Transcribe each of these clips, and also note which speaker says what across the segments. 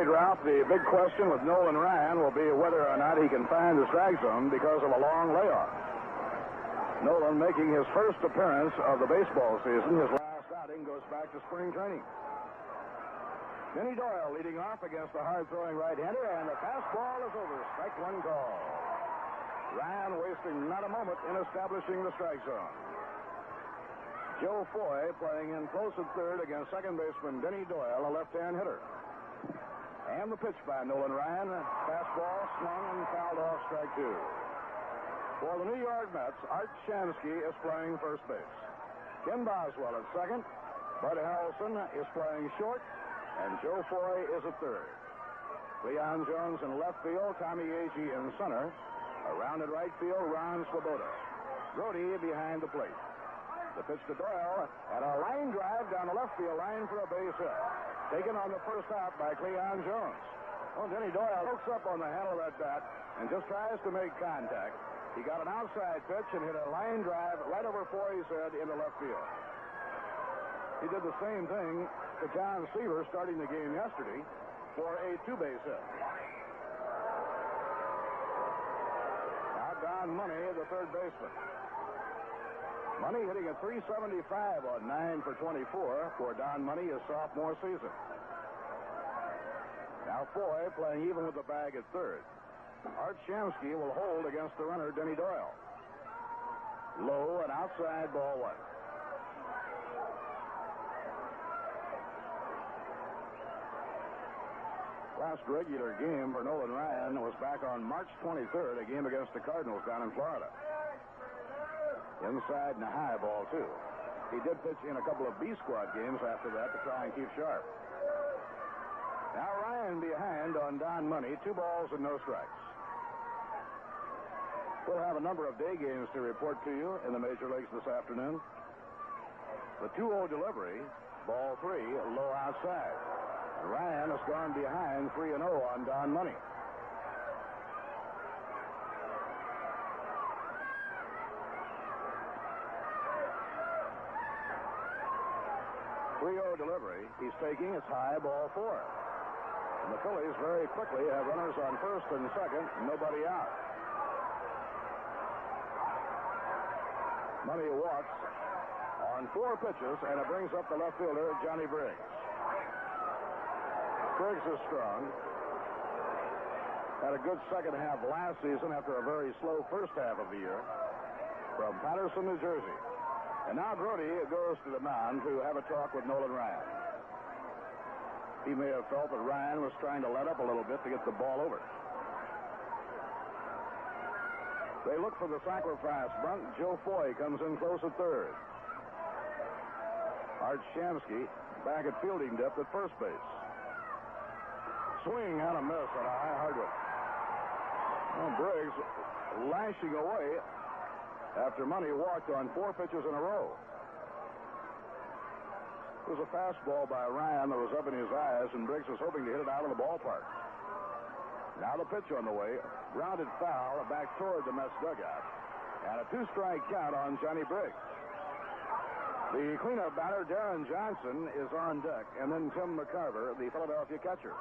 Speaker 1: right, Ralph. The big question with Nolan Ryan will be whether or not he can find the strike zone because of a long layoff. Nolan making his first appearance of the baseball season. His last outing goes back to spring training. Denny Doyle leading off against the hard-throwing right-hander, and the fastball is over. Strike one call. Ryan wasting not a moment in establishing the strike zone. Joe Foy playing in close at third against second baseman Denny Doyle, a left-hand hitter. And the pitch by Nolan Ryan. Fastball swung and fouled off, strike two. For the New York Mets, Art Shamsky is playing first base. Ken Boswell at second. Bud Harrelson is playing short. And Joe Foy is at third. Leon Jones in left field. Tommy Agee in center. Around at right field, Ron Swoboda. Brody behind the plate. The pitch to Doyle, and a line drive down the left field line for a base hit. Taken on the first out by Cleon Jones. Well, Denny Doyle hooks up on the handle of that bat and just tries to make contact. He got an outside pitch and hit a line drive right over Foy's head into left field. He did the same thing to John Seaver starting the game yesterday for a two-base hit. Now Don Money, the third baseman. Money hitting at .375 on 9 for 24 for Don Money his sophomore season. Now Foy playing even with the bag at third. Art Shamsky will hold against the runner, Denny Doyle. Low and outside, ball one. Last regular game for Nolan Ryan was back on March 23rd, a game against the Cardinals down in Florida. Inside and a high ball, too. He did pitch in a couple of B-squad games after that to try and keep sharp. Now Ryan behind on Don Money, 2 balls and no strikes. We'll have a number of day games to report to you in the major leagues this afternoon. The 2-0 delivery, ball 3, low outside. Ryan has gone behind 3-0 on Don Money. 3-0 delivery. He's taking. It's high, ball 4. And the Phillies very quickly have runners on first and second, nobody out. Money walks on 4 pitches, and it brings up the left fielder, Johnny Briggs. Briggs is strong. Had a good second half last season after a very slow first half of the year. From Patterson, New Jersey. And now Brody goes to the mound to have a talk with Nolan Ryan. He may have felt that Ryan was trying to let up a little bit to get the ball over. They look for the sacrifice bunt. Joe Foy comes in close at third. Art Shamsky back at fielding depth at first base. Swing and a miss on a high hardwood. Well, Briggs lashing away after Money walked on 4 pitches in a row. It was a fastball by Ryan that was up in his eyes, and Briggs was hoping to hit it out of the ballpark. Now the pitch on the way. Grounded foul back toward the Mets dugout. And a 2-strike count on Johnny Briggs. The cleanup batter, Darren Johnson, is on deck, and then Tim McCarver, the Philadelphia catcher.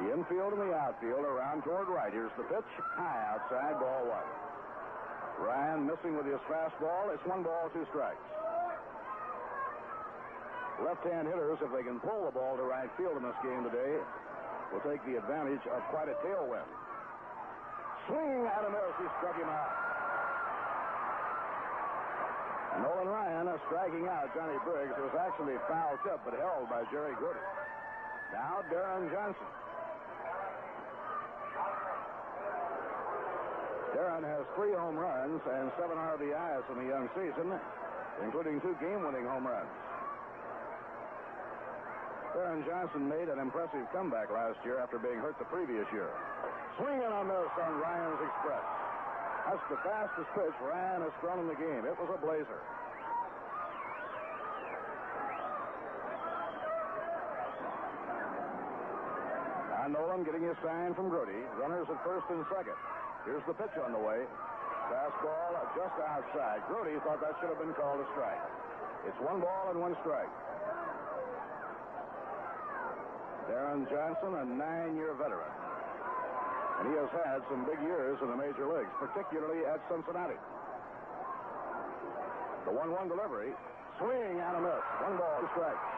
Speaker 1: The infield and the outfield around toward right. Here's the pitch. High outside, ball 1. Ryan missing with his fastball. It's 1 ball, 2 strikes. Left-hand hitters, if they can pull the ball to right field in this game today, will take the advantage of quite a tailwind. Swing and a miss. He struck him out. Nolan Ryan striking out Johnny Briggs. It was actually foul tip, but held by Jerry Goody. Now Darren Johnson. Darren has 3 home runs and 7 RBIs in the young season, including 2 game-winning home runs. Darren Johnson made an impressive comeback last year after being hurt the previous year. Swinging on this on Ryan's Express. That's the fastest pitch Ryan has thrown in the game. It was a blazer. Now Nolan getting his sign from Grody. Runners at first and second. Here's the pitch on the way. Fastball just outside. Grody thought that should have been called a strike. It's 1 ball and 1 strike. Darren Johnson, a 9-year veteran. And he has had some big years in the major leagues, particularly at Cincinnati. The 1-1 delivery. Swing and a miss. 1 ball, 2 strikes.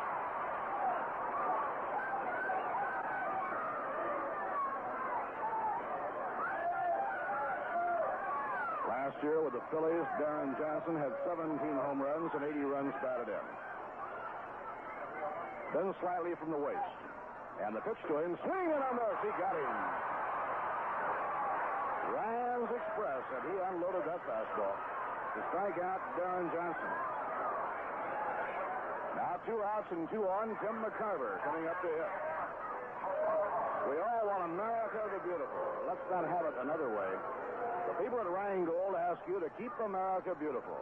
Speaker 1: Last year with the Phillies, Darren Johnson had 17 home runs and 80 runs batted in. Then slightly from the waist. And the pitch to him. Swing and a miss. He got him. Ryan's Express, and he unloaded that fastball to strike out Darren Johnson. Now 2 outs and 2 on. Tim McCarver coming up to hit. We all want America the beautiful. Let's not have it another way. The people at Rheingold ask you to keep America beautiful.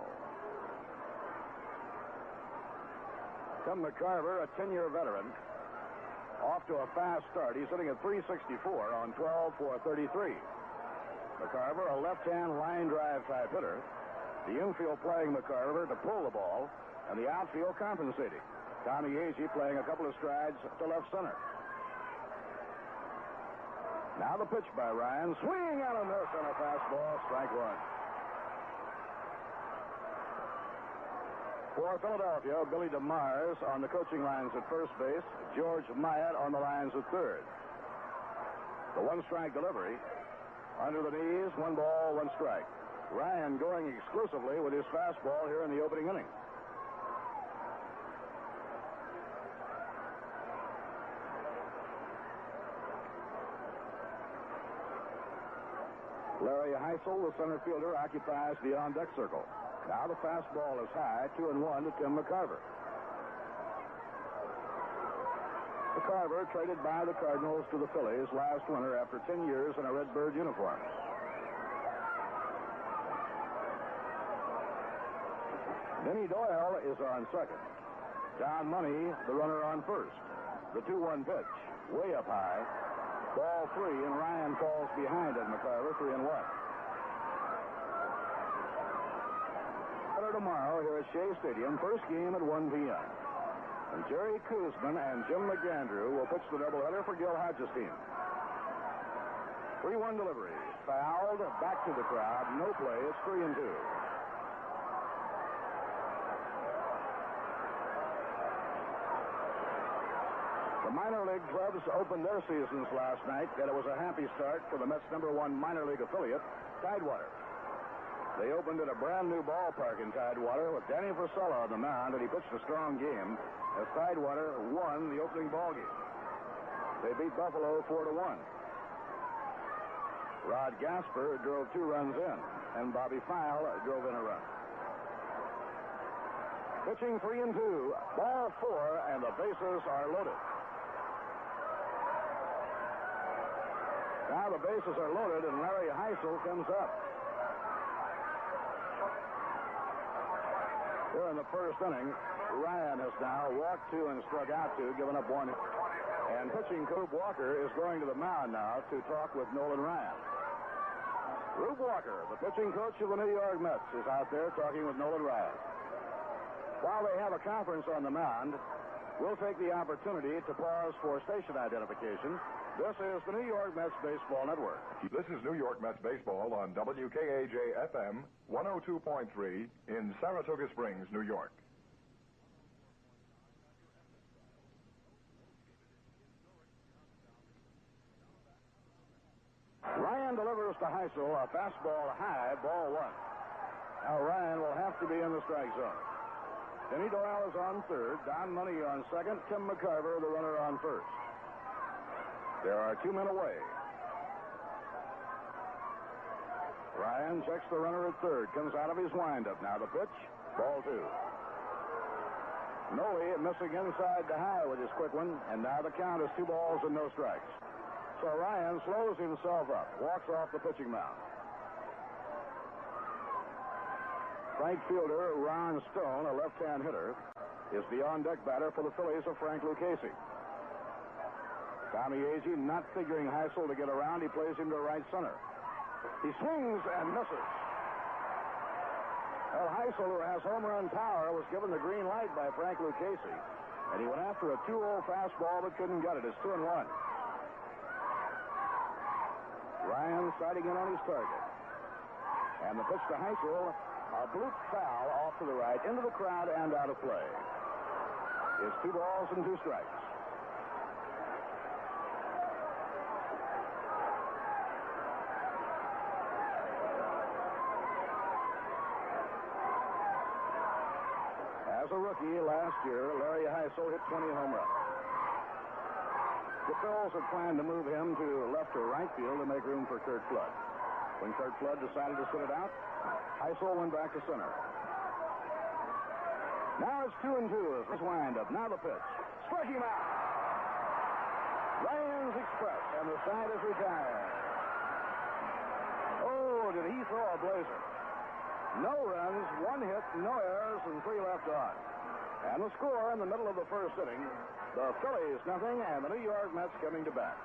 Speaker 1: Tim McCarver, a 10-year veteran, off to a fast start. He's hitting at .364 on 12 for 33. McCarver, a left-hand line drive type hitter. The infield playing McCarver to pull the ball, and the outfield compensating. Tommy Agee playing a couple of strides to left center. Now the pitch by Ryan. Swing and a miss on a fastball. Strike 1. For Philadelphia, Billy DeMars on the coaching lines at first base. George Myatt on the lines at third. The 1-strike delivery. Under the knees, 1 ball, 1 strike. Ryan going exclusively with his fastball here in the opening inning. Larry Heisel, the center fielder, occupies the on-deck circle. Now the fastball is high, 2-1 to Tim McCarver. McCarver traded by the Cardinals to the Phillies last winter after 10 years in a Redbird uniform. Denny Doyle is on second. Don Money, the runner, on first. The 2-1 pitch, way up high. Ball 3, and Ryan falls behind it. McCarver, 3-1. Tomorrow here at Shea Stadium, first game at 1 p.m. And Jerry Koosman and Jim McAndrew will pitch the doubleheader for Gil Hodges' team. 3-1 delivery. Fouled, back to the crowd. No play. It's 3-2. The minor league clubs opened their seasons last night, and it was a happy start for the Mets' #1 minor league affiliate, Tidewater. They opened at a brand-new ballpark in Tidewater with Danny Frisella on the mound, and he pitched a strong game as Tidewater won the opening ball game. They beat Buffalo 4-1. Rod Gasper drove 2 runs in, and Bobby File drove in a run. Pitching 3-2, ball 4, and the bases are loaded. Now the bases are loaded, and Larry Heisel comes up. Here in the first inning, Ryan has now walked 2 and struck out 2, given up 1. And pitching coach Walker is going to the mound now to talk with Nolan Ryan. Rube Walker, the pitching coach of the New York Mets, is out there talking with Nolan Ryan. While they have a conference on the mound, we'll take the opportunity to pause for station identification. This is the New York Mets Baseball Network.
Speaker 2: This is New York Mets Baseball on WKAJ-FM 102.3 in Saratoga Springs, New York.
Speaker 1: Ryan delivers to Heisel a fastball high, ball 1. Now Ryan will have to be in the strike zone. Denny Doyle is on third, Don Money on second, Tim McCarver, the runner, on first. There are 2 men away. Ryan checks the runner at third, comes out of his windup. Now the pitch, ball 2. Nolan missing inside the high with his quick one, and now the count is 2 balls and no strikes. So Ryan slows himself up, walks off the pitching mound. Right fielder Ron Stone, a left-hand hitter, is the on-deck batter for the Phillies of Frank Lucchese. Tommy Agee not figuring Heisel to get around. He plays him to right center. He swings and misses. Well, Heisel, who has home run power, was given the green light by Frank Lucchese. And he went after a 2-0 fastball but couldn't get it. It's 2-1. Ryan sighting in on his target. And the pitch to Heisel, a bloop foul off to the right, into the crowd and out of play. It's 2 balls and 2 strikes. As a rookie last year, Larry Heisel hit 20 home runs. The Phillies had planned to move him to left or right field to make room for Curt Flood. When Curt Flood decided to sit it out, Heisel went back to center. Now it's 2-2 as this windup. Now the pitch. Struck him out. Ryan's Express, and the side is retired. Oh, did he throw a blazer? No runs, 1 hit, no errors, and 3 left on. And the score in the middle of the first inning, the Phillies nothing, and the New York Mets coming to bat.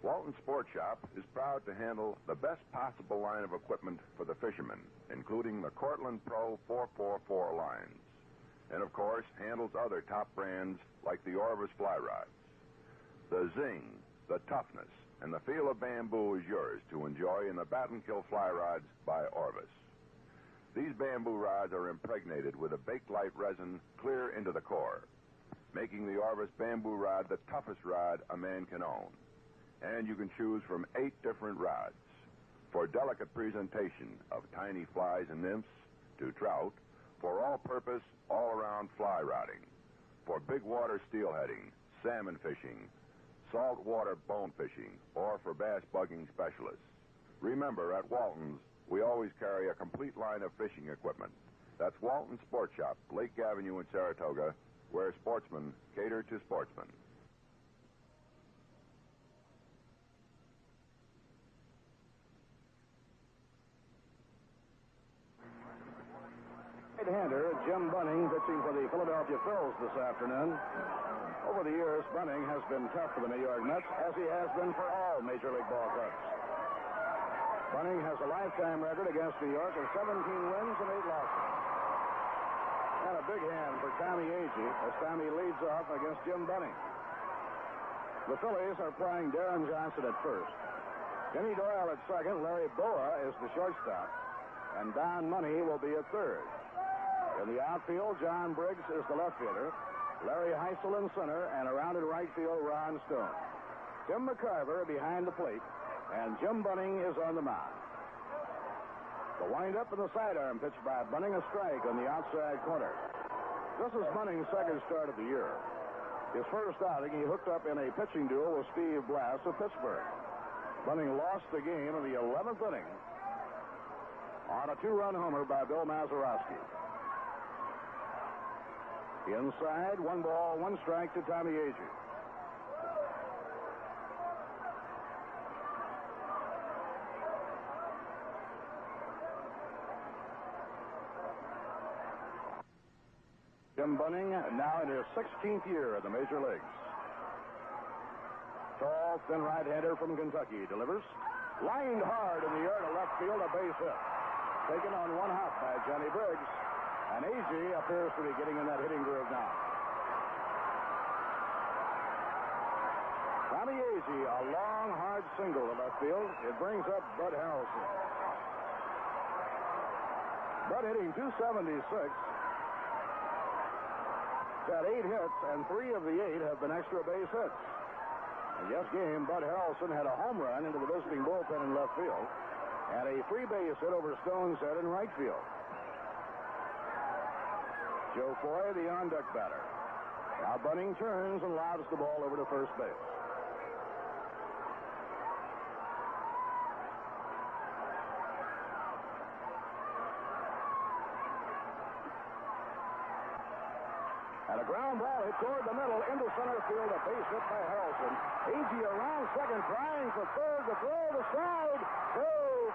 Speaker 3: Walton Sport Shop is proud to handle the best possible line of equipment for the fishermen, including the Cortland Pro 444 lines. And, of course, handles other top brands like the Orvis fly rods. The zing, the toughness, and the feel of bamboo is yours to enjoy in the Bat and Kill fly rods by Orvis. These bamboo rods are impregnated with a baked-light resin clear into the core, making the Orvis bamboo rod the toughest rod a man can own. And you can choose from 8 different rods for delicate presentation of tiny flies and nymphs to trout, for all-purpose, all-around fly rodding, for big water steelheading, salmon fishing, saltwater bone fishing, or for bass bugging specialists. Remember, at Walton's, we always carry a complete line of fishing equipment. That's Walton Sport Shop, Lake Avenue in Saratoga, where sportsmen cater to sportsmen.
Speaker 1: Right-hander Jim Bunning pitching for the Philadelphia Phillies this afternoon. Over the years, Bunning has been tough for the New York Mets, as he has been for all Major League ball clubs. Bunning has a lifetime record against New York of 17 wins and 8 losses. And a big hand for Tommy Agee as Tommy leads off against Jim Bunning. The Phillies are playing Darren Johnson at first. Kenny Doyle at second. Larry Boa is the shortstop. And Don Money will be at third. In the outfield, John Briggs is the left fielder. Larry Heisel in center, and around in right field, Ron Stone. Tim McCarver behind the plate, and Jim Bunning is on the mound. The windup and the sidearm pitched by Bunning, a strike on the outside corner. This is Bunning's second start of the year. His first outing, he hooked up in a pitching duel with Steve Blass of Pittsburgh. Bunning lost the game in the 11th inning on a 2-run homer by Bill Mazeroski. Inside, 1 ball, 1 strike to Tommy Agee. Jim Bunning now in his 16th year in the major leagues. Tall, thin right-hander from Kentucky delivers. Lined hard in the air to left field, a base hit. Taken on 1 hop by Johnny Briggs. And Agee appears to be getting in that hitting groove now. Tommy Agee, a long, hard single to left field. It brings up Bud Harrelson. Bud hitting .276. Got 8 hits, and 3 of the 8 have been extra base hits. In this game, Bud Harrelson had a home run into the visiting bullpen in left field, and a free base hit over Stone's head in right field. Joe Foy, the on-deck batter. Now Bunning turns and lobs the ball over to first base. And a ground ball hit toward the middle into center field, a base hit by Harrelson. Agee around second, trying for third, the throw, the slide, through.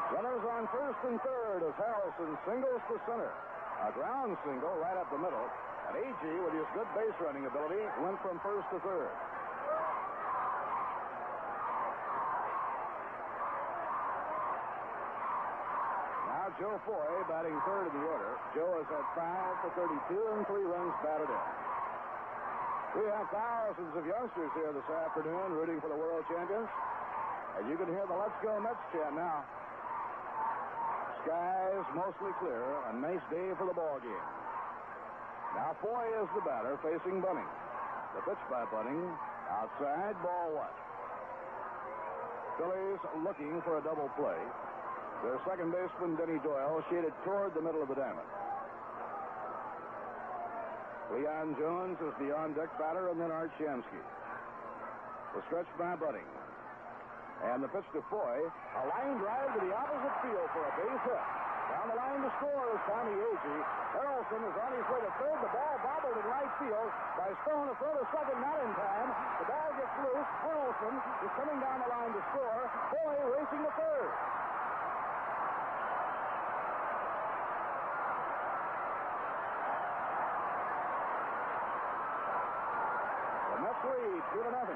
Speaker 1: Runners on first and third as Harrelson singles to center. A ground single right up the middle. And Agee, with his good base running ability, went from first to third. Now Joe Foy batting third in the order. Joe has had 5 for 32 and 3 runs batted in. We have thousands of youngsters here this afternoon rooting for the world champions. And you can hear the Let's Go Mets chant now. Skies mostly clear. A nice day for the ball game. Now Foy is the batter facing Bunning. The pitch by Bunning. Outside, ball 1. Phillies looking for a double play. Their second baseman, Denny Doyle, shaded toward the middle of the diamond. Leon Jones is the on-deck batter, and then Art Shamsky. The stretch by Bunning. And the pitch to Foy. A line drive to the opposite field for a base hit. Down the line to score is Tommy Agee. Harrelson is on his way to third. The ball bobbled in right field by Stone. A throw to second, not in time. The ball gets loose. Harrelson is coming down the line to score. Foy racing to third. The Mets lead 2-0.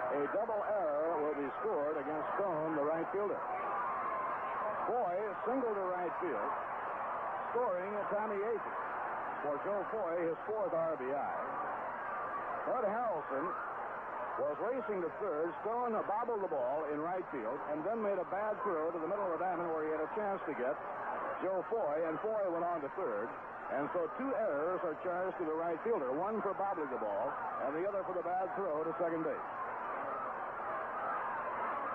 Speaker 1: A double error will be scored against Stone, the right fielder. Foy single to right field, scoring Tommy Agee. For Joe Foy, his 4th RBI. Bud Harrelson was racing to third. Stone bobbled the ball in right field and then made a bad throw to the middle of the diamond where he had a chance to get Joe Foy, and Foy went on to third. And so 2 errors are charged to the right fielder, one for bobbling the ball and the other for the bad throw to second base.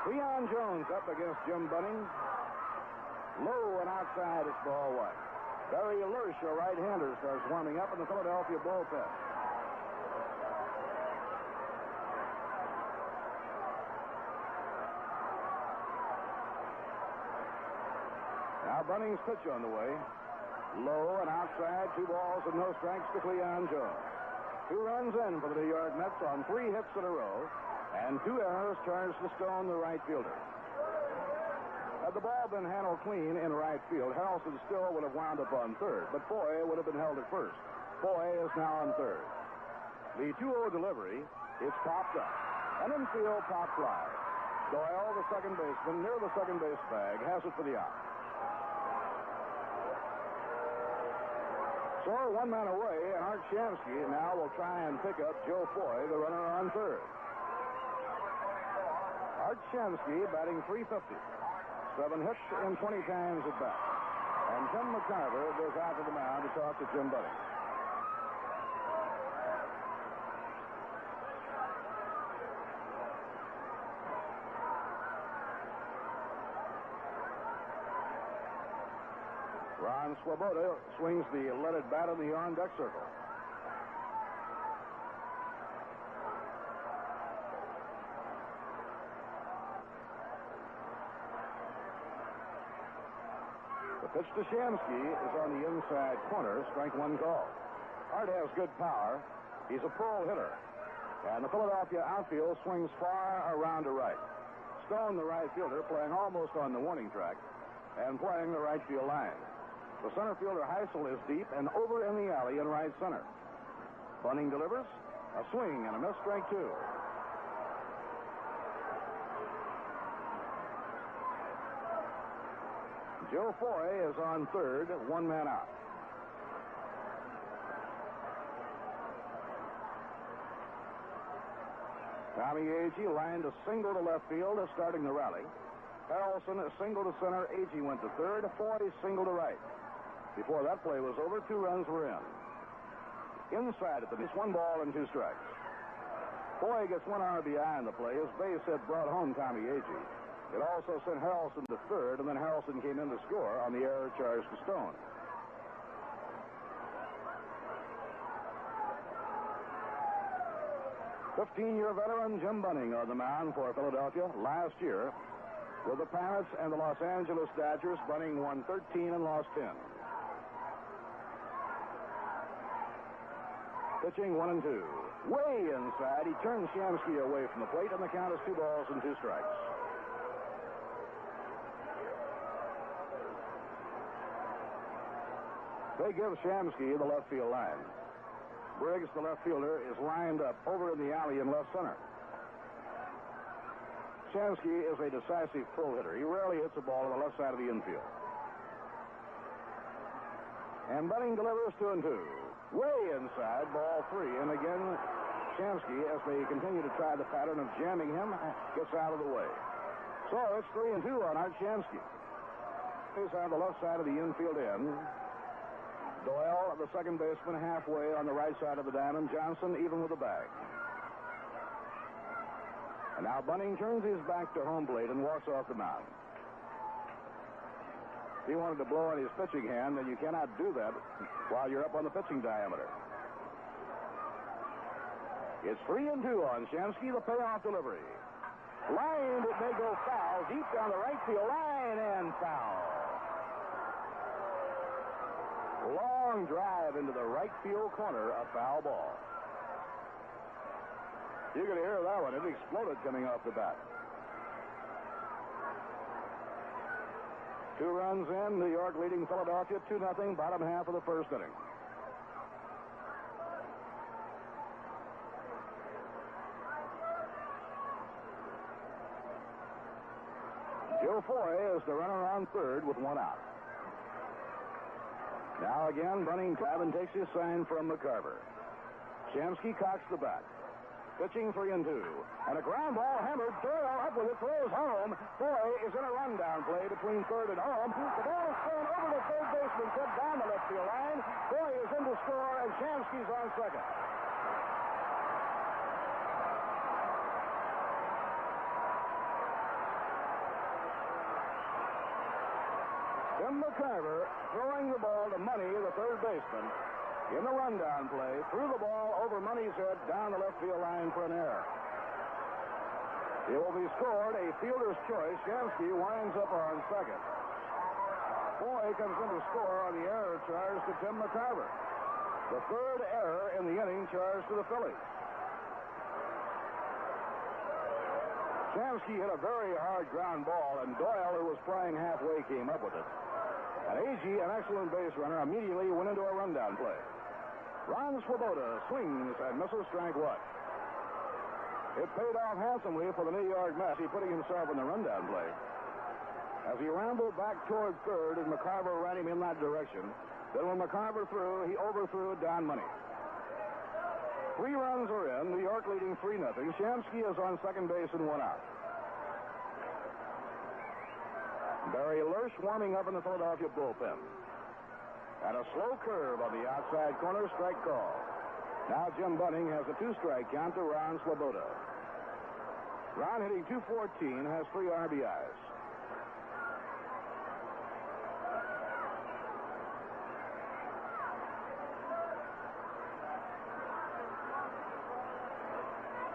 Speaker 1: Leon Jones up against Jim Bunning. Low and outside, it's ball 1. Barry Lurch, a right-hander, starts warming up in the Philadelphia bullpen. Now Bunning's pitch on the way. Low and outside, 2 balls and no strikes to Leon Jones. 2 runs in for the New York Mets on 3 hits in a row. And 2 errors charged to Stone, the right fielder. Had the ball been handled clean in right field, Harrelson still would have wound up on third, but Foy would have been held at first. Foy is now on third. The 2-0 delivery is popped up. An infield pop fly. Doyle, the second baseman, near the second base bag, has it for the out. So 1 man away, and Art Shamsky now will try and pick up Joe Foy, the runner on third. Art Shamsky batting .350. 7 hits in 20 times at bat. And Tim McCarver goes out to the mound to talk to Jim Bunning. Ron Swoboda swings the leaded bat in the on-deck circle. Pitch to Shamsky is on the inside corner. Strike 1 call. Art has good power. He's a pole hitter. And the Philadelphia outfield swings far around to right. Stone, the right fielder, playing almost on the warning track and playing the right field line. The center fielder, Heisel, is deep and over in the alley in right center. Bunning delivers. A swing and a miss, strike 2. Joe Foy is on third, 1 man out. Tommy Agee lined a single to left field, starting the rally. Harrelson a single to center. Agee went to third. Foy single to right. Before that play was over, 2 runs were in. Inside at the base, 1 ball and 2 strikes. Foy gets 1 RBI in the play. His base hit brought home Tommy Agee. It also sent Harrelson to third, and then Harrelson came in to score on the error charged to Stone. '15-year veteran Jim Bunning on the mound for Philadelphia. Last year, With the Pirates and the Los Angeles Dodgers, Bunning won 13 and lost 10. Pitching 1-2. Way inside. He turns Shamsky away from the plate, and the count is 2 balls and 2 strikes. They give Shamsky the left field line. Briggs, the left fielder, is lined up over in the alley in left center. Shamsky is a decisive pull hitter. He rarely hits a ball on the left side of the infield. And Bunning delivers 2-2. Way inside, ball 3. And again, Shamsky, as they continue to try the pattern of jamming him, gets out of the way. So it's 3-2 on Art Shamsky. He's on the left side of the infield end. Doyle, the second baseman, halfway on the right side of the diamond. Johnson even with the bag. And now Bunning turns his back to home plate and walks off the mound. If he wanted to blow on his pitching hand, then you cannot do that while you're up on the pitching diameter. It's 3-2 on Shamsky, the payoff delivery. Lined, it may go foul, deep down the right field line, and foul. Long drive into the right field corner, a foul ball. You can hear that one. It exploded coming off the bat. 2 runs in, New York leading Philadelphia 2-0, bottom half of the first inning. Joe Foy is the runner on third with 1 out. Now again, Bunning Cabin takes his sign from McCarver. Shamsky cocks the bat. Pitching 3-2. And a ground ball hammered. Doyle up with it, throws home. Foy is in a rundown play between third and home. The ball is thrown over the third baseman, set down the left field line. Foy is in to score, and Shamsky's on second. Tim McCarver throwing the ball to Money, the third baseman, in the rundown play, threw the ball over Money's head down the left field line for an error. It will be scored a fielder's choice. Shamsky winds up on second. Foy comes in to score on the error charge to Tim McCarver. The third error in the inning charged to the Phillies. Shamsky hit a very hard ground ball, and Doyle, who was flying halfway, came up with it. And Agee, an excellent base runner, immediately went into a rundown play. Ron Swoboda swings and misses strike 1. It paid off handsomely for the New York Mets. He putting himself in the rundown play. As he rambled back toward third, and McCarver ran him in that direction. Then when McCarver threw, he overthrew Don Money. 3 runs are in. New York leading 3-0. Shamsky is on second base and 1 out. Barry Lurch warming up in the Philadelphia bullpen. And a slow curve on the outside corner, strike call. Now Jim Bunning has a 2-strike count to Ron Swoboda. Ron hitting .214, has 3 RBIs.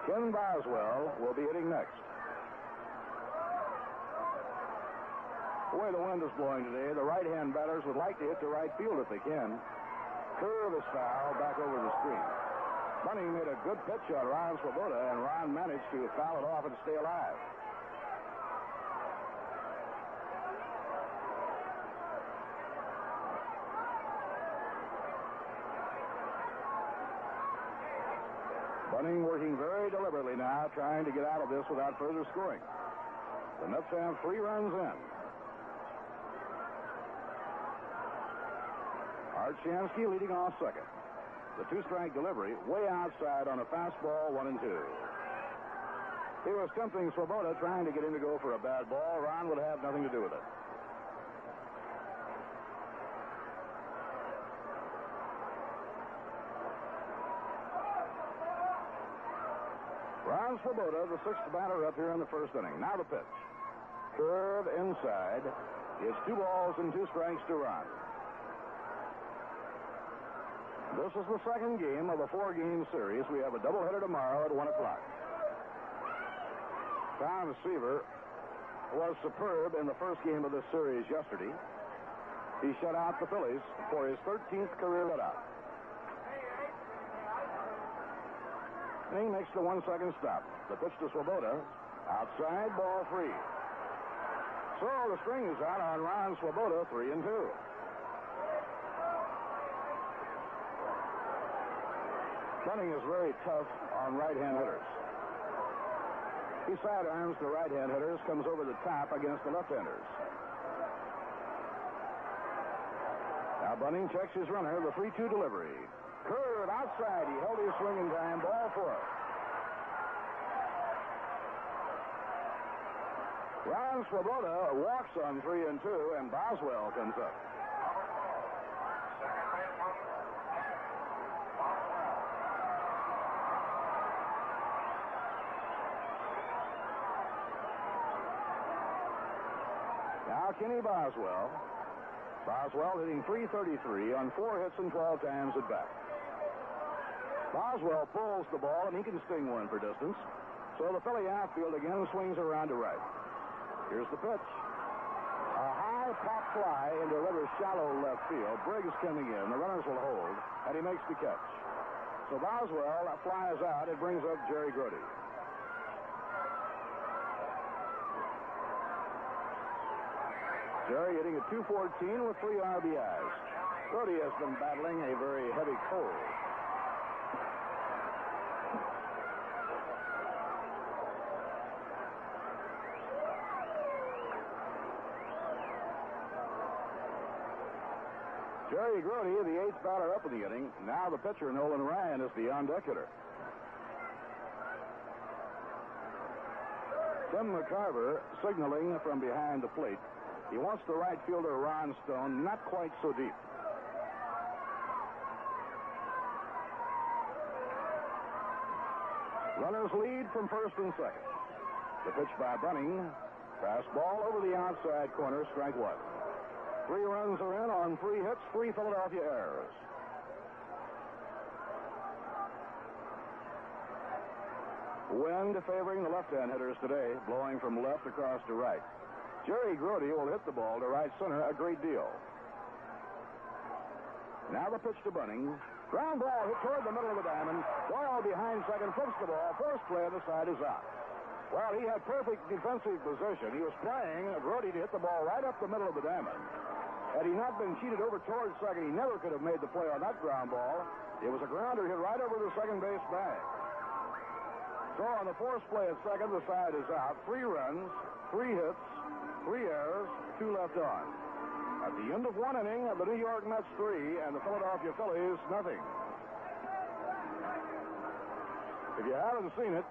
Speaker 1: Ken Boswell will be hitting next. The way the wind is blowing today, the right-hand batters would like to hit the right field if they can. Curve is foul back over the screen. Bunning made a good pitch on Ron Swoboda, and Ron managed to foul it off and stay alive. Bunning working very deliberately now, trying to get out of this without further scoring. The Mets have 3 runs in. Art Shamsky leading off second. The 2-strike delivery way outside on a fastball, 1-2. He was tempting Swoboda, trying to get him to go for a bad ball. Ron would have nothing to do with it. Ron Swoboda, the 6th batter up here in the first inning. Now the pitch. Curve inside. It's 2 balls and 2 strikes to Ron. This is the second game of a 4-game series. We have a doubleheader tomorrow at 1 o'clock. Tom Seaver was superb in the first game of this series yesterday. He shut out the Phillies for his 13th career shutout. Bunning makes the 1-second stop. The pitch to Swoboda. Outside, ball 3. So the string is out on Ron Swoboda, 3-2. Bunning is very tough on right-hand hitters. He sidearms the right-hand hitters, comes over the top against the left-handers. Now Bunning checks his runner, the 3-2 delivery. Curve outside. He held his swing in time. Ball 4. Ron Swoboda walks on 3-2, and Boswell comes up. Now Kenny Boswell. Boswell hitting .333 on 4 hits and 12 times at bat. Boswell pulls the ball, and he can sting one for distance. So the Philly outfield again swings around to right. Here's the pitch. A high pop fly into a rather shallow left field. Briggs coming in. The runners will hold, and he makes the catch. So Boswell flies out. It brings up Jerry Grote. Jerry hitting at .214 with 3 RBIs. Grote has been battling a very heavy cold. Jerry Grote, the 8th batter up in the inning. Now the pitcher, Nolan Ryan, is the on-deck hitter. Tim McCarver signaling from behind the plate. He wants the right fielder, Ron Stone, not quite so deep. Runners lead from first and second. The pitch by Bunning. Fastball over the outside corner, strike 1. 3 runs are in on 3 hits, 3 Philadelphia errors. Wind favoring the left-hand hitters today, blowing from left across to right. Jerry Grote will hit the ball to right center a great deal. Now the pitch to Bunning. Ground ball hit toward the middle of the diamond. Doyle behind second, flips the ball. First play on the side is out. Well, he had perfect defensive position. He was playing Grote to hit the ball right up the middle of the diamond. Had he not been cheated over towards second, he never could have made the play on that ground ball. It was a grounder hit right over the second base bag. So on the force play at second, the side is out. 3 runs, 3 hits, 3 errors, 2 left on. At the end of 1 inning, the New York Mets 3 and the Philadelphia Phillies nothing. If you haven't seen it,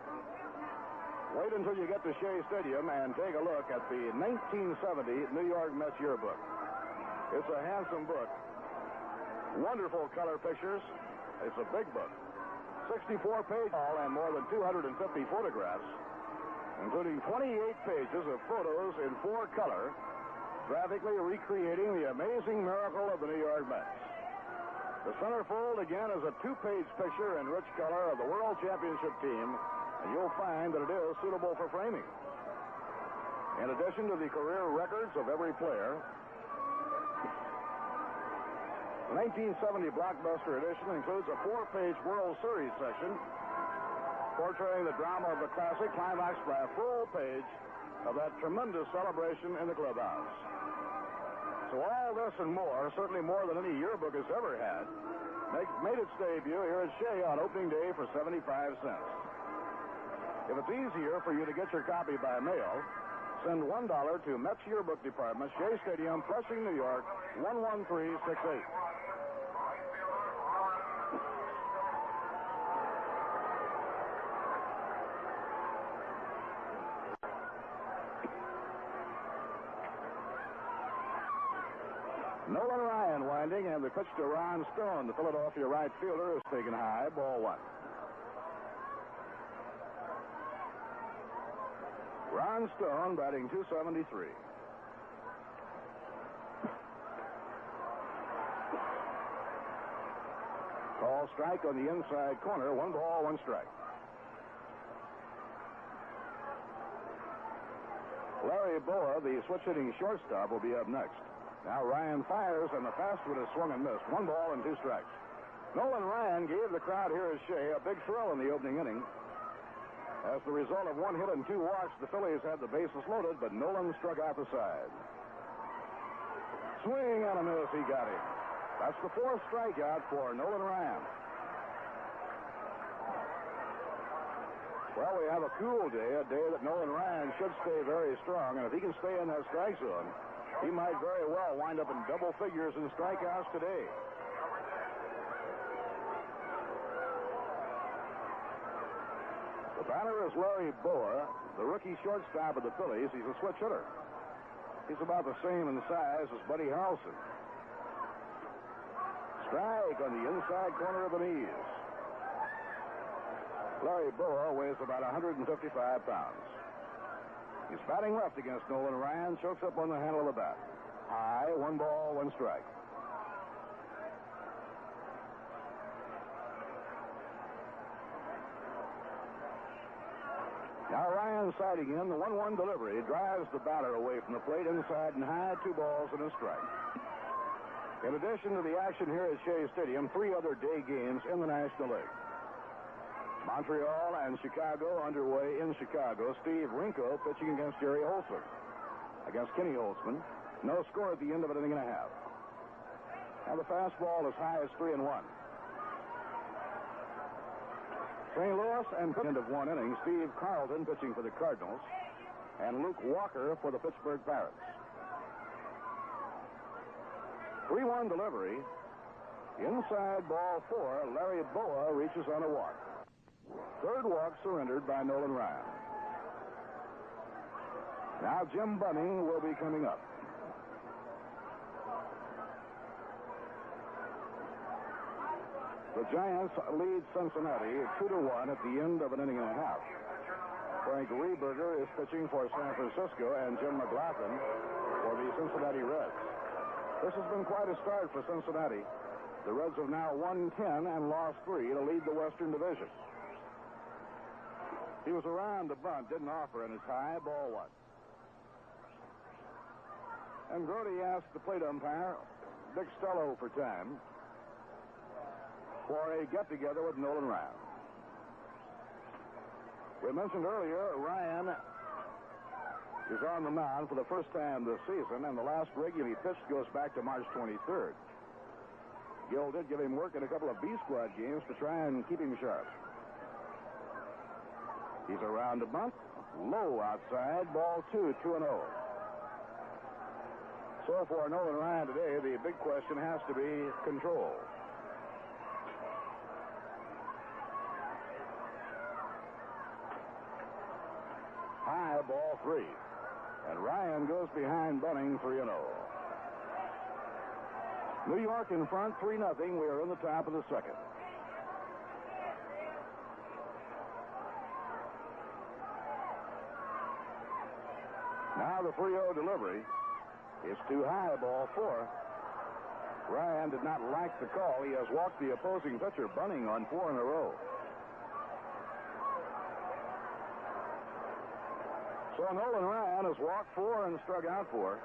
Speaker 1: wait until you get to Shea Stadium and take a look at the 1970 New York Mets yearbook. It's a handsome book. Wonderful color pictures. It's a big book. 64 pages and more than 250 photographs, including 28 pages of photos in 4 color, graphically recreating the amazing miracle of the New York Mets. The centerfold, again, is a 2-page picture in rich color of the World Championship team, and you'll find that it is suitable for framing. In addition to the career records of every player, the 1970 blockbuster edition includes a 4-page World Series section portraying the drama of the classic, climaxed by a full page of that tremendous celebration in the clubhouse. So all this and more, certainly more than any yearbook has ever had, made its debut here at Shea on opening day for 75 cents. If it's easier for you to get your copy by mail, send $1 to Mets Yearbook Department, Shea Stadium, Flushing, New York, 11368. Nolan Ryan winding, and the pitch to Ron Stone. The Philadelphia right fielder is taken high, ball 1. Ron Stone batting .273. Call strike on the inside corner. 1 ball, 1 strike. Larry Larry Boa, the switch-hitting shortstop, will be up next. Now Ryan fires, and the fast one is swung and missed. 1 ball and 2 strikes. Nolan Ryan gave the crowd here at Shea a big thrill in the opening inning. As the result of 1 hit and 2 walks, the Phillies had the bases loaded, but Nolan struck out the side. Swing and a miss, he got him. That's the 4th strikeout for Nolan Ryan. Well, we have a cool day, a day that Nolan Ryan should stay very strong, and if he can stay in that strike zone, he might very well wind up in double figures in strikeouts today. The batter is Larry Boa, the rookie shortstop of the Phillies. He's a switch hitter. He's about the same in size as Buddy Harrelson. Strike on the inside corner of the knees. Larry Boa weighs about 155 pounds. He's batting left against Nolan Ryan. Chokes up on the handle of the bat. High, 1 ball, 1 strike. Now Ryan sighting in. The 1-1 delivery drives the batter away from the plate inside and high. 2 balls and a strike. In addition to the action here at Shea Stadium, 3 other day games in the National League. Montreal and Chicago underway in Chicago. Steve Rinko pitching against Jerry Holtzman. Against Kenny Holtzman. No score at the end of an inning and a half. Now the fastball is high as 3-1. St. Louis and end of 1 inning. Steve Carlton pitching for the Cardinals. And Luke Walker for the Pittsburgh Pirates. 3-1 delivery. Inside ball 4. Larry Boa reaches on a walk. 3rd walk surrendered by Nolan Ryan. Now Jim Bunning will be coming up. The Giants lead Cincinnati 2-1 at the end of an inning and a half. Frank Rehberger is pitching for San Francisco, and Jim McLaughlin for the Cincinnati Reds. This has been quite a start for Cincinnati. The Reds have now won 10 and lost 3 to lead the Western Division. He was around the bunt, didn't offer, and it's high, ball 1. And Brody asked the plate umpire, Dick Stello, for time for a get-together with Nolan Ryan. We mentioned earlier, Ryan is on the mound for the first time this season, and the last regularly pitched goes back to March 23rd. Gill did give him work in a couple of B-squad games to try and keep him sharp. He's around the bunt, low outside, ball 2, 2-0. So for Nolan Ryan today, the big question has to be control. High, ball 3. And Ryan goes behind Bunning 3-0. New York in front, 3-0. We are in the top of the 2nd. Now the 3-0 delivery is too high, ball 4. Ryan did not like the call. He has walked the opposing pitcher, Bunning, on 4 in a row. So Nolan Ryan has walked 4 and struck out 4.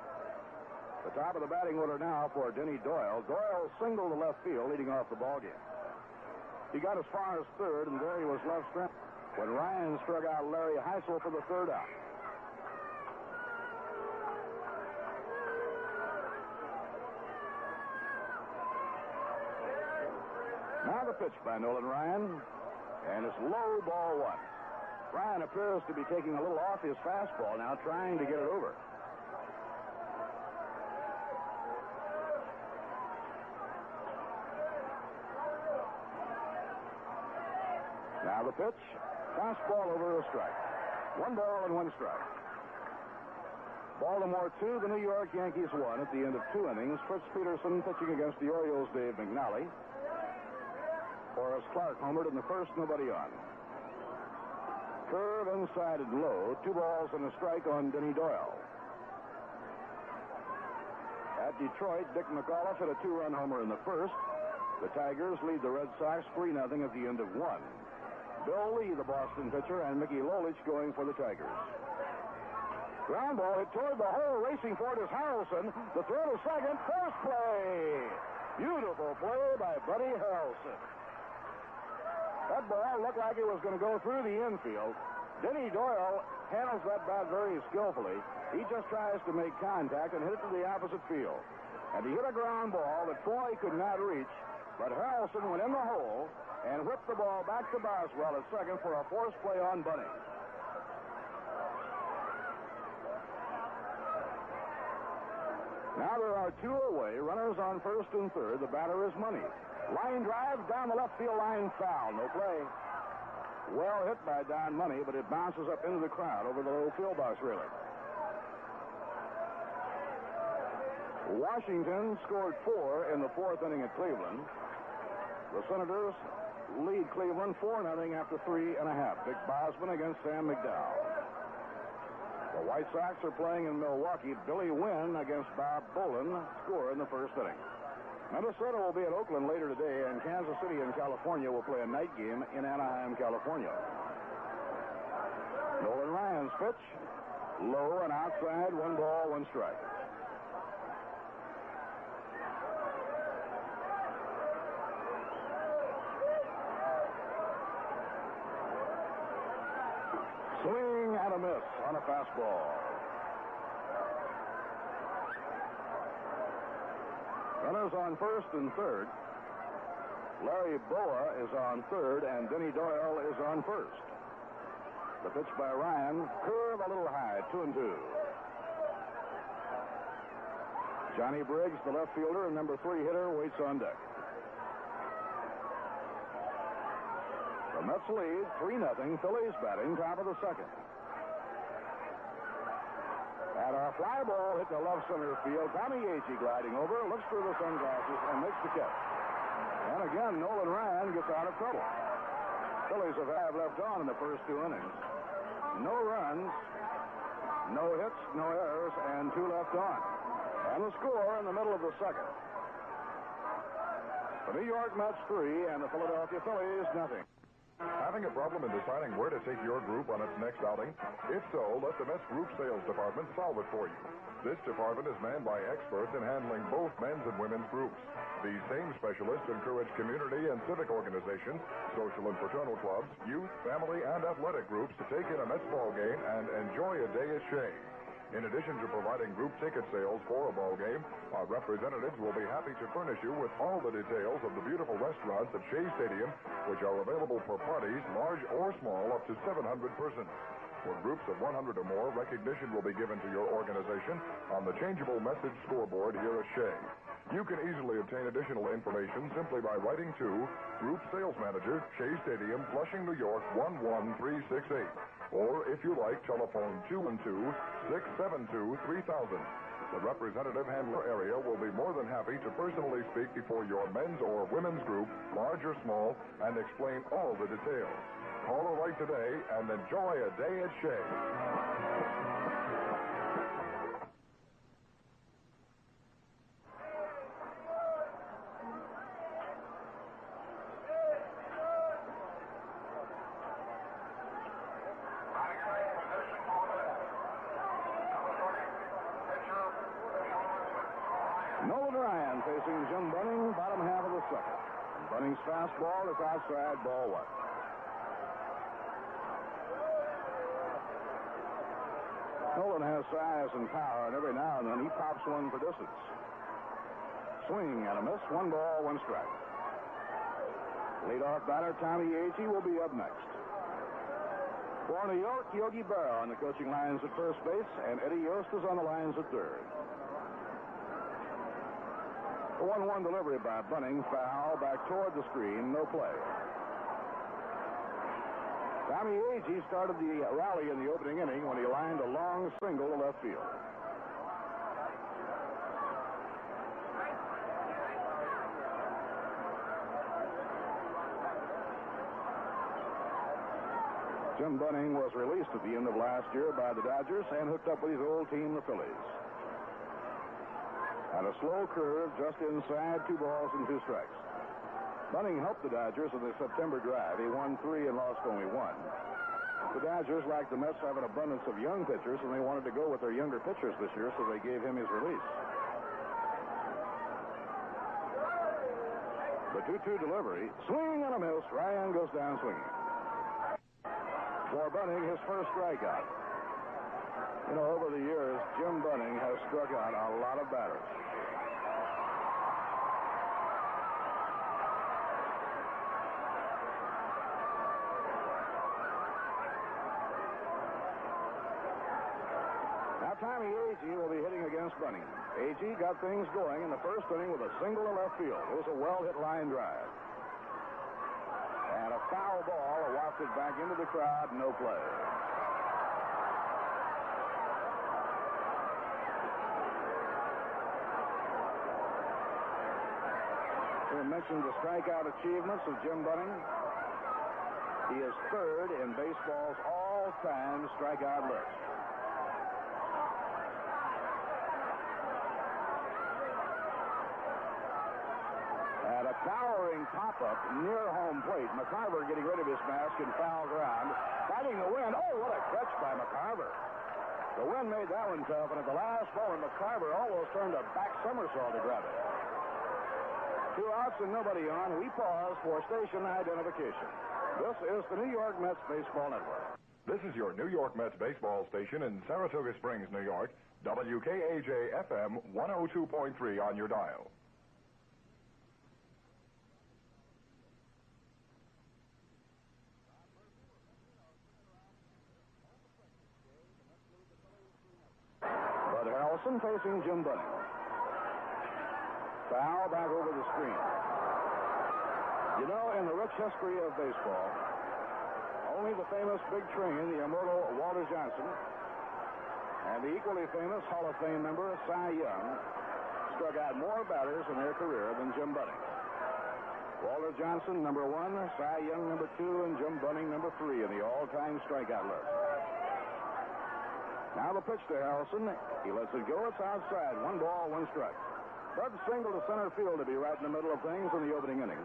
Speaker 1: The top of the batting order now for Denny Doyle. Doyle singled to left field, leading off the ballgame. He got as far as 3rd, and there he was left stranded when Ryan struck out Larry Heisel for the 3rd out. Now the pitch by Nolan Ryan, and it's low, ball 1. Ryan appears to be taking a little off his fastball now, trying to get it over. Now the pitch, fastball over a strike. 1 ball and 1 strike. Baltimore 2, the New York Yankees 1 at the end of 2 innings. Fritz Peterson pitching against the Orioles' Dave McNally. Horace Clark homered in the first, nobody on. Curve inside and low, 2 balls and a strike on Denny Doyle. At Detroit, Dick McAuliffe hit a 2-run homer in the first. The Tigers lead the Red Sox 3-0 at the end of 1. Bill Lee, the Boston pitcher, and Mickey Lolich going for the Tigers. Ground ball hit toward the hole. Racing for it is Harrelson. The throw to second. First play. Beautiful play by Buddy Harrelson. That ball looked like it was going to go through the infield. Denny Doyle handles that bat very skillfully. He just tries to make contact and hit it to the opposite field. And he hit a ground ball that Foy could not reach, but Harrelson went in the hole and whipped the ball back to Boswell at second for a forced play on Bunning. Now there are two away, runners on first and third. The batter is Money. Line drive down the left field line, foul, no play. Well hit by Don Money, but it bounces up into the crowd over the low field box railing. Washington scored 4 in the fourth inning at Cleveland. The Senators lead Cleveland 4-0 after 3.5. Dick Bosman against Sam McDowell. The White Sox are playing in Milwaukee. Billy Wynn against Bob Bolin score in the first inning. Minnesota will be at Oakland later today, and Kansas City in California will play a night game in Anaheim, California. Nolan Ryan's pitch, low and outside, 1 ball, 1 strike. Swing and a miss on a fastball. Runners on first and third. Larry Boa is on third, and Denny Doyle is on first. The pitch by Ryan, curve a little high, 2-2. Johnny Briggs, the left fielder and number 3 hitter, waits on deck. The Mets lead 3-0. Phillies batting, top of the second. And a fly ball hit the left center field. Tommy Agee gliding over, looks through the sunglasses, and makes the catch. And again, Nolan Ryan gets out of trouble. Phillies have 5 left on in the first 2 innings. No runs, no hits, no errors, and 2 left on. And the score in the middle of the second. The New York Mets 3 and the Philadelphia Phillies 0.
Speaker 2: Having a problem in deciding where to take your group on its next outing? If so, let the Mets Group Sales Department solve it for you. This department is manned by experts in handling both men's and women's groups. These same specialists encourage community and civic organizations, social and fraternal clubs, youth, family, and athletic groups to take in a Mets ball game and enjoy a day at Shea. In addition to providing group ticket sales for a ball game, our representatives will be happy to furnish you with all the details of the beautiful restaurants at Shea Stadium, which are available for parties, large or small, up to 700 persons. For groups of 100 or more, recognition will be given to your organization on the changeable message scoreboard here at Shea. You can easily obtain additional information simply by writing to Group Sales Manager, Shea Stadium, Flushing, New York, 11368. Or, if you like, telephone 212-672-3000. The representative handler area will be more than happy to personally speak before your men's or women's group, large or small, and explain all the details. Call or write today and enjoy a day at Shea.
Speaker 1: Nolan Ryan facing Jim Bunning, bottom half of the second. Bunning's fastball is outside, ball 1. Nolan has size and power, and every now and then he pops one for distance. Swing and a miss, 1 ball, 1 strike. Leadoff batter Tommy Agee will be up next. For New York, Yogi Berra on the coaching lines at first base, and Eddie Yost is on the lines at third. The 1-1 delivery by Bunning, foul, back toward the screen, no play. Tommy Agee started the rally in the opening inning when he lined a long single to left field. Jim Bunning was released at the end of last year by the Dodgers and hooked up with his old team, the Phillies. And a slow curve just inside, 2 balls and 2 strikes. Bunning helped the Dodgers in the September drive. He won 3 and lost only 1. The Dodgers, like the Mets, have an abundance of young pitchers, and they wanted to go with their younger pitchers this year, so they gave him his release. The 2-2 delivery. Swing and a miss. Ryan goes down swinging. For Bunning, his first strikeout. You know, over the years, Jim Bunning has struck out a lot of batters. Now, Tommy Agee will be hitting against Bunning. Agee got things going in the first inning with a single to left field. It was a well-hit line drive. And a foul ball wafted back into the crowd, no play. We mentioned the strikeout achievements of Jim Bunning. He is third in baseball's all-time strikeout list. And a towering pop-up near home plate. McCarver getting rid of his mask in foul ground. Fighting the wind. Oh, what a catch by McCarver. The wind made that one tough, and at the last moment, McCarver almost turned a back somersault to grab it. 2 outs and nobody on. We pause for station identification. This is the New York Mets Baseball Network.
Speaker 2: This is your New York Mets baseball station in Saratoga Springs, New York. WKAJ-FM 102.3 on your dial.
Speaker 1: Bud Harrelson facing Jim Bunning. Foul back over the screen. You know, in the rich history of baseball, only the famous big train, the immortal Walter Johnson, and the equally famous Hall of Fame member Cy Young struck out more batters in their career than Jim Bunning. Walter Johnson, number 1, Cy Young, number 2, and Jim Bunning, number 3 in the all-time strikeout list. Now the pitch to Harrelson. He lets it go. It's outside. 1 ball, 1 strike. Bud singled to center field to be right in the middle of things in the opening inning.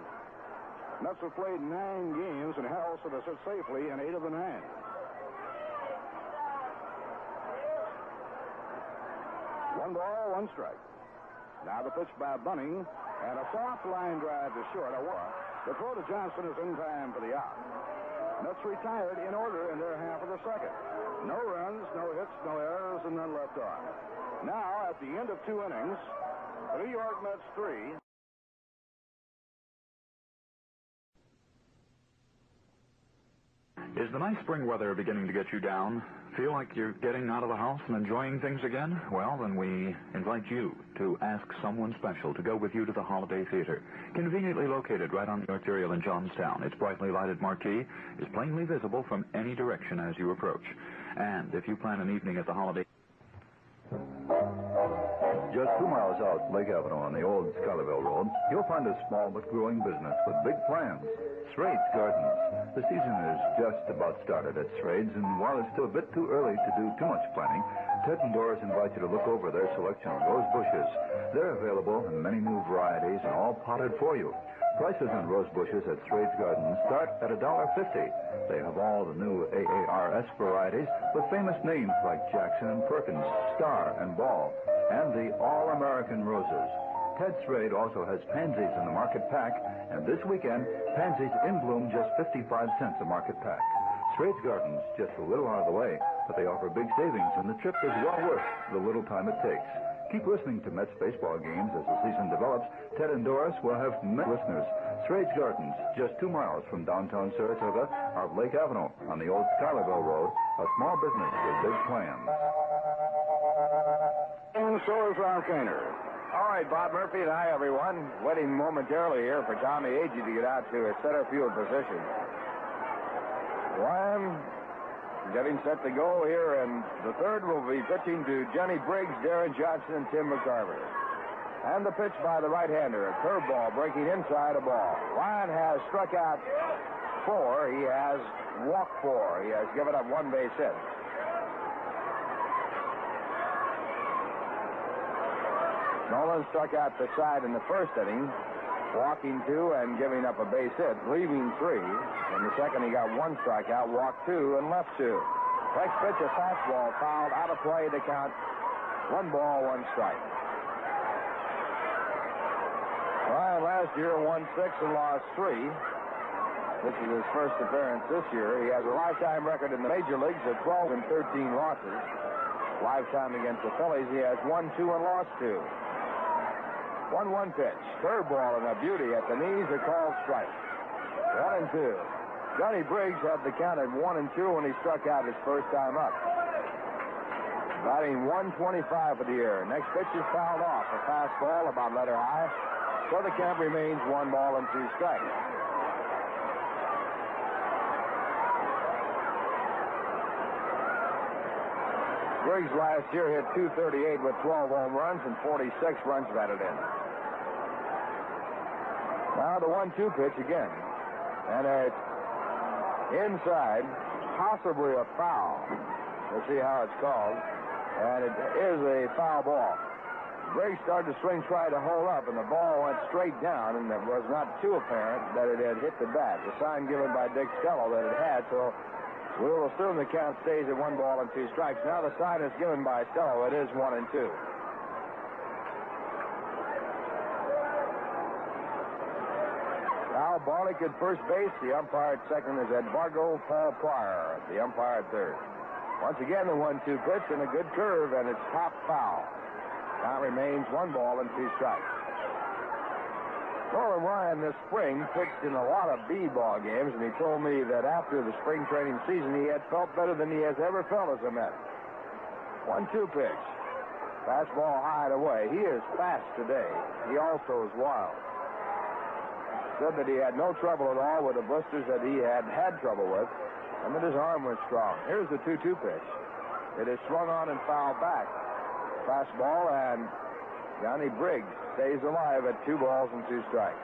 Speaker 1: Mets have played 9 games, and Harrelson has hit safely in 8 of the 9. 1 ball, 1 strike. Now the pitch by Bunning, and a soft line drive to short. The throw to Johnson is in time for the out. Mets retired in order in their half of the second. No runs, no hits, no errors, and none left on. Now, at the end of 2 innings, the New York Mets 3.
Speaker 4: Is the nice spring weather beginning to get you down? Feel like you're getting out of the house and enjoying things again? Well, then we invite you to ask someone special to go with you to the Holiday Theater. Conveniently located right on the arterial in Johnstown, its brightly lighted marquee is plainly visible from any direction as you approach. And if you plan an evening at the Holiday...
Speaker 5: Just 2 miles out Lake Avenue on the old Schuylerville Road, you'll find a small but growing business with big plans. Srade's Gardens. The season is just about started at Srade's, and while it's still a bit too early to do too much planning, Ted and Doris invite you to look over their selection of rose bushes. They're available in many new varieties and all potted for you. Prices on rose bushes at Srade's Gardens start at $1.50. They have all the new AARS varieties with famous names like Jackson and Perkins, Star and Ball, and the All-American Roses. Ted Srade also has pansies in the market pack, and this weekend, pansies in bloom just 55 cents a market pack. Srade's Gardens just a little out of the way, but they offer big savings, and the trip is well worth the little time it takes. Keep listening to Mets baseball games as the season develops. Ted and Doris will have many listeners. Srade's Gardens, just 2 miles from downtown Saratoga, off Lake Avenue on the old Schuylerville Road, a small business with big plans.
Speaker 1: And so is Ralph Gainer.
Speaker 6: All right, Bob Murphy and hi, everyone. Waiting momentarily here for Tommy Agee to get out to his center field position. One, getting set to go here, and the third will be pitching to Johnny Briggs, Darren Johnson, and Tim McCarver. And the pitch by the right-hander, a curveball breaking inside a ball. Ryan has struck out 4. He has walked 4. He has given up 1 base hit. Nolan struck out the side in the first inning. walking 2 and giving up a base hit, leaving 3. In the second, he got 1 strikeout, walked 2, and left 2. Next pitch, a fastball fouled out of play to count 1 ball, 1 strike. Ryan last year won 6 and lost 3. This is his first appearance this year. He has a lifetime record in the major leagues of 12 and 13 losses. Lifetime against the Phillies, he has won 2 and lost 2. 1-1 pitch. Curveball and a beauty at the knees. A called strike. 1-2. Johnny Briggs had the count at 1-2 when he struck out his first time up. Batting 125 for the year. Next pitch is fouled off. A fastball about letter high. So the count remains 1 ball and 2 strikes. Briggs last year hit .238 with 12 home runs and 46 runs batted in. Now the 1-2 pitch again. And it's inside, possibly a foul. We'll see how it's called. And it is a foul ball. Briggs started to swing, tried to hold up, and the ball went straight down, and it was not too apparent that it had hit the bat. The sign given by Dick Stello that it had, so we'll assume the count stays at 1 ball and 2 strikes. Now the sign is given by Stello. It is 1-2. Now Barlick at first base. The umpire at second is Edvardo Paul Pryor. The umpire at third. Once again, the 1-2 pitch and a good curve, and it's top foul. Now remains 1 ball and 2 strikes. Nolan Ryan this spring pitched in a lot of B ball games, and he told me that after the spring training season, he had felt better than he has ever felt as a Met. 1-2 pitch. Fastball high and away. He is fast today. He also is wild. Said that he had no trouble at all with the blisters that he had trouble with, and that his arm was strong. Here's the 2-2 pitch. It is swung on and fouled back. Fastball, and Johnny Briggs stays alive at 2 balls and 2 strikes.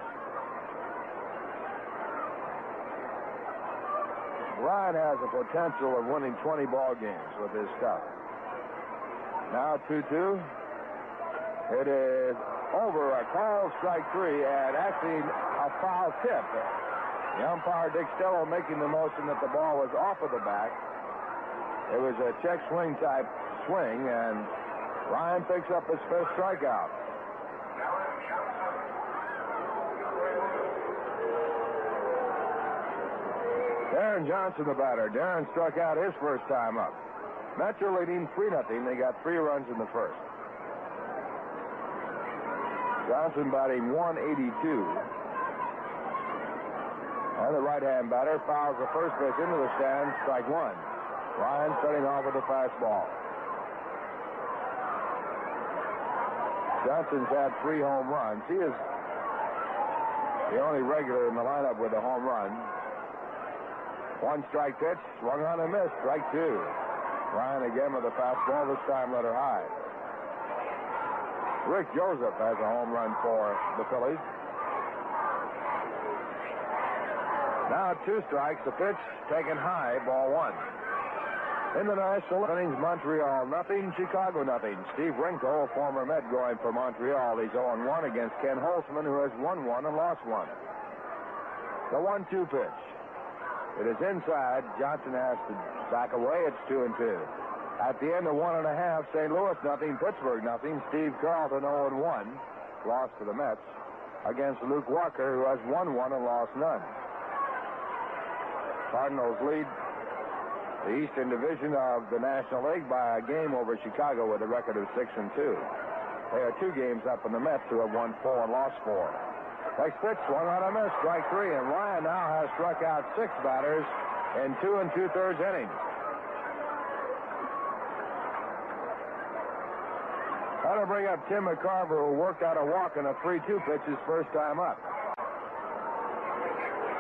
Speaker 6: Ryan has the potential of winning 20 ball games with his stuff. Now 2-2. It is over. A call, strike 3, and actually a foul tip. The umpire, Dick Stello, making the motion that the ball was off of the bat. It was a check swing type swing, and Ryan picks up his 5th strikeout. Darren Johnson, the batter. Darren struck out his first time up. Mets are leading 3-0. They got 3 runs in the first. Johnson batting 182. And the right-hand batter fouls the first pitch into the stands, strike 1. Ryan starting off with a fastball. Johnson's had 3 home runs. He is the only regular in the lineup with a home run. 1 strike pitch, swung on and missed, strike 2. Ryan again with a fastball, this time letter high. Rick Joseph has a home run for the Phillies. Now 2 strikes, the pitch taken high, ball 1. In the National innings, Montreal nothing, Chicago nothing. Steve Rinko, former Met, going for Montreal. He's 0-1 against Ken Holtzman, who has won 1 and lost 1. The 1-2 pitch. It is inside. Johnson has to back away. It's 2-2. At the end of 1.5, St. Louis nothing, Pittsburgh nothing. Steve Carlton 0-1, lost to the Mets, against Luke Walker, who has won 1 and lost none. Cardinals lead the Eastern Division of the National League by a game over Chicago with a record of 6-2. They are 2 games up on the Mets, who have won 4 and lost 4. Next pitch, swung on a miss, strike 3, and Ryan now has struck out 6 batters in 2 2/3 innings. That'll bring up Tim McCarver, who worked out a walk in a 3-2 pitch his first time up.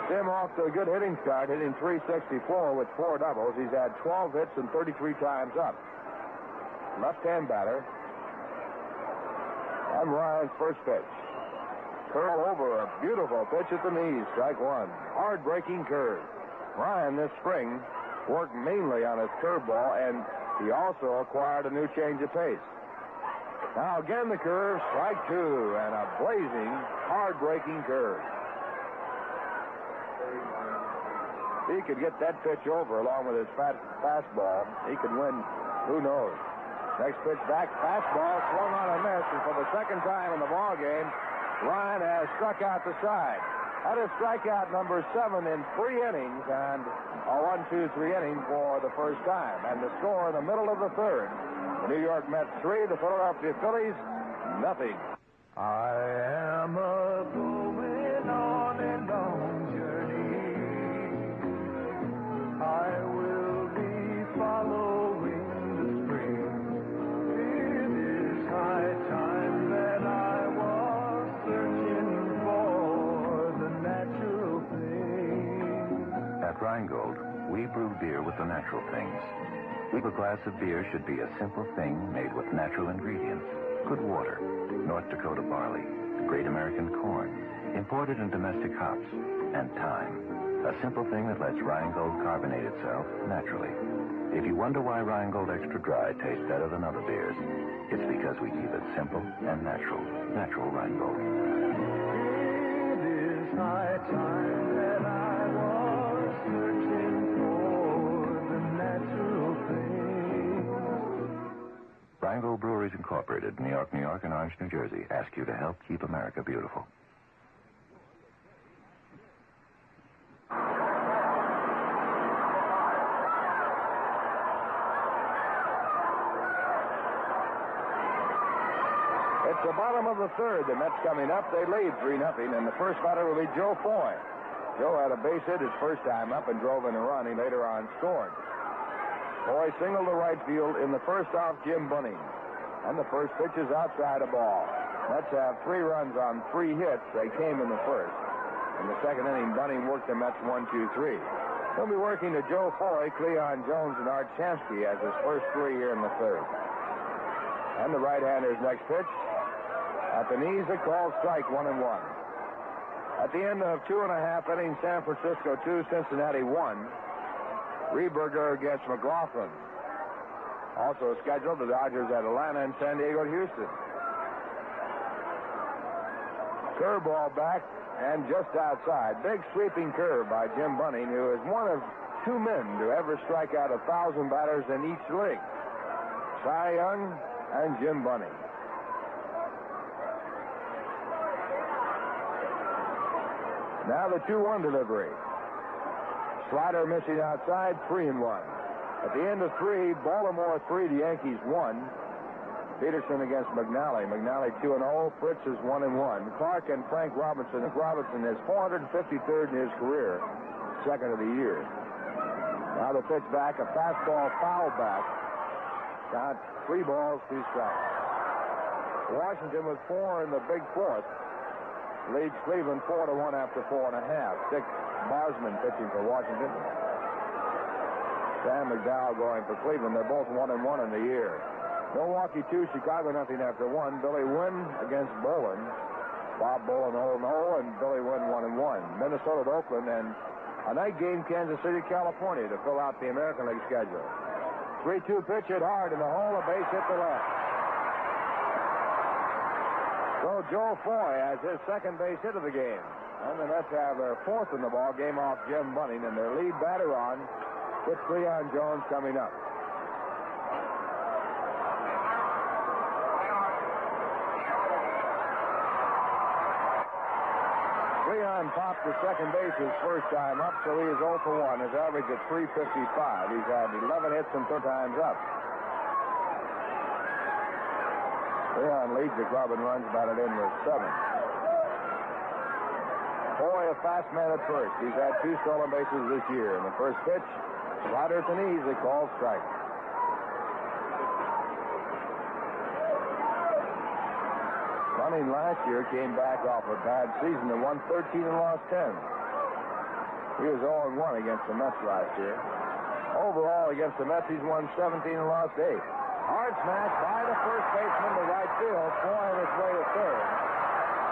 Speaker 6: Tim off to a good hitting start, hitting .364 with 4 doubles. He's had 12 hits and 33 times up. Left-hand batter. And Ryan's first pitch. Curl over, a beautiful pitch at the knees, strike 1. Hard-breaking curve. Ryan this spring worked mainly on his curveball, and he also acquired a new change of pace. Now again the curve, strike two, and a blazing, hard-breaking curve. If he could get that pitch over along with his fastball, he could win. Who knows? Next pitch back, fastball swung on a miss, and for the second time in the ball game, Ryan has struck out the side. That is strikeout number 7 in 3 innings, and a 1-2-3 inning for the first time. And the score in the middle of the third: the New York Mets 3, the Philadelphia Phillies nothing.
Speaker 5: I am a going on a long journey. I will be following the spring. It is high time that I was searching for the natural thing.
Speaker 7: At Rheingold, we brew beer with the natural things. A glass of beer should be a simple thing made with natural ingredients. Good water, North Dakota barley, great American corn, imported and domestic hops, and time. A simple thing that lets Rheingold carbonate itself naturally. If you wonder why Rheingold Extra Dry tastes better than other beers, it's because we keep it simple and natural. Natural Rheingold.
Speaker 5: It is high time that I was searching for the natural thing.
Speaker 7: Rheingold Breweries Incorporated, New York, New York, and Orange, New Jersey, ask you to help keep America beautiful.
Speaker 6: It's the bottom of the third. The Mets coming up. They lead 3-0, and the first batter will be Joe Foy. Joe had a base hit his first time up and drove in a run. He later on scored. Foy singled to right field in the first off Jim Bunning. And the first pitch is outside a ball. Mets have 3 runs on 3 hits. They came in the first. In the second inning, Bunning worked the Mets 1-2-3. He'll be working to Joe Foy, Cleon Jones, and Art Shamsky as his first 3 here in the third. And the right-hander's next pitch. At the knees, a called strike, 1-1. At the end of 2.5 innings, San Francisco 2, Cincinnati 1. Rieberger against McLaughlin. Also scheduled, the Dodgers at Atlanta and San Diego at Houston. Curveball back and just outside. Big sweeping curve by Jim Bunning, who is one of 2 men to ever strike out 1,000 batters in each league. Cy Young and Jim Bunning. Now the 2-1 delivery. Slider missing outside, 3-1. At the end of 3, Baltimore 3, the Yankees 1. Peterson against McNally. McNally 2-0. Fritz is 1-1. Clark and Frank Robinson. Robinson is 453rd in his career, second of the year. Now the pitch back, a fastball foul back. Got 3 balls, 2 strikes. Washington with 4 in the big fourth. Leads Cleveland 4-1 after 4.5. Dick Bosman pitching for Washington. Sam McDowell going for Cleveland. They're both 1-1 in the year. Milwaukee 2, Chicago nothing after 1. Billy Wynn against Bolin. Bob Bolin 0-0, and Billy Wynn 1-1. Minnesota at Oakland, and a night game Kansas City, California to fill out the American League schedule. 3-2 pitch hit hard in the hole, a base hit to left. So Joe Foy has his second base hit of the game. And the Mets have their 4th in the ball game off Jim Bunning, and their lead batter on with Cleon Jones coming up. Cleon popped to second base his first time up, so he is 0 for 1. His average at 355. He's had 11 hits and 2 times up. Leon leads the club and runs batted in with 7. Foy, a fast man at first. He's had 2 stolen bases this year. In the first pitch, slider at the knees, they call strike. Bunning last year came back off a bad season and won 13 and lost 10. He was 0-1 against the Mets last year. Overall, against the Mets, he's won 17 and lost 8. Hard smash by the first baseman to right field. Foy on his way to third.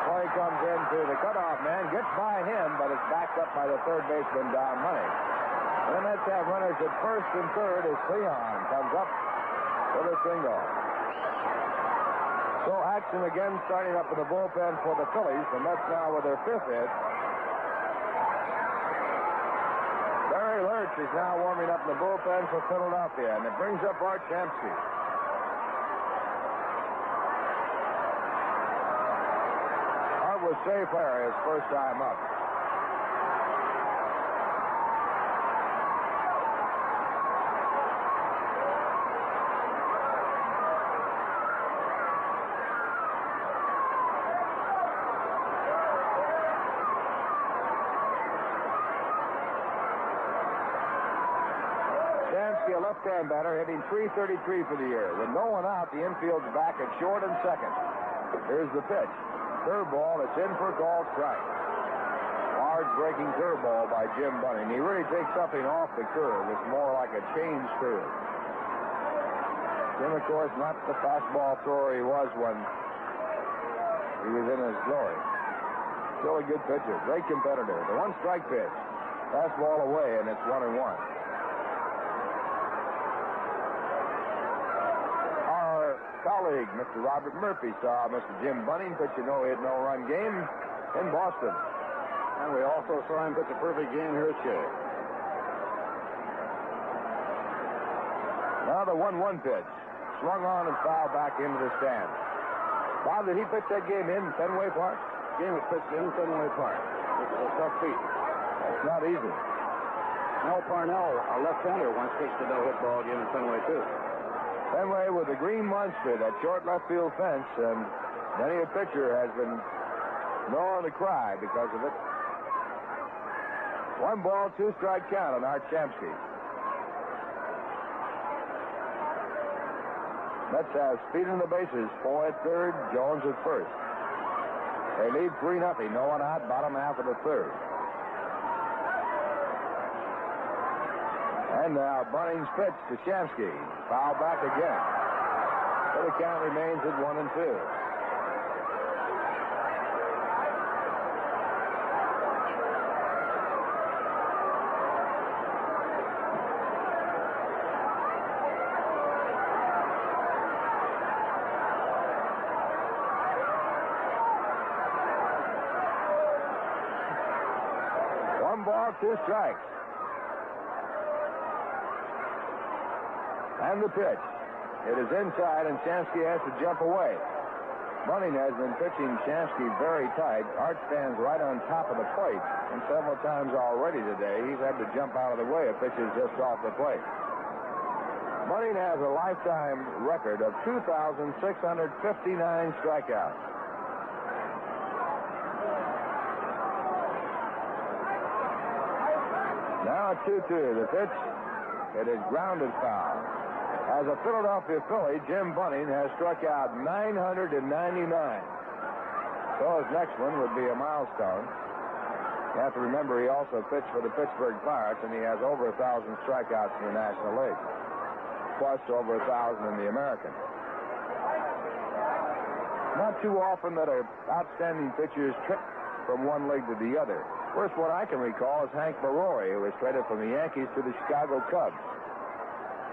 Speaker 6: Foy comes into the cutoff man, gets by him, but is backed up by the third baseman, Don Bunning. And the Mets have runners at first and third as Cleon comes up with a single. So action again starting up in the bullpen for the Phillies. The Mets now with their 5th hit. Barry Lurch is now warming up in the bullpen for Philadelphia, and it brings up Art Shamsky. Art was safe there his first time up. A left-hand batter hitting .333 for the year. With no one out, the infield's back at short and second. Here's the pitch. Curveball. It's in for a called strike. Large breaking curveball by Jim Bunning. He really takes something off the curve. It's more like a change curve. Jim, of course, not the fastball thrower he was when he was in his glory. Still a good pitcher. Great competitor. The one-strike pitch. Fastball away, and it's 1-1. Colleague, Mr. Robert Murphy, saw Mr. Jim Bunning pitch a no-hit, no-run game in Boston.
Speaker 1: And we also saw him pitch a perfect game here at Shea.
Speaker 6: Now the 1-1 pitch. Swung on and fouled back into the stand. Bob, did he pitch that game in Fenway Park?
Speaker 1: Game was pitched in Fenway Park. This is a tough feat.
Speaker 6: That's not easy.
Speaker 1: Mel Parnell, a left-hander, once pitched a no-hit ball game in Fenway, too.
Speaker 6: Fenway with the green monster, that short left field fence, and many a pitcher has been known to cry because of it. 1 ball, 2-strike count on Art Shamsky. Mets have speed in the bases. Foy at third, Jones at first. They lead 3-0. No one out, bottom half of the third. And now Bunning's pitch to Shamsky. Foul back again. So the count remains at 1-2. One ball, 2 strikes. And the pitch. It is inside, and Shamsky has to jump away. Bunning has been pitching Shamsky very tight. Art stands right on top of the plate, and several times already today he's had to jump out of the way if pitches just off the plate. Bunning has a lifetime record of 2,659 strikeouts. Now 2-2. The pitch. It is grounded foul. As a Philadelphia Philly, Jim Bunning has struck out 999. So his next one would be a milestone. You have to remember he also pitched for the Pittsburgh Pirates, and he has over 1,000 strikeouts in the National League, plus over 1,000 in the American. Not too often that our outstanding pitchers trip from one league to the other. First one I can recall is Hank Borowy, who was traded from the Yankees to the Chicago Cubs.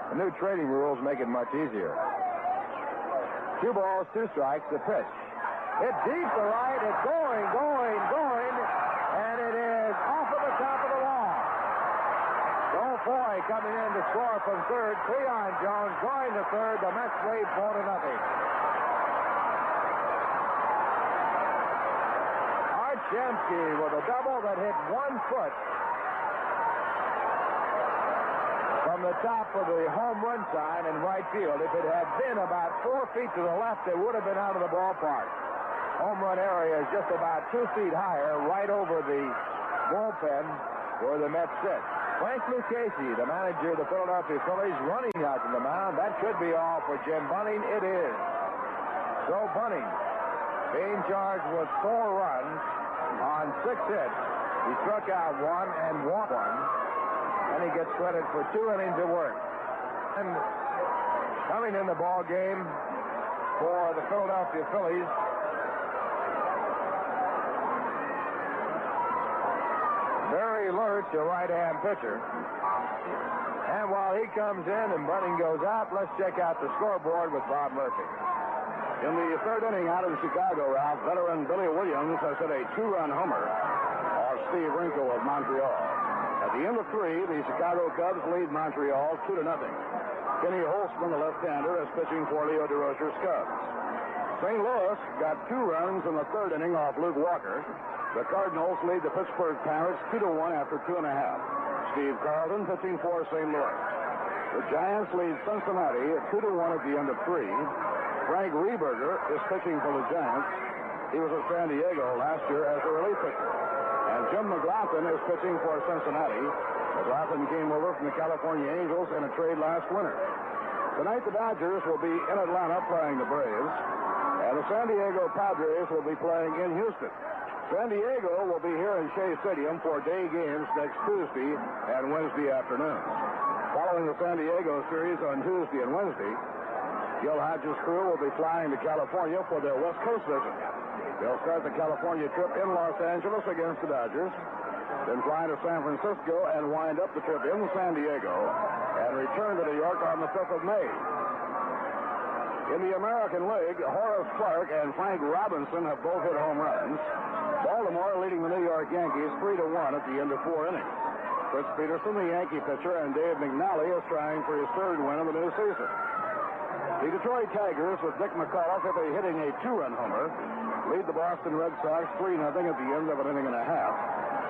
Speaker 6: The new trading rules make it much easier. 2 balls, 2 strikes, the pitch. Hit deep to right. It's going, and it is off of the top of the wall. Joe Foy coming in to score from third. Cleon Jones going to third. The Mets lead 4-0. Art Shamsky with a double that hit 1 foot from the top of the home run sign in right field. If it had been about 4 feet to the left, it would have been out of the ballpark. Home run area is just about 2 feet higher, right over the bullpen where the Mets sit. Frank Lucchesi, the manager of the Philadelphia Phillies, running out to the mound. That should be all for Jim Bunning. It is. So Bunning being charged with 4 runs on 6 hits. He struck out 1 and walked 1. And he gets credit for 2 innings of work. And coming in the ball game for the Philadelphia Phillies, Barry Lurch, a right-hand pitcher. And while he comes in and Bunning goes out, let's check out the scoreboard with Bob Murphy.
Speaker 1: In the third inning out in Chicago, Ralph, veteran Billy Williams has hit a 2-run homer off Steve Rinko of Montreal. At the end of 3, the Chicago Cubs lead Montreal 2-0. Kenny Holtzman, the left-hander, is pitching for Leo DeRocher's Cubs. St. Louis got 2 runs in the third inning off Luke Walker. The Cardinals lead the Pittsburgh Pirates 2-1 after 2.5. Steve Carlton pitching for St. Louis. The Giants lead Cincinnati at 2-1 at the end of 3. Frank Rehberger is pitching for the Giants. He was at San Diego last year as a relief pitcher. And Jim McGlothan is pitching for Cincinnati. McGlothan came over from the California Angels in a trade last winter. Tonight, the Dodgers will be in Atlanta playing the Braves. And the San Diego Padres will be playing in Houston. San Diego will be here in Shea Stadium for day games next Tuesday and Wednesday afternoons. Following the San Diego series on Tuesday and Wednesday, Gil Hodges' crew will be flying to California for their West Coast visit. They'll start the California trip in Los Angeles against the Dodgers, then fly to San Francisco and wind up the trip in San Diego and return to New York on the 5th of May. In the American League, Horace Clarke and Frank Robinson have both hit home runs. Baltimore leading the New York Yankees 3-1 at the end of 4 innings. Fritz Peterson, the Yankee pitcher, and Dave McNally is trying for his 3rd win of the new season. The Detroit Tigers, with Dick McCullough hitting a 2-run homer, lead the Boston Red Sox 3-0 at the end of an inning and a half.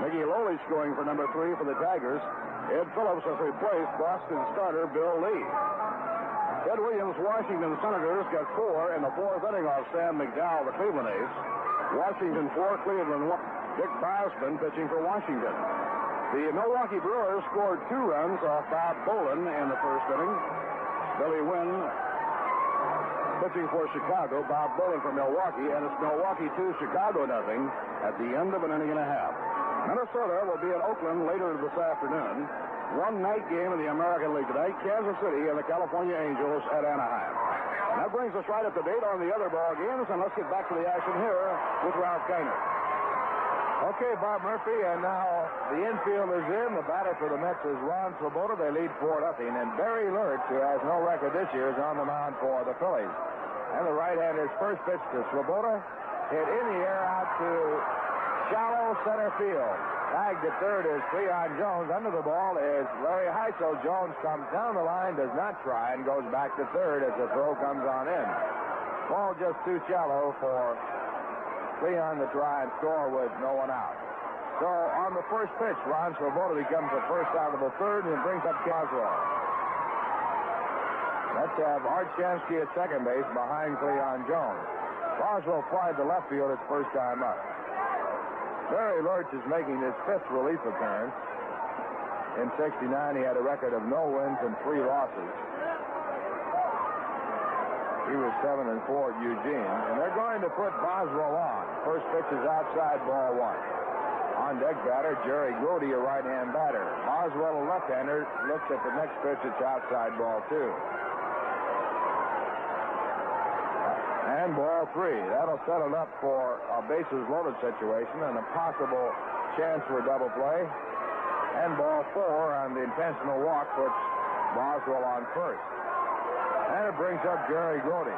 Speaker 1: Mickey Lolich going for number 3 for the Tigers. Ed Phillips has replaced Boston starter Bill Lee. Ted Williams' Washington Senators got 4 in the 4th inning off Sam McDowell, the Cleveland Ace. Washington 4, Cleveland 1. Dick Bosman pitching for Washington. The Milwaukee Brewers scored 2 runs off Bob Bolin in the 1st inning. Billy Wynn pitching for Chicago, Bob Bolin for Milwaukee, and it's Milwaukee 2, Chicago 0 at the end of an inning and a half. Minnesota will be in Oakland later this afternoon. One night game in the American League tonight, Kansas City and the California Angels at Anaheim. That brings us right up to date on the other ball games, and let's get back to the action here with Ralph Kiner.
Speaker 6: Okay, Bob Murphy, and now the infield is in. The batter for the Mets is Ron Swoboda. They lead 4-0, and Barry Lurch, who has no record this year, is on the mound for the Phillies. And the right-hander's first pitch to Swoboda, hit in the air out to shallow center field. Tagged at third is Cleon Jones. Under the ball is Larry Heisel. Jones comes down the line, does not try, and goes back to third as the throw comes on in. Ball just too shallow for Cleon to try and score with no one out. So on the first pitch, Ron Swoboda becomes the first out of the third and brings up Boswell. Let's have Art Shamsky at second base behind Cleon Jones. Boswell flied to left field his first time up. Barry Lurch is making his 5th relief appearance. In '69, he had a record of no wins and 3 losses. He was 7-4 at Eugene, and they're going to put Boswell on. First pitch is outside, ball 1. On deck batter, Jerry Grody, a right-hand batter. Boswell, a left-hander, looks at the next pitch, it's outside, ball 2. And ball 3. That'll set it up for a bases-loaded situation and a possible chance for a double play. And ball 4 on the intentional walk puts Boswell on first. And it brings up Jerry Grody.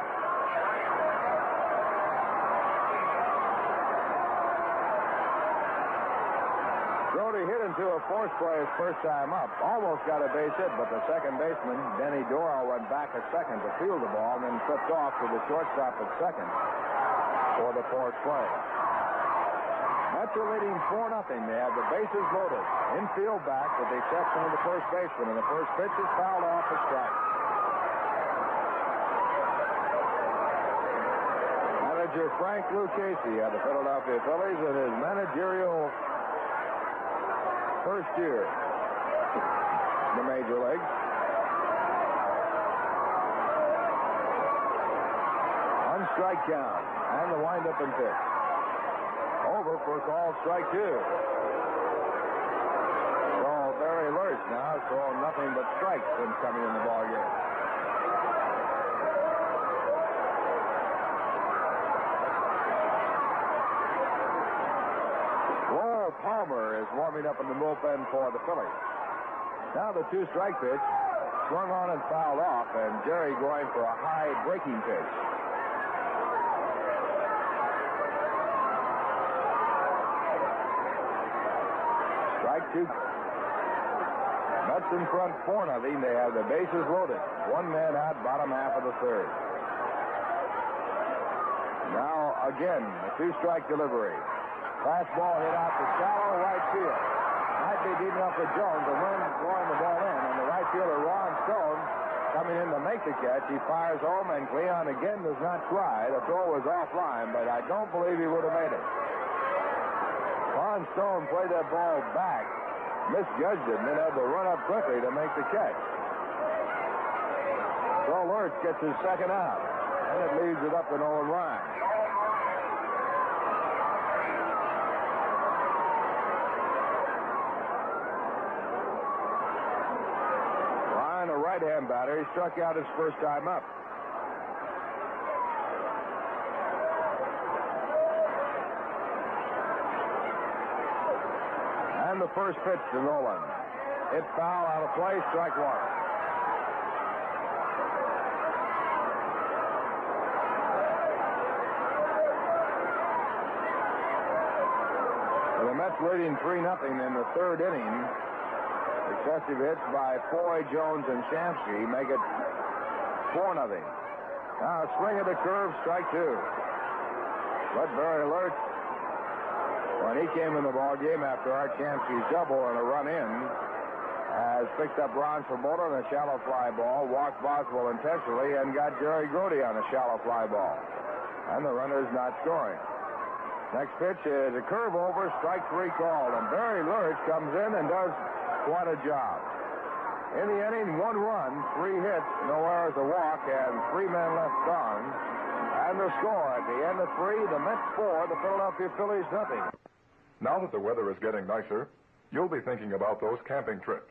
Speaker 6: Grody hit into a force play his first time up. Almost got a base hit, but the second baseman, Denny Doral, went back a second to field the ball and then flipped off to the shortstop at second for the force play. Mets are leading 4-0. They have the bases loaded. Infield back with the exception of the first baseman, and the first pitch is fouled off a strike. Manager Frank Lucchese of the Philadelphia Phillies in his managerial first year in the major leagues. One strike count, and the windup and pitch. Over for called strike 2. So Barry Lurch now has thrown nothing but strikes since coming in the ball game. Palmer is warming up in the bullpen for the Phillies. Now the 2-strike pitch swung on and fouled off, and Jerry going for a high breaking pitch. Strike two. Mets in front 4-0. They have the bases loaded. One man out, bottom half of the third. Now again, a two-strike delivery. Fastball hit out to shallow right field. Might be deep enough for Jones. The wind blowing the ball in, and the right fielder Ron Stone coming in to make the catch. He fires home, and Cleon again does not try. The throw was offline, but I don't believe he would have made it. Ron Stone played that ball back, misjudged it, and then had to run up quickly to make the catch. So Lurch gets his second out, and it leaves it up to Nolan Ryan. Ryan, a right-hand batter, he struck out his first time up. And the first pitch to Nolan. Hit foul, out of play, strike one. Well, the Mets leading 3-0 in the third inning. Successive hits by Foy, Jones, and Shamsky make it 4-0. Now a swing at the curve, strike two. But Barry Lurch, when he came in the ball game after Art Shamsky's double and a run in, has picked up Ron Swoboda on a shallow fly ball, walked Boswell intentionally, and got Jerry Grody on a shallow fly ball. And the runner's not scoring. Next pitch is a curve over, strike three called, and Barry Lurch comes in and does quite a job. In the inning, 1 run, 3 hits, no errors, a walk, and 3 men left on. And the score at the end of 3, the Mets 4, the Philadelphia Phillies 0.
Speaker 2: Now that the weather is getting nicer, you'll be thinking about those camping trips.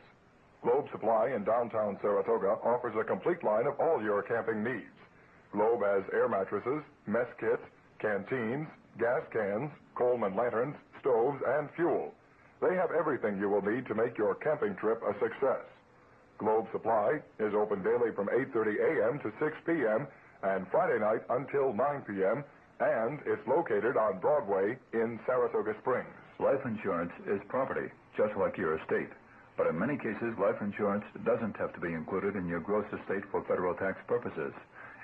Speaker 2: Globe Supply in downtown Saratoga offers a complete line of all your camping needs. Globe has air mattresses, mess kits, canteens, gas cans, Coleman lanterns, stoves, and fuel. They have everything you will need to make your camping trip a success. Globe Supply is open daily from 8:30 a.m. to 6 p.m. and Friday night until 9 p.m., and it's located on Broadway in Saratoga Springs.
Speaker 5: Life insurance is property, just like your estate. But in many cases, life insurance doesn't have to be included in your gross estate for federal tax purposes.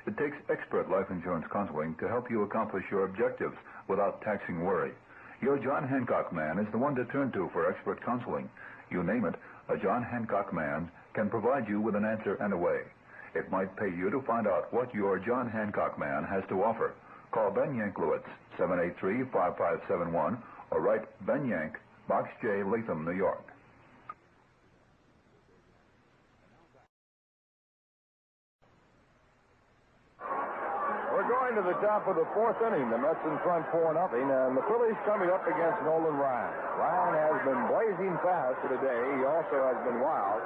Speaker 5: It takes expert life insurance counseling to help you accomplish your objectives without taxing worry. Your John Hancock man is the one to turn to for expert counseling. You name it, a John Hancock man can provide you with an answer and a way. It might pay you to find out what your John Hancock man has to offer. Call Ben Yanklowitz, 783-5571, or write Ben Yank, Box J, Latham, New York.
Speaker 6: We're going to the top of the fourth inning. The Mets in front 4-0, and the Phillies coming up against Nolan Ryan. Ryan has been blazing fast today. He also has been wild.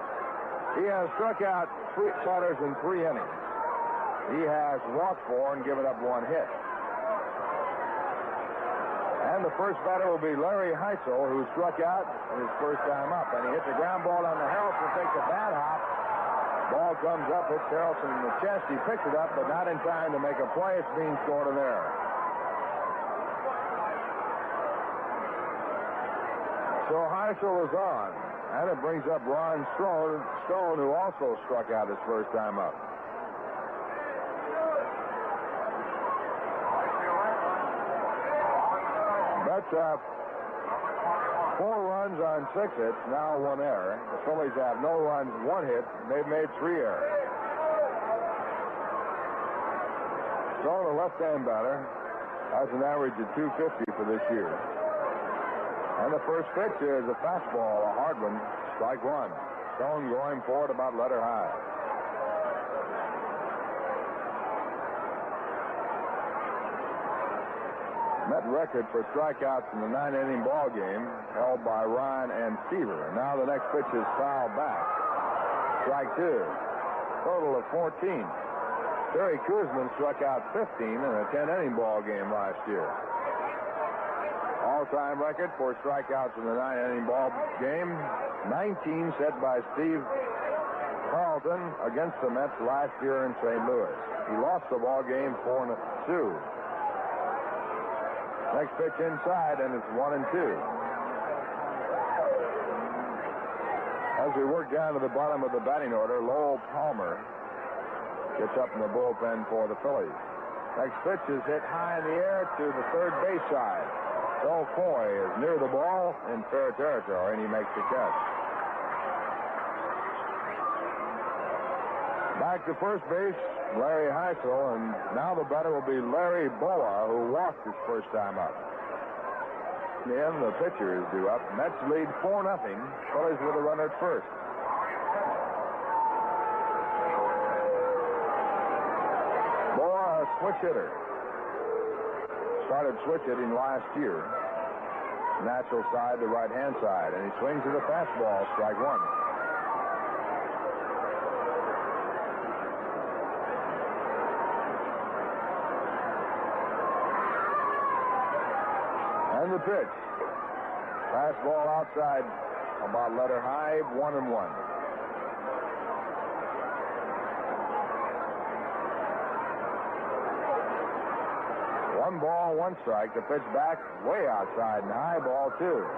Speaker 6: He has struck out 3 starters in 3 innings. He has walked 4 and given up 1 hit. And the first batter will be Larry Heisel, who struck out his first time up. And he hits a ground ball on the Harrelson, takes a bad hop. Ball comes up, hits Harrelson in the chest. He picks it up, but not in time to make a play. It's being scored an error. So Heisel is on. And it brings up Ron Stone, who also struck out his first time up. Mets have 4 runs on 6 hits, now 1 error. The Phillies have no runs, 1 hit. They've made 3 errors. Stone, a left-hand batter, has an average of 250 for this year. And the first pitch is a fastball, a hard one, strike 1. Stone going for it about letter high. Met record for strikeouts in the 9-inning ball game held by Ryan and Seaver. Now the next pitch is fouled back. Strike 2. Total of 14. Terry Kuzman struck out 15 in a 10-inning ball game last year. All-time record for strikeouts in the 9-inning ball game, 19 set by Steve Carlton against the Mets last year in St. Louis. He lost the ball game 4-2. Next pitch inside, and it's 1-2. As we work down to the bottom of the batting order, Lowell Palmer gets up in the bullpen for the Phillies. Next pitch is hit high in the air to the third base side. So Foy is near the ball in fair territory, and he makes the catch. Back to first base, Larry Heisel, and now the batter will be Larry Boa, who walked his first time up. Then the pitcher is due up. Mets lead 4-0. Phillies with a runner at first. Boa, a switch hitter. Started switch hitting last year. Natural side to right-hand side, and he swings to the fastball, strike one. And the pitch. Fastball outside, about letter high, 1-1. One ball, one strike. The pitch back, way outside, and high ball, 2-1.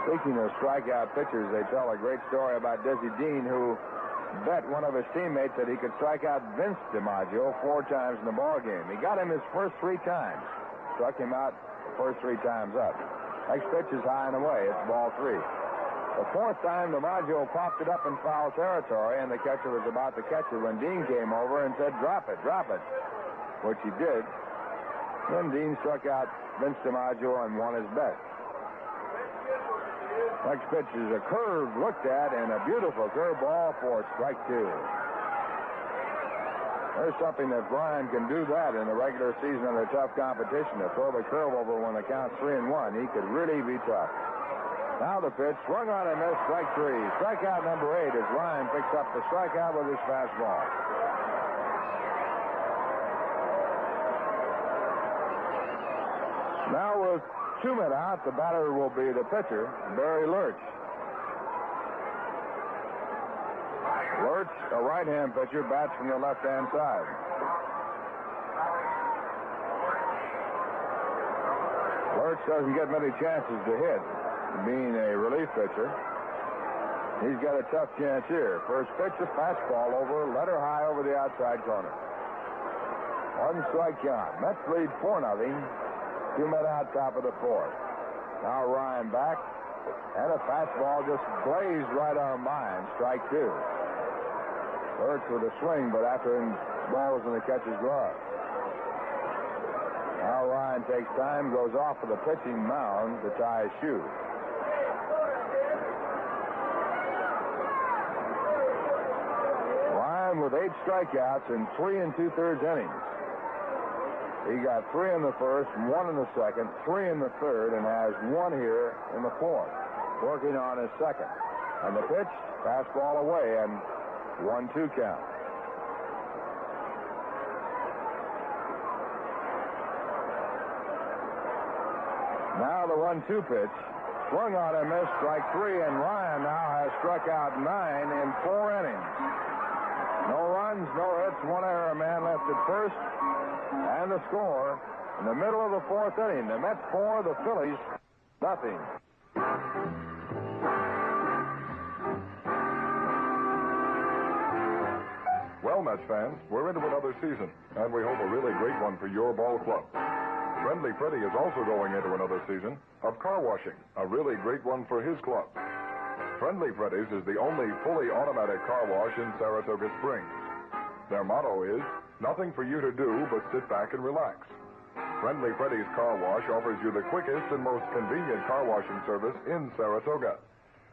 Speaker 6: Speaking of strikeout pitchers, they tell a great story about Dizzy Dean, who bet one of his teammates that he could strike out Vince DiMaggio 4 times in the ball game. He got him his first 3 times. Struck him out the first 3 times up. Next pitch is high and away. It's ball 3. The 4th time, DiMaggio popped it up in foul territory, and the catcher was about to catch it when Dean came over and said, drop it, which he did. Then Dean struck out Vince DiMaggio and won his bet. Next pitch is a curve looked at, and a beautiful curveball for strike 2. There's something that Brian can do that in the regular season under tough competition. To throw the curve over when the count's 3-1, he could really be tough. Now the pitch, swung on and missed, strike 3. Strikeout number 8 as Ryan picks up the strikeout with his fastball. Now with 2 men out, the batter will be the pitcher, Barry Lurch. Lurch, a right-hand pitcher, bats from the left-hand side. Lurch doesn't get many chances to hit, being a relief pitcher. He's got a tough chance here. First pitch, a fastball over, letter high over the outside corner. 1 strike count. Mets lead 4-0. 2 men out, top of the 4th. Now Ryan back, and a fastball just blazed right on mine. Strike 2. Lurch with a swing, but after him, ball was in the catcher's glove. Now Ryan takes time, goes off of the pitching mound to tie his shoe. Ryan with 8 strikeouts in 3 2/3 innings. He got 3 in the first, 1 in the second, 3 in the third, and has 1 here in the 4th. Working on his second. And the pitch, fastball away, and 1-2 count. Now the 1-2 pitch. Swung on and missed, strike 3, and Ryan now has struck out 9 in 4 innings. No runs, no hits, 1 error, man left at first. And the score in the middle of the 4th inning. The Mets 4, the Phillies nothing.
Speaker 2: Well, Mets fans, we're into another season, and we hope a really great one for your ball club. Friendly Freddy is also going into another season of car washing, a really great one for his club. Friendly Freddy's is the only fully automatic car wash in Saratoga Springs. Their motto is, nothing for you to do but sit back and relax. Friendly Freddy's Car Wash offers you the quickest and most convenient car washing service in Saratoga.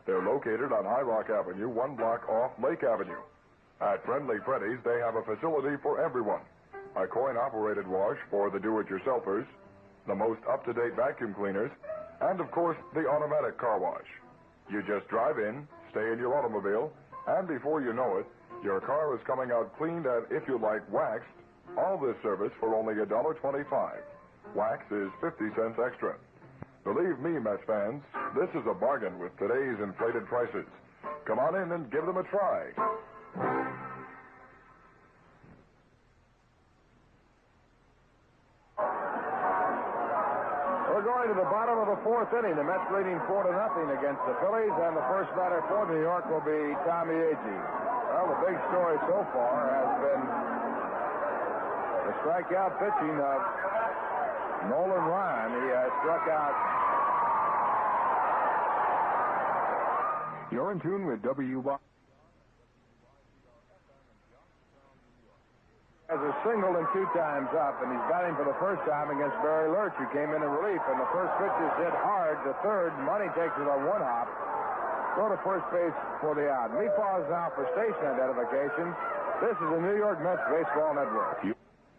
Speaker 2: They're located on High Rock Avenue, 1 block off Lake Avenue. At Friendly Freddy's, they have a facility for everyone. A coin-operated wash for the do-it-yourselfers, the most up-to-date vacuum cleaners, and, of course, the automatic car wash. You just drive in, stay in your automobile, and before you know it, your car is coming out cleaned and, if you like, waxed. All this service for only $1.25. Wax is 50 cents extra. Believe me, Mets fans, this is a bargain with today's inflated prices. Come on in and give them a try.
Speaker 6: We're going to the bottom of the fourth inning. The Mets leading 4-0 against the Phillies, and the first batter for New York will be Tommy Agee. Well, the big story so far has been the strikeout pitching of Nolan Ryan. He has struck out.
Speaker 2: You're in tune with WY.
Speaker 6: Has a single and 2 times up, and he's batting for the first time against Barry Lurch, who came in relief. And the first pitch is hit hard to third. Money takes it on 1 hop. Go to first base for the out. We pause now for station identification. This is the New York Mets Baseball Network.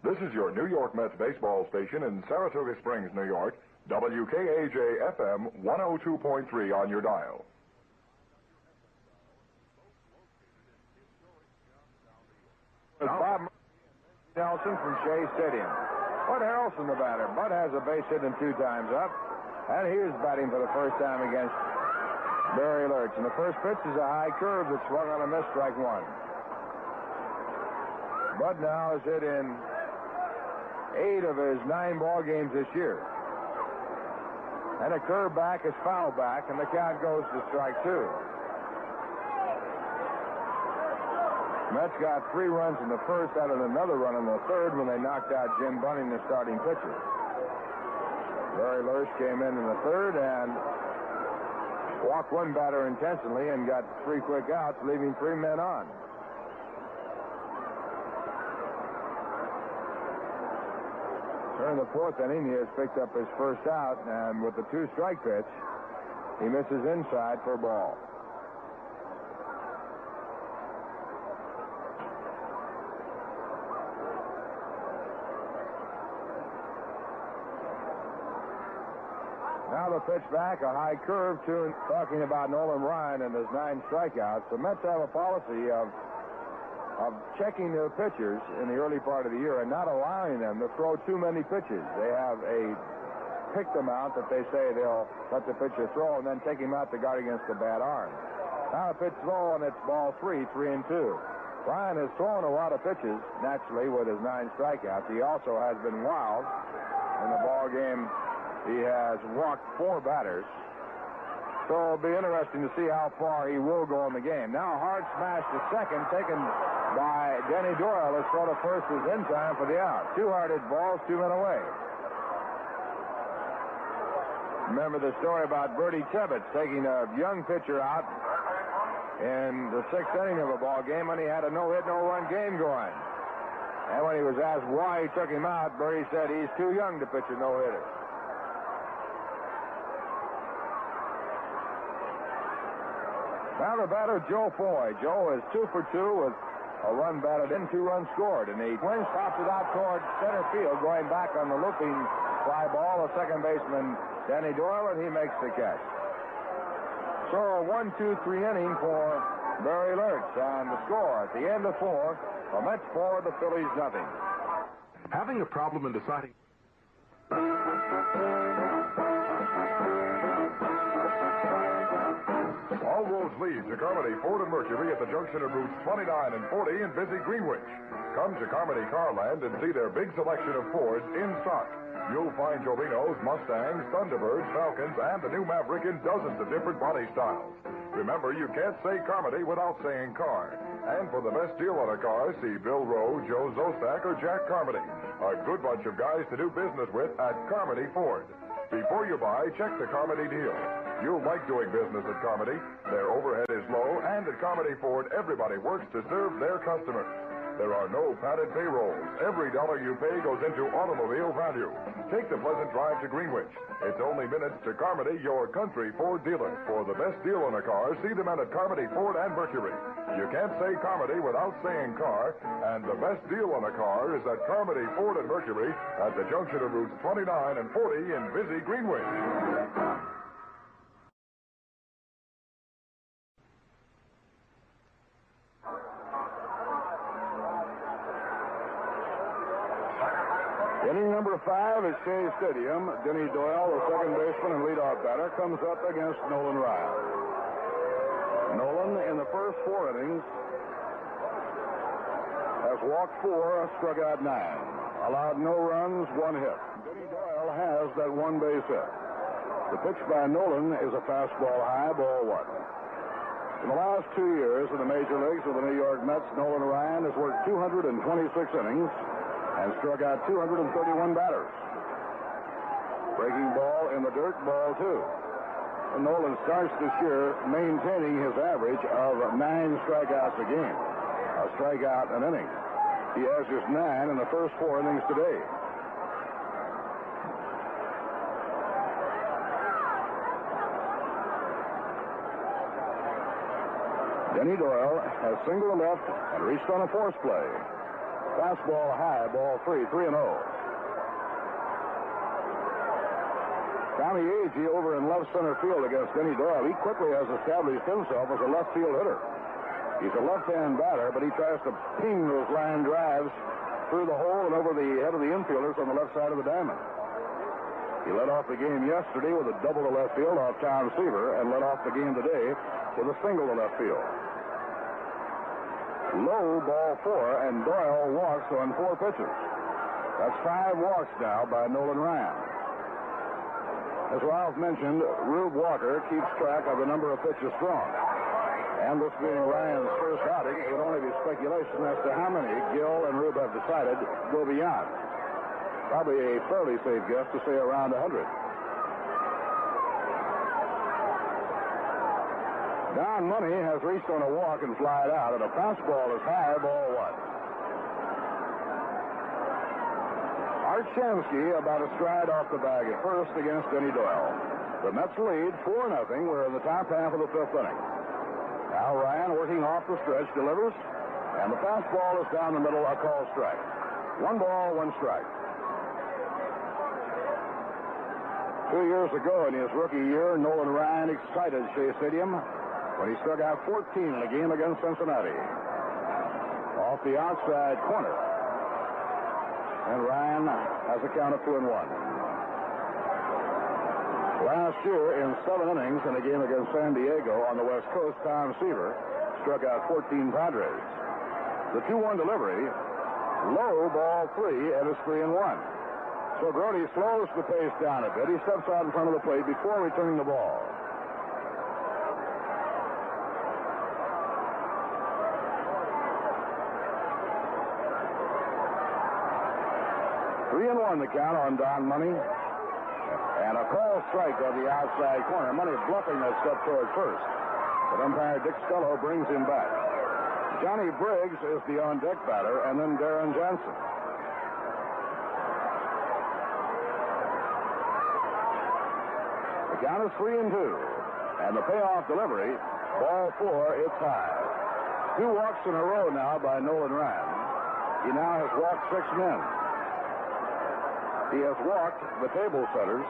Speaker 2: This is your New York Mets baseball station in Saratoga Springs, New York. WKAJ-FM 102.3 on your dial.
Speaker 6: Bob Nelson from Shea Stadium. Bud Harrelson, the batter. Bud has a base hit and 2 times up, and he is batting for the first time against Barry Lurch. And the first pitch is a high curve that swung on a miss, strike 1. Bud now is hit in 8 of his 9 ball games this year. And a curve back is foul back, and the count goes to strike 2. Mets got 3 runs in the first, added another run in the third when they knocked out Jim Bunning, the starting pitcher. Barry Lurch came in the third and walked 1 batter intentionally and got 3 quick outs, leaving 3 men on. During the fourth inning, he has picked up his first out, and with the 2-strike pitch, he misses inside for a ball. Now the pitch back, a high curve to talking about Nolan Ryan and his 9 strikeouts. The Mets have a policy of checking their pitchers in the early part of the year and not allowing them to throw too many pitches. They have a picked amount that they say they'll let the pitcher throw and then take him out to guard against a bad arm. Now a pitch low, and it's ball 3, 3-2. Ryan has thrown a lot of pitches, naturally, with his 9 strikeouts. He also has been wild in the ball game. He has walked 4 batters. So it'll be interesting to see how far he will go in the game. Now a hard smash to second, taken by Denny Doyle. His throw to first is in time for the out. 2 hard hit balls, 2 men away. Remember the story about Bertie Tibbetts taking a young pitcher out in the 6th inning of a ball game when he had a no-hit, no-run game going. And when he was asked why he took him out, Bertie said he's too young to pitch a no-hitter. Now the batter, Joe Foy. Joe is 2 for 2 with a run batted in, 2 runs scored. And he twins pops it out toward center field, going back on the looping fly ball. The second baseman, Danny Doyle, and he makes the catch. So a 1-2-3 inning for Barry Lurch. And the score at the end of 4, the Mets 4, the Phillies nothing.
Speaker 2: Having a problem in deciding... All roads lead to Carmody Ford and Mercury at the junction of routes 29 and 40 in busy Greenwich. Come to Carmody Carland and see their big selection of Fords in stock. You'll find Jolinos, Mustangs, Thunderbirds, Falcons, and the new Maverick in dozens of different body styles. Remember, you can't say Carmody without saying car. And for the best deal on a car, see Bill Rowe, Joe Zostak, or Jack Carmody. A good bunch of guys to do business with at Carmody Ford. Before you buy, check the Carmody deal. You'll like doing business at Carmody. Their overhead is low, and at Carmody Ford, everybody works to serve their customers. There are no padded payrolls. Every dollar you pay goes into automobile value. Take the pleasant drive to Greenwich. It's only minutes to Carmody, your country Ford dealer. For the best deal on a car, see the men at Carmody Ford and Mercury. You can't say Carmody without saying car, and the best deal on a car is at Carmody Ford and Mercury at the junction of routes 29 and 40 in busy Greenwich.
Speaker 1: Inning number 5 at Shea Stadium. Denny Doyle, the second baseman and leadoff batter, comes up against Nolan Ryan. Nolan, in the first 4 innings, has walked 4, struck out 9, allowed no runs, 1 hit. Denny Doyle has that one base hit. The pitch by Nolan is a fastball high, ball one. In the last 2 years in the major leagues with the New York Mets, Nolan Ryan has worked 226 innings and struck out 231 batters. Breaking ball in the dirt, ball two. And Nolan starts this year maintaining his average of 9 strikeouts a game. A strikeout an inning. He has his 9 in the first 4 innings today. Denny Doyle has singled to left and reached on a force play. Fastball high, ball 3-0. Tommy Agee over in left center field against Denny Doyle. He quickly has established himself as a left field hitter. He's a left-hand batter, but he tries to ping those line drives through the hole and over the head of the infielders on the left side of the diamond. He led off the game yesterday with a double to left field off Tom Seaver and led off the game today with a single to left field. Low, ball 4, and Doyle walks on 4 pitches. That's 5 walks now by Nolan Ryan. As Ralph mentioned, Rube Walker keeps track of the number of pitches thrown. And this being Ryan's first outing, it would only be speculation as to how many Gill and Rube have decided go beyond. Probably a fairly safe guess to say around 100. Don Money has reached on a walk and flied out, and a fastball is high, ball 1. Art Shamsky about a stride off the bag at first against Denny Doyle. The Mets lead 4-0. We're in the top half of the 5th inning. Now Ryan working off the stretch delivers, and the fastball is down the middle, a call strike. 1 ball, 1 strike. 2 years ago in his rookie year, Nolan Ryan excited Shea Stadium when he struck out 14 in a game against Cincinnati. Off the outside corner. And Ryan has a count of 2-1. Last year, in 7 innings in a game against San Diego on the West Coast, Tom Seaver struck out 14 Padres. The 2-1 delivery, low, ball 3, and it's 3-1. So Grody slows the pace down a bit. He steps out in front of the plate before returning the ball. Three and 1 the count on Don Money. And a call strike on the outside corner. Money bluffing that step toward first. But umpire Dick Scullo brings him back. Johnny Briggs is the on-deck batter, and then Darren Johnson. The count is 3-2. And the payoff delivery, ball 4, it's high. 2 walks in a row now by Nolan Ryan. He now has walked 6 men. He has walked the table setters,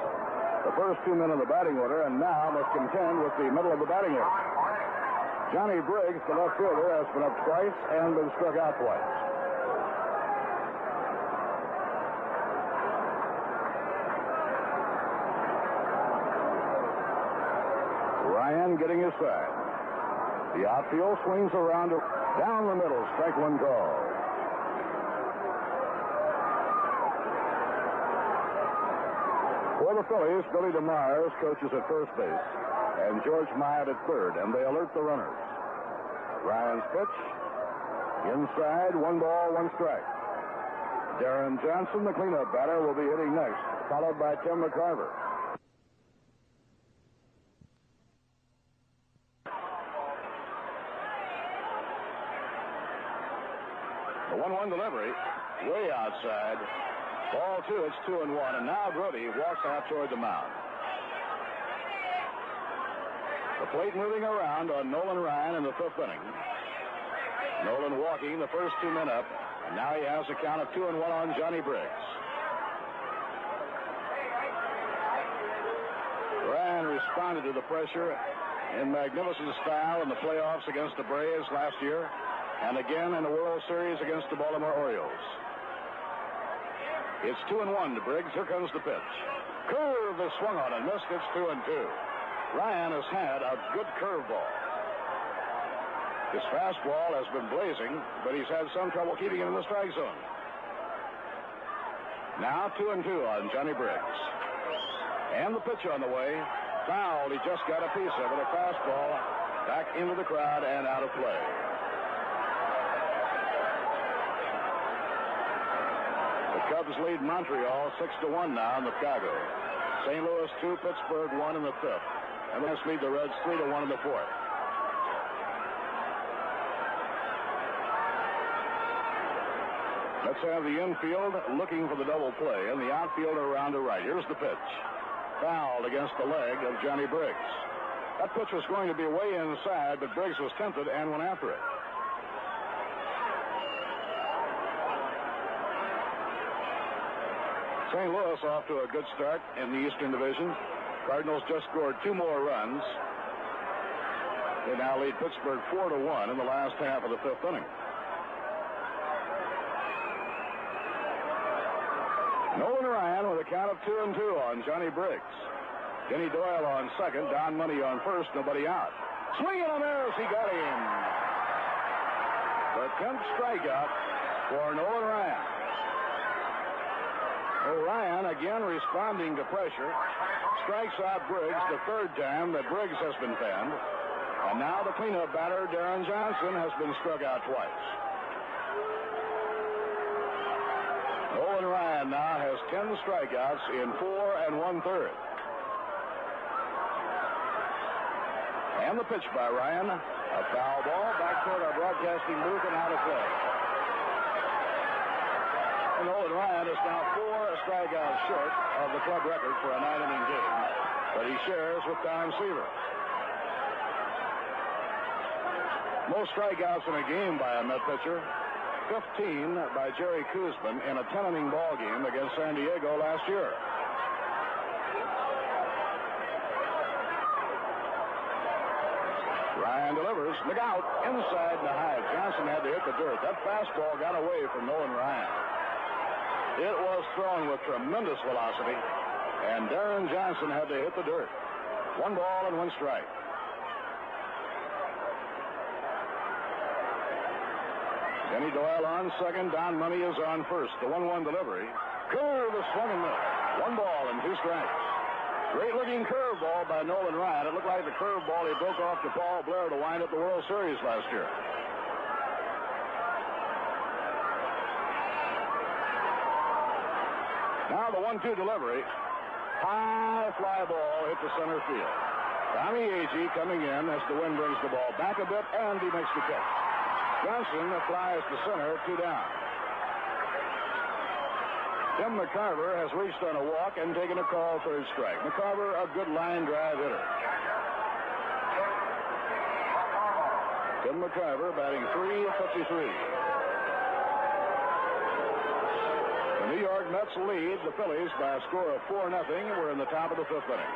Speaker 1: the first 2 men in the batting order, and now must contend with the middle of the batting order. Johnny Briggs, the left fielder, has been up twice and been struck out twice. Ryan getting his side. The outfield swings around down the middle, strike 1 call. For the Phillies, Billy DeMars coaches at first base, and George Myatt at third, and they alert the runners. Ryan's pitch, inside, 1 ball, 1 strike. Darren Johnson, the cleanup batter, will be hitting next, followed by Tim McCarver. The 1-1 delivery, way outside. Ball 2, it's 2-1, and now Grody walks out toward the mound. The plate moving around on Nolan Ryan in the 5th inning. Nolan walking the first 2 men up, and now he has a count of 2-1 on Johnny Briggs. Ryan responded to the pressure in magnificent style in the playoffs against the Braves last year, and again in the World Series against the Baltimore Orioles. It's 2-1 to Briggs. Here comes the pitch. Curve is swung on and missed. It's 2-2. Ryan has had a good curveball. His fastball has been blazing, but he's had some trouble keeping him in the strike zone. Now 2-2 on Johnny Briggs. And the pitch on the way. Fouled. He just got a piece of it. A fastball back into the crowd and out of play. The Cubs lead Montreal 6-1 now in the Chicago. St. Louis 2, Pittsburgh 1 in the fifth. And let's lead the Reds 3-1 in the fourth. Let's have the infield looking for the double play, and the outfield around to right. Here's the pitch. Fouled against the leg of Johnny Briggs. That pitch was going to be way inside, but Briggs was tempted and went after it. St. Louis off to a good start in the Eastern Division. Cardinals just scored 2 more runs. They now lead Pittsburgh 4-1 in the last half of the fifth inning. Nolan Ryan with a count of 2-2 on Johnny Briggs. Denny Doyle on second. Don Money on first. Nobody out. Swing and a miss. He got him. The 10th strikeout for Nolan Ryan. Ryan again responding to pressure. Strikes out Briggs the third time that Briggs has been fanned. And now the cleanup batter, Darren Johnson, has been struck out twice. Nolan Ryan now has 10 strikeouts in 4 1/3. And the pitch by Ryan. A foul ball back toward our broadcasting booth and out of play. And Nolan Ryan is now 4 strikeouts short of the club record for a 9-inning game, but he shares with Don Seaver. Most strikeouts in a game by a Met pitcher, 15 by Jerry Koosman in a 10-inning ball game against San Diego last year. Ryan delivers. Look out. Inside the high. Johnson had to hit the dirt. That fastball got away from Nolan Ryan. It was thrown with tremendous velocity, and Darren Johnson had to hit the dirt. 1 ball and 1 strike. Denny Doyle on second. Don Money is on first. The 1-1 delivery. Curve is swung and missed. 1 ball and 2 strikes. Great-looking curveball by Nolan Ryan. It looked like the curveball he broke off to Paul Blair to wind up the World Series last year. Now the 1-2 delivery. High fly ball hit the center field. Tommy Agee coming in as the wind brings the ball back a bit, and he makes the catch. Johnson flies to center, 2 down. Tim McCarver has reached on a walk and taken a call, 3rd strike. McCarver, a good line drive hitter. Tim McCarver batting .353. The New York Mets lead the Phillies by a score of 4-0. We're in the top of the 5th inning.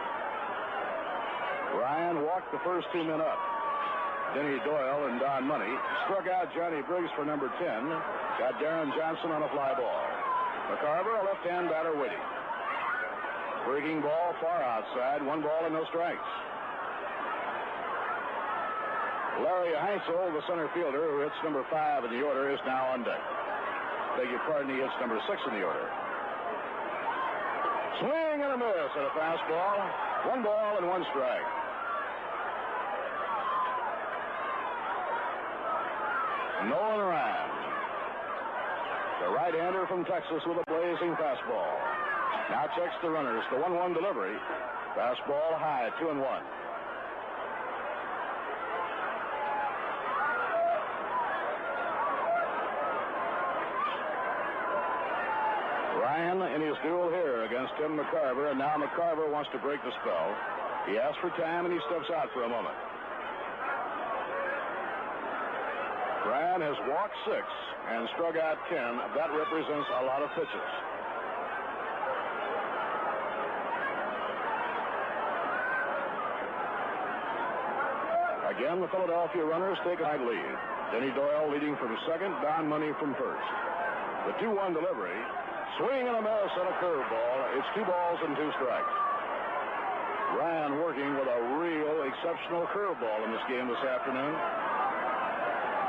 Speaker 1: Ryan walked the first 2 men up. Denny Doyle and Don Money struck out Johnny Briggs for number 10. Got Darren Johnson on a fly ball. McCarver, a left-hand batter, waiting. Breaking ball far outside. 1 ball and no strikes. Larry Heinzel, the center fielder, who hits number 5 in the order, is now on deck. Beg your pardon, he hits number 6 in the order. Swing and a miss at a fastball. 1 ball and 1 strike. Nolan Ryan, the right-hander from Texas, with a blazing fastball. Now checks the runners. The 1-1 delivery. Fastball high, 2-1. Ryan in his duel here against Tim McCarver, and now McCarver wants to break the spell. He asks for time, and he steps out for a moment. Ryan has walked 6 and struck out 10. That represents a lot of pitches. Again, the Philadelphia runners take a wide lead. Denny Doyle leading from second, Don Money from first. The 2-1 delivery. Swing and a miss on a curveball. It's 2 balls and 2 strikes. Ryan working with a real exceptional curveball in this game this afternoon.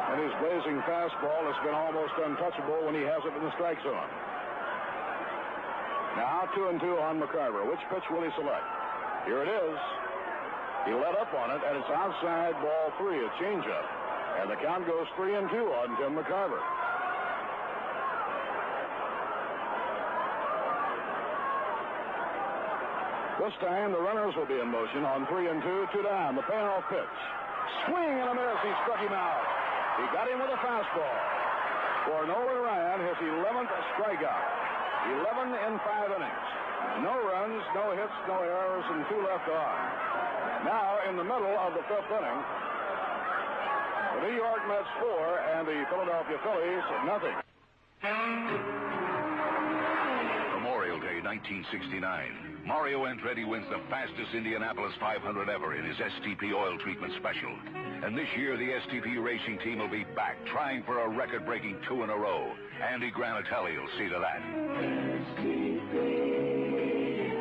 Speaker 1: And his blazing fastball has been almost untouchable when he has it in the strike zone. Now 2-2 on McCarver. Which pitch will he select? Here it is. He let up on it, and it's outside ball 3, a changeup. And the count goes 3-2 on Tim McCarver. This time the runners will be in motion on 3-2, 2 down. The payoff pitch. Swing and a miss. He struck him out. He got him with a fastball. For Nolan Ryan, his 11th strikeout. 11 in 5 innings. No runs, no hits, no errors, and 2 left on. Now, in the middle of the 5th inning, the New York Mets 4 and the Philadelphia Phillies nothing.
Speaker 8: Memorial Day 1969. Mario Andretti wins the fastest Indianapolis 500 ever in his STP oil treatment special. And this year, the STP racing team will be back, trying for a record-breaking 2 in a row. Andy Granatelli will see to that.
Speaker 9: STP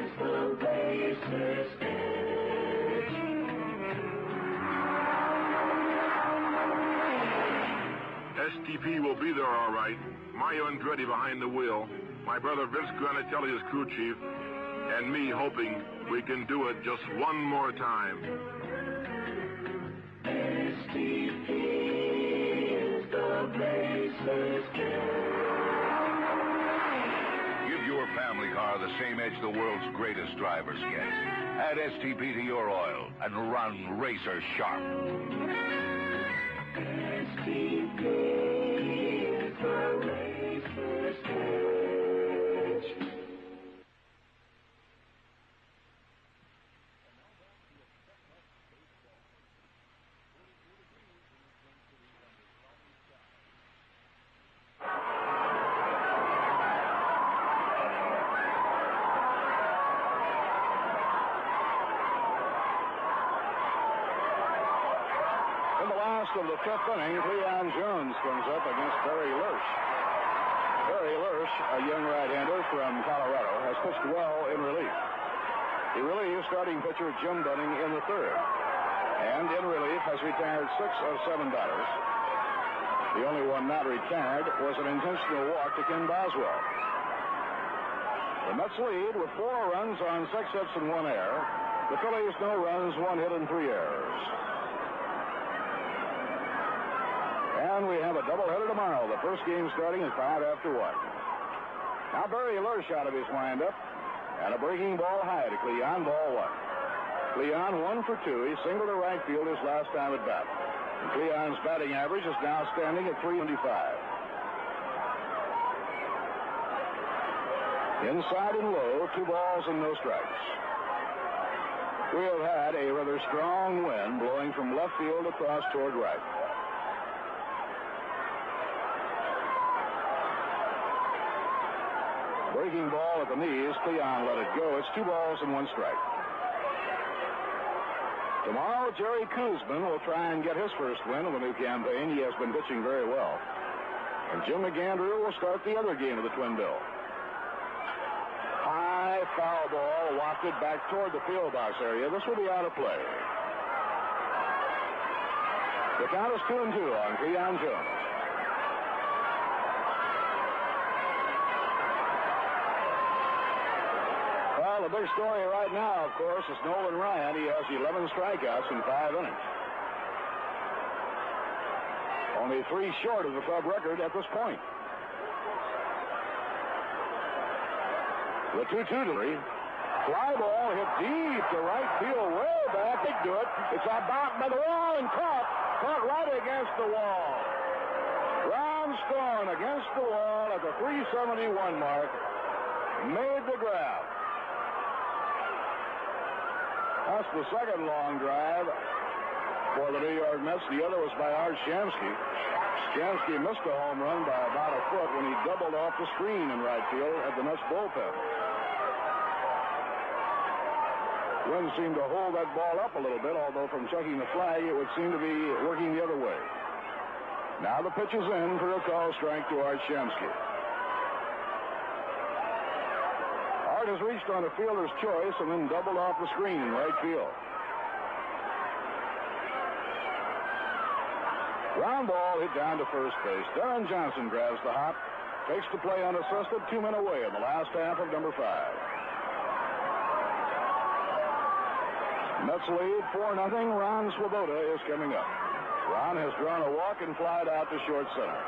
Speaker 9: is the racer's edge.
Speaker 10: STP will be there all right. Mario Andretti behind the wheel. My brother Vince Granatelli is crew chief. And me hoping we can do it just one more time.
Speaker 9: STP is the racer's
Speaker 8: Give your family car the same edge the world's greatest drivers get. Add STP to your oil and run racer sharp.
Speaker 9: STP is the racer's edge.
Speaker 1: Of the 5th inning, Cleon Jones comes up against Barry Lersch. Barry Lersch, a young right-hander from Colorado, has pitched well in relief. He relieves starting pitcher Jim Bunning in the 3rd. And in relief has retired 6 of 7 batters. The only one not retired was an intentional walk to Ken Boswell. The Mets lead with 4 runs on 6 hits and 1 error. The Phillies no runs, 1 hit and 3 errors. And we have a doubleheader tomorrow. The first game starting at 5 after 1. Now Barry Lersch out of his windup. And a breaking ball high to Cleon, ball 1. Cleon 1 for 2. He singled to right field his last time at bat. And Cleon's batting average is now standing at .325. Inside and low, 2 balls and no strikes. We have had a rather strong wind blowing from left field across toward right. Breaking ball at the knees. Cleon let it go. It's 2 balls and 1 strike. Tomorrow, Jerry Koosman will try and get his first win of the new campaign. He has been pitching very well. And Jim McAndrew will start the other game of the Twin Bill. High foul ball wafted back toward the field box area. This will be out of play. The count is 2-2 on Cleon Jones. Well, the big story right now, of course, is Nolan Ryan. He has 11 strikeouts in 5 innings. Only 3 short of the club record at this point. The 2-2 delivery. Fly ball hit deep to right field, way back. They do it. It's about by the wall and caught right against the wall. Ron Stone against the wall at the 371 mark. Made the grab. That's the second long drive for the New York Mets. The other was by Art Shamsky. Shamsky missed a home run by about a foot when he doubled off the screen in right field at the Mets bullpen. Wind seemed to hold that ball up a little bit, although from checking the flag, it would seem to be working the other way. Now the pitch is in for a call strike to Art Shamsky. Art has reached on a fielder's choice and then doubled off the screen in right field. Ground ball hit down to first base. Darren Johnson grabs the hop. takes the play unassisted. 2 men away in the last half of number 5. Mets lead 4-0. Ron Swoboda is coming up. Ron has drawn a walk and flied out to short center.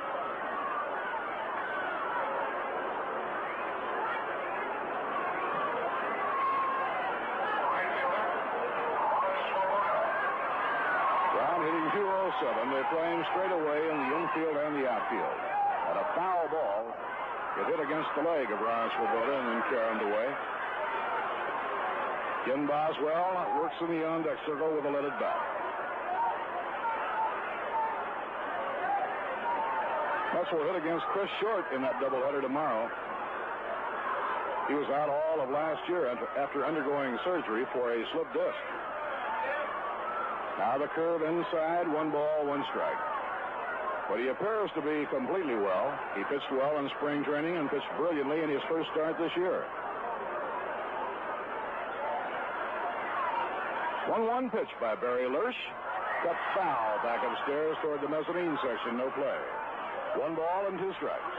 Speaker 1: Ron hitting .207. They're playing straight away in the infield and the outfield. And a foul ball get hit against the leg of Ron Swoboda and then carried away. Ken Boswell works in the on-deck circle with a leaded bat. Mets will hit against Chris Short in that doubleheader tomorrow. He was out all of last year after undergoing surgery for a slip disc. Now the curve inside, 1 ball, 1 strike. But he appears to be completely well. He pitched well in spring training and pitched brilliantly in his first start this year. 1-1 pitch by Barry Lurch. Cut foul back upstairs toward the mezzanine section. No play. 1 ball and 2 strikes.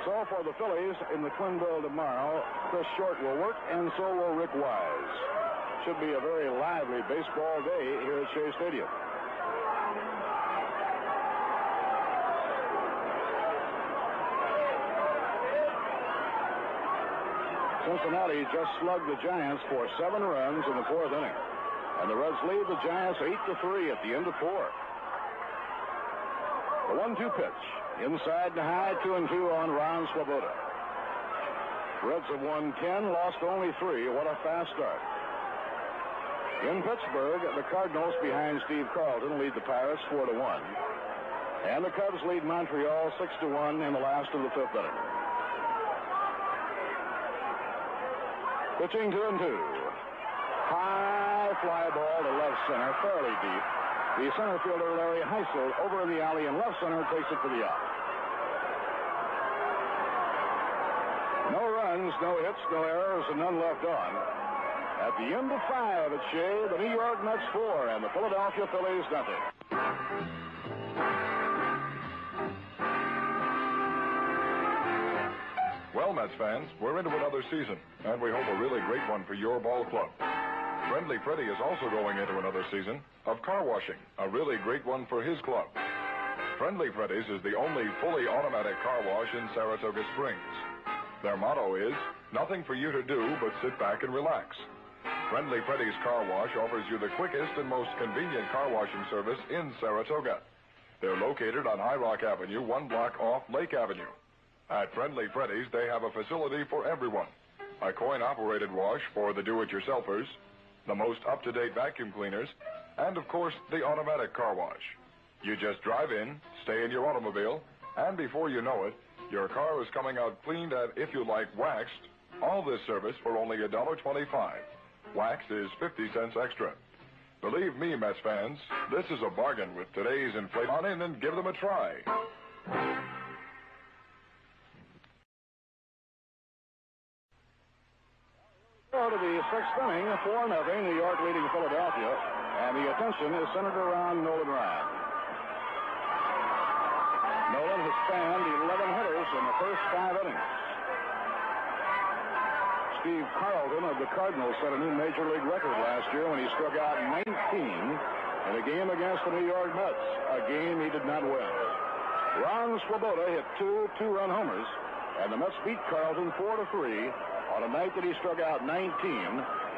Speaker 1: So for the Phillies in the Twin Bill tomorrow, Chris Short will work and so will Rick Wise. Should be a very lively baseball day here at Shea Stadium. Cincinnati just slugged the Giants for 7 runs in the 4th inning. And the Reds lead the Giants 8-3 at the end of 4. The 1-2 pitch. Inside to high, 2-2 on Ron Swoboda. Reds have won 10, lost only 3. What a fast start. In Pittsburgh, the Cardinals behind Steve Carlton lead the Pirates 4-1. And the Cubs lead Montreal 6-1 in the last of the 5th inning. Pitching 2-2. High fly ball to left center, fairly deep. The center fielder, Larry Heisel, over in the alley in left center, takes it for the out. No runs, no hits, no errors, and none left on. At the end of 5 at Shea, the New York Mets 4 and the Philadelphia Phillies nothing.
Speaker 2: Well, Mets fans, we're into another season, and we hope a really great one for your ball club. Friendly Freddy is also going into another season of car washing, a really great one for his club. Friendly Freddy's is the only fully automatic car wash in Saratoga Springs. Their motto is, nothing for you to do but sit back and relax. Friendly Freddy's Car Wash offers you the quickest and most convenient car washing service in Saratoga. They're located on High Rock Avenue, 1 block off Lake Avenue. At Friendly Freddy's, they have a facility for everyone. A coin-operated wash for the do-it-yourselfers, the most up-to-date vacuum cleaners, and, of course, the automatic car wash. You just drive in, stay in your automobile, and before you know it, your car is coming out cleaned and, if you like, waxed. All this service for only $1.25. Wax is 50 cents extra. Believe me, Mets fans, this is a bargain with today's inflation. On in and give them a try.
Speaker 1: Go to the 6th inning, 4-0, New York leading Philadelphia, and the attention is centered around Nolan Ryan. Nolan has spanned 11 hitters in the first 5 innings. Steve Carlton of the Cardinals set a new Major League record last year when he struck out 19 in a game against the New York Mets, a game he did not win. Ron Swoboda hit 2 two-run homers, and the Mets beat Carlton 4-3 on a night that he struck out 19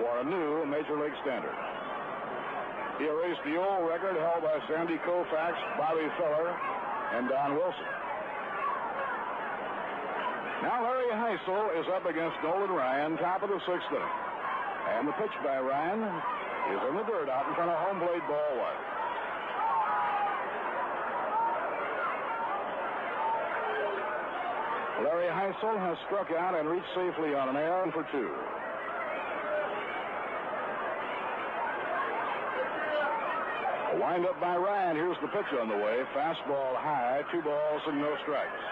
Speaker 1: for a new Major League standard. He erased the old record held by Sandy Koufax, Bobby Feller, and Don Wilson. Now Larry Heisel is up against Nolan Ryan, top of the 6th inning. And the pitch by Ryan is in the dirt out in front of home plate, ball 1. Larry Heisel has struck out and reached safely on an error for 2. A windup by Ryan. Here's the pitch on the way. Fastball high, 2 balls and no strikes.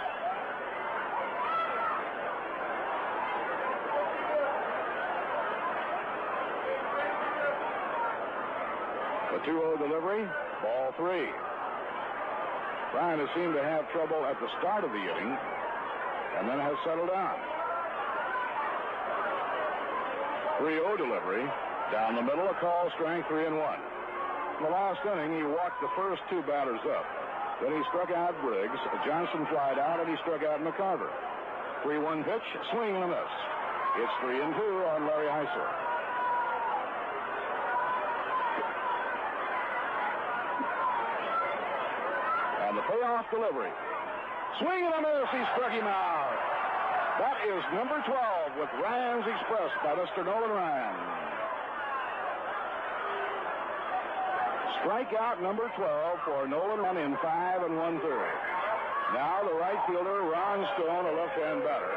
Speaker 1: The 2-0 delivery, ball 3. Ryan has seemed to have trouble at the start of the inning, and then has settled down. 3-0 delivery. Down the middle, a call, strike 3-1. In the last inning, he walked the first two batters up. Then he struck out Briggs. Johnson flied out, and he struck out McCarver. 3-1 pitch, swing and a miss. It's 3-2 on Larry Heiser. And the payoff delivery. Swing and a miss, he struck him out. That is number 12 with Ryan's Express by Mr. Nolan Ryan. Strikeout number 12 for Nolan Ryan in 5 1/3. Now the right fielder, Ron Stone, a left-hand batter.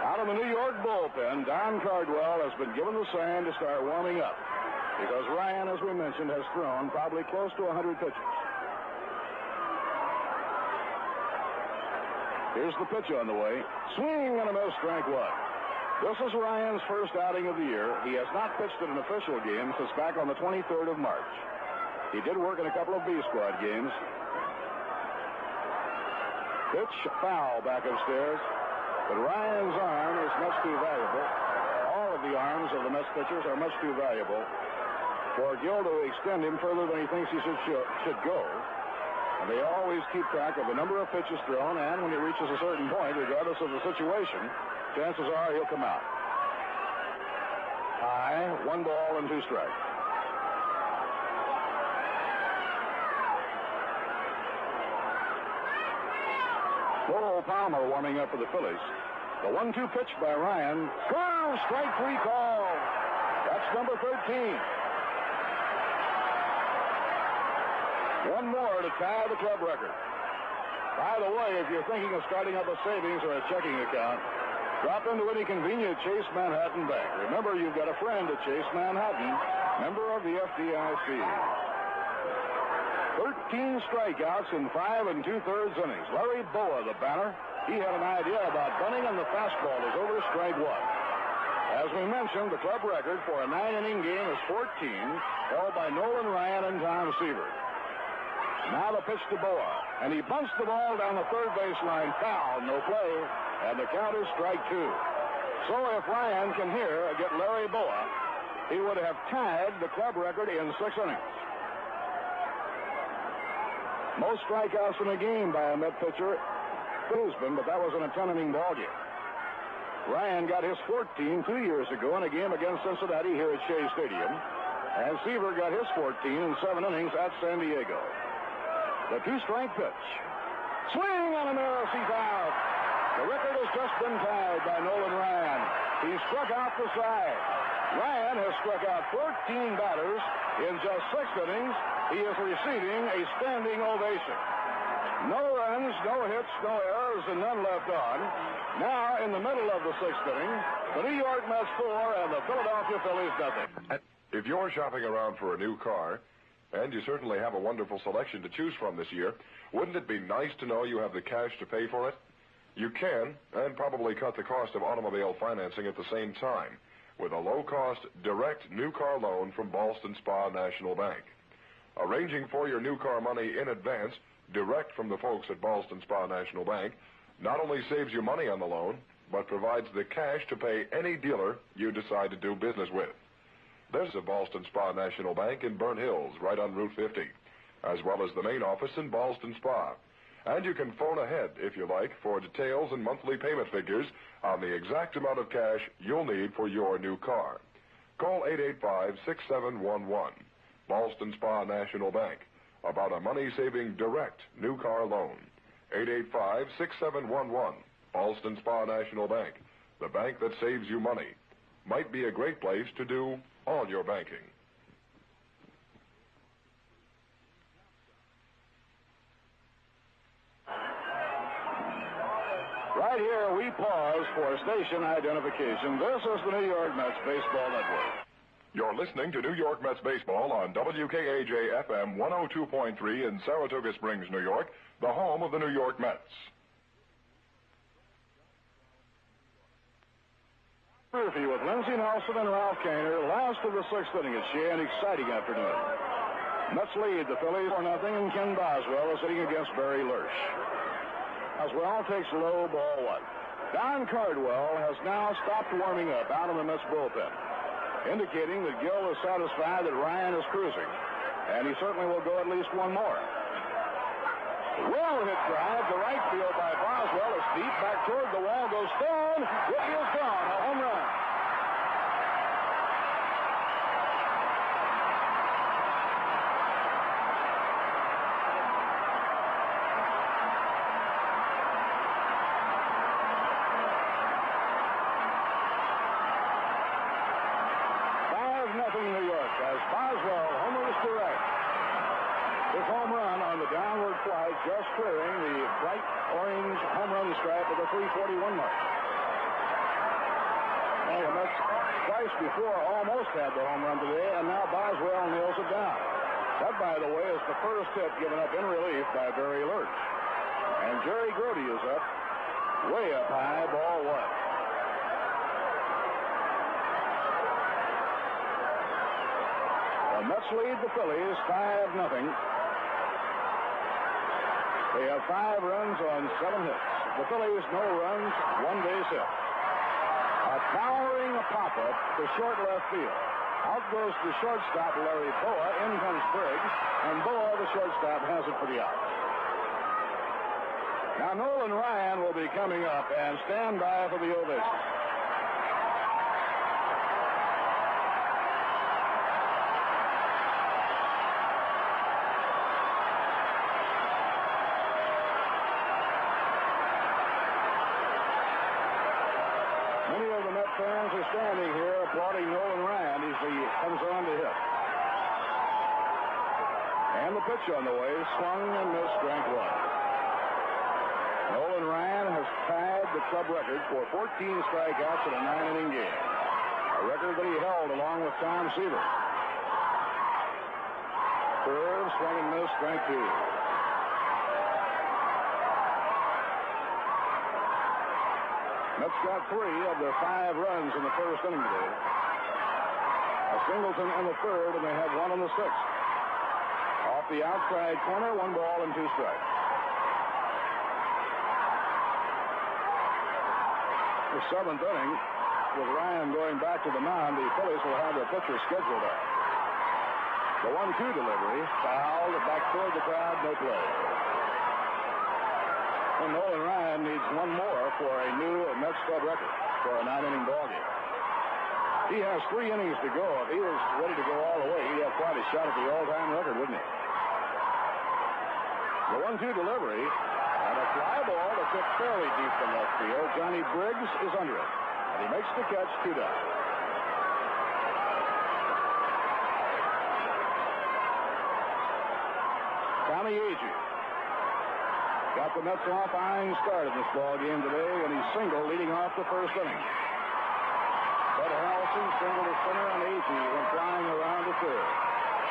Speaker 1: Out of the New York bullpen, Don Cardwell has been given the sign to start warming up because Ryan, as we mentioned, has thrown probably close to 100 pitches. Here's the pitch on the way. Swing and a miss, strike 1. This is Ryan's first outing of the year. He has not pitched in an official game since back on the 23rd of March. He did work in a couple of B-squad games. Pitch foul back upstairs. But Ryan's arm is much too valuable. All of the arms of the Mets pitchers are much too valuable for Gill to extend him further than he thinks he should go. And they always keep track of the number of pitches thrown, and when he reaches a certain point, regardless of the situation, chances are he'll come out. High, 1 ball and 2 strikes. Lowell Palmer warming up for the Phillies. The 1-2 pitch by Ryan. Curve, strike 3 call. That's number 13. One more to tie the club record. By the way, if you're thinking of starting up a savings or a checking account, drop into any convenient Chase Manhattan bank. Remember, you've got a friend at Chase Manhattan, member of the FDIC. 13 strikeouts in 5 2/3 innings. Larry Boa, the batter, he had an idea about Bunning, and the fastball is over, strike 1. As we mentioned, the club record for a 9-inning game is 14, held by Nolan Ryan and Tom Seaver. Now the pitch to Boa, and he bunts the ball down the third baseline, foul, no play, and the count is strike 2. So if Ryan can here get Larry Boa, he would have tied the club record in 6 innings. Most strikeouts in a game by a Met pitcher, Boozman, but that was in a 10-inning ballgame. Ryan got his 14 2 years ago in a game against Cincinnati here at Shea Stadium, and Seaver got his 14 in 7 innings at San Diego. The 2-strike pitch. Swing on a miss, he's out. The record has just been tied by Nolan Ryan. He struck out the side. Ryan has struck out 14 batters in just 6 innings. He is receiving a standing ovation. No runs, no hits, no errors, and none left on. Now, in the middle of the 6th inning, the New York Mets 4 and the Philadelphia Phillies nothing.
Speaker 2: If you're shopping around for a new car, and you certainly have a wonderful selection to choose from this year, wouldn't it be nice to know you have the cash to pay for it? You can, and probably cut the cost of automobile financing at the same time with a low-cost, direct new car loan from Ballston Spa National Bank. Arranging for your new car money in advance, direct from the folks at Ballston Spa National Bank, not only saves you money on the loan, but provides the cash to pay any dealer you decide to do business with. There's a Ballston Spa National Bank in Burnt Hills, right on Route 50, as well as the main office in Ballston Spa. And you can phone ahead, if you like, for details and monthly payment figures on the exact amount of cash you'll need for your new car. Call 885-6711, Ballston Spa National Bank, about a money-saving direct new car loan. 885-6711, Ballston Spa National Bank, the bank that saves you money. Might be a great place to do all your banking.
Speaker 1: Right here, we pause for station identification. This is the New York Mets Baseball Network.
Speaker 2: You're listening to New York Mets Baseball on WKAJ-FM 102.3 in Saratoga Springs, New York, the home of the New York Mets.
Speaker 1: Murphy with Lindsey Nelson and Ralph Kainer, last of the 6th inning at Shea, an exciting afternoon. Mets lead the Phillies 4-0, and Ken Boswell is sitting against Barry Lurch. Boswell takes low, ball 1. Don Cardwell has now stopped warming up out in the Mets bullpen, indicating that Gill is satisfied that Ryan is cruising, and he certainly will go at least one more. Well hit drive to right field by Boswell. It's deep back toward the wall. Goes Stone. It is gone. A home run. New York as Boswell homers to right. His home run on the downward flight, just clearing the bright orange home run stripe at the 341 mark. Well, the Mets twice before almost had the home run today, and now Boswell nails it down. That, by the way, is the first hit given up in relief by Barry Lurch. And Jerry Grody is up, way up high, ball 1. The Mets lead the Phillies 5-0. They have 5 runs on 7 hits. The Phillies, no runs, 1 base hit. A towering pop-up to short left field. Out goes the shortstop, Larry Boa. In comes Briggs, and Boa, the shortstop, has it for the out. Now Nolan Ryan will be coming up and stand by for the ovation. Fans are standing here applauding Nolan Ryan as he comes on to hit. And the pitch on the way, swung and missed, strike 1. Nolan Ryan has tied the club record for 14 strikeouts in a 9-inning game, a record that he held along with Tom Seaver. Curve, swung and missed, strike 2. Mets got 3 of their 5 runs in the first inning today. A singleton in the 3rd, and they have 1 in the 6th. Off the outside corner, 1 ball and 2 strikes. The 7th inning, with Ryan going back to the mound, the Phillies will have their pitcher scheduled up. The 1-2 delivery, fouled back toward the crowd, no play. And Nolan Ryan needs 1 more for a new Mets club record for a 9-inning ballgame. He has 3 innings to go. If he was ready to go all the way, he'd have quite a shot at the all-time record, wouldn't he? The 1-2 delivery, and a fly ball that's hit fairly deep in left field. Johnny Briggs is under it, and he makes the catch, 2 down. Tommy Agee got the Mets off fine start in this ball game today when he singled leading off the first inning. Bud Harrelson singled to center, and Agee went flying around to third.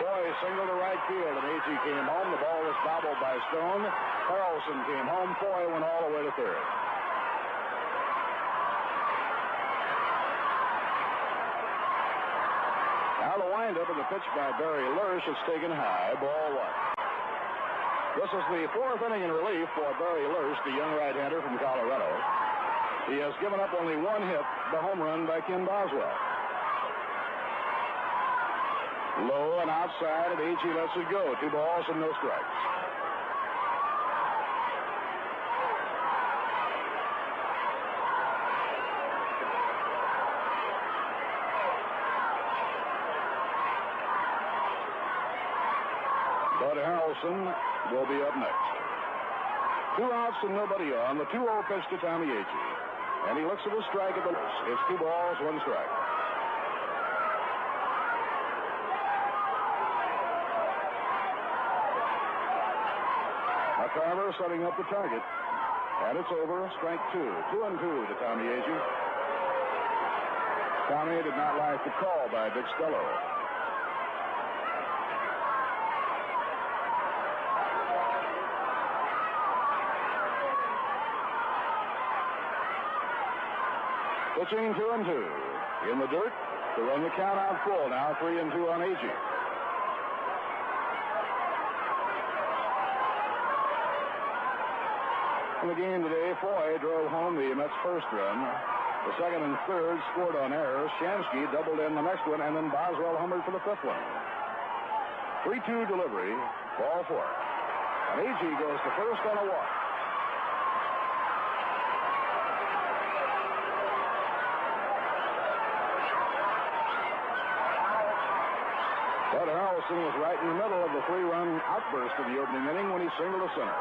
Speaker 1: Foy singled to right field, and Agee came home. The ball was bobbled by Stone. Harrelson came home. Foy went all the way to third. Now the windup of the pitch by Barry Lurch is taken high, ball 1. This is the 4th inning in relief for Barry Lurch, the young right-hander from Colorado. He has given up only 1 hit, the home run by Ken Boswell. Low and outside, and Agee lets it go. 2 balls and no strikes. Bud Harrelson will be up next. 2 outs and nobody on. The 2-0 pitch to Tommy Agee. And he looks at his strike at the list. It's 2 balls, 1 strike. Carver setting up the target. And it's over. Strike 2. 2-2 to Tommy Agee. Tommy did not like the call by Dick Stello. Pitching 2-2. In the dirt to run the count out full. Now 3-2 on Agee. in the game today, Foy drove home the Mets' first run. The second and third scored on errors. Shamsky doubled in the next one, and then Boswell homered for the fifth one. 3-2 delivery, ball four. And Agee goes to first on a walk. Bud Harrelson was right in the middle of the three-run outburst of the opening inning when he singled to center.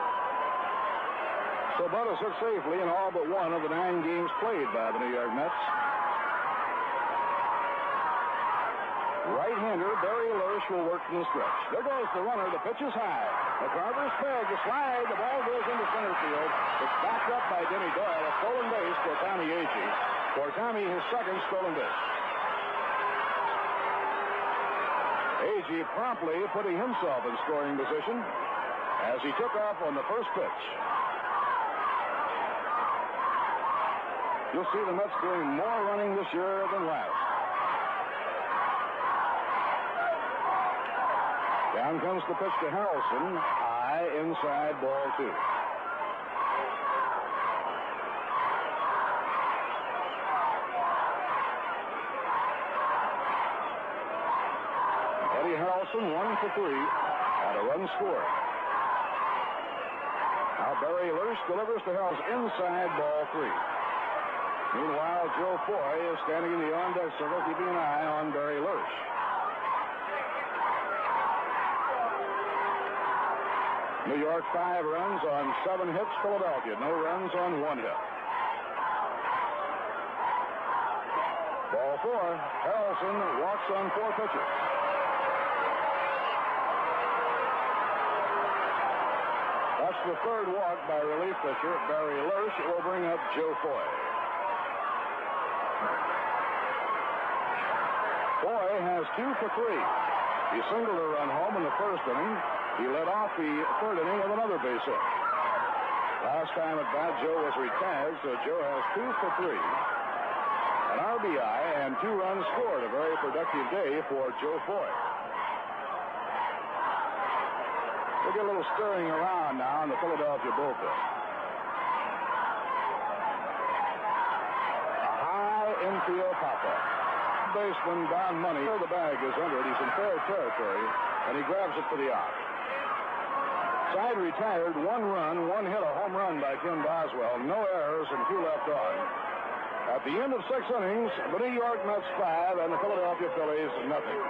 Speaker 1: So Bud is hit safely in all but one of the 9 games played by the New York Mets. Right-hander Barry Lurch will work from the stretch. There goes the runner. The pitch is high. McCarver's peg, the slide. The ball goes into center field. It's backed up by Denny Doyle. A stolen base for Tommy Agee. For Tommy, his second stolen base. Agee promptly putting himself in scoring position as he took off on the first pitch. You'll see the Mets doing more running this year than last. Down comes the pitch to Harrelson. High inside, ball two. Eddie Harrelson 1 for 3 and a run scored. Now Barry Lurch delivers to Harrelson inside, ball 3. Meanwhile, Joe Foy is standing in the on-deck circle, keeping an eye on Barry Lurch. New York 5 runs on 7 hits. Philadelphia no runs on 1 hit. Ball 4. Harrelson walks on 4 pitches. That's the third walk by relief pitcher Barry Lurch. It will bring up Joe Foy. Foy has 2 for 3. He singled a run home in the first inning. He led off the third inning with another base hit. Last time at bat, Joe was retired, so Joe has 2 for 3. An RBI and 2 runs scored. A very productive day for Joe Foy. We'll get a little stirring around now in the Philadelphia bullpen. A high infield pop-up. Baseman Don Money. The bag is under it. He's in fair territory, and he grabs it for the out. Side retired, 1 run, 1 hit, a home run by Ken Boswell. No errors and 2 left on. At the end of 6 innings, the New York Mets 5 and the Philadelphia Phillies nothing.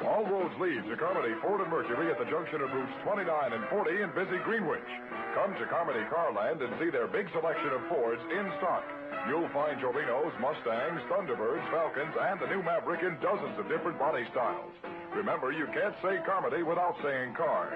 Speaker 2: All roads lead to Carmody Ford and Mercury at the junction of routes 29 and 40 in busy Greenwich. Come to Carmody Carland and see their big selection of Fords in stock. You'll find Jolinos, Mustangs, Thunderbirds, Falcons, and the new Maverick in dozens of different body styles. Remember, you can't say Carmody without saying car.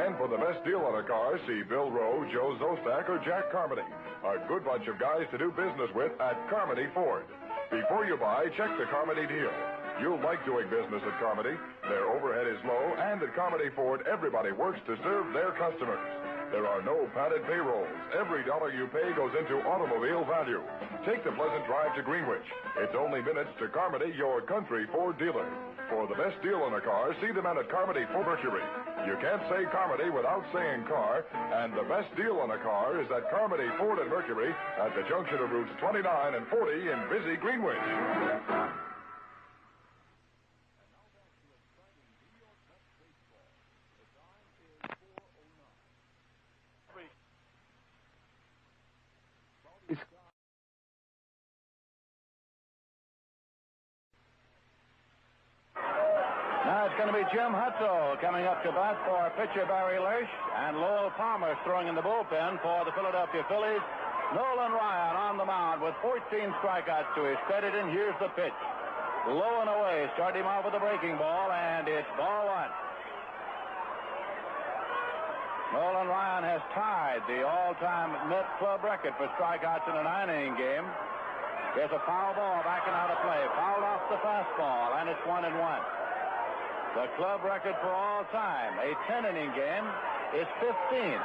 Speaker 2: And for the best deal on a car, see Bill Rowe, Joe Zostak, or Jack Carmody. A good bunch of guys to do business with at Carmody Ford. Before you buy, check the Carmody deal. You'll like doing business at Carmody. Their overhead is low, and at Carmody Ford, everybody works to serve their customers. There are no padded payrolls. Every dollar you pay goes into automobile value. Take the pleasant drive to Greenwich. It's only minutes to Carmody, your country Ford dealer. For the best deal on a car, see the men at Carmody Ford Mercury. You can't say Carmody without saying car, and the best deal on a car is at Carmody Ford and Mercury at the junction of routes 29 and 40 in busy Greenwich.
Speaker 6: Now it's going to be Jim Hutzel coming up to bat for pitcher Barry Lurch, and Lowell Palmer throwing in the bullpen for the Philadelphia Phillies. Nolan Ryan on the mound with 14 strikeouts to his credit, and here's the pitch. Low and away. Start him off with a breaking ball, and it's ball 1. Nolan Ryan has tied the all-time Met club record for strikeouts in a 9-inning game. There's a foul ball backing out of play. Fouled off the fastball, and it's 1-1. The club record for all time, a 10-inning game, is 15.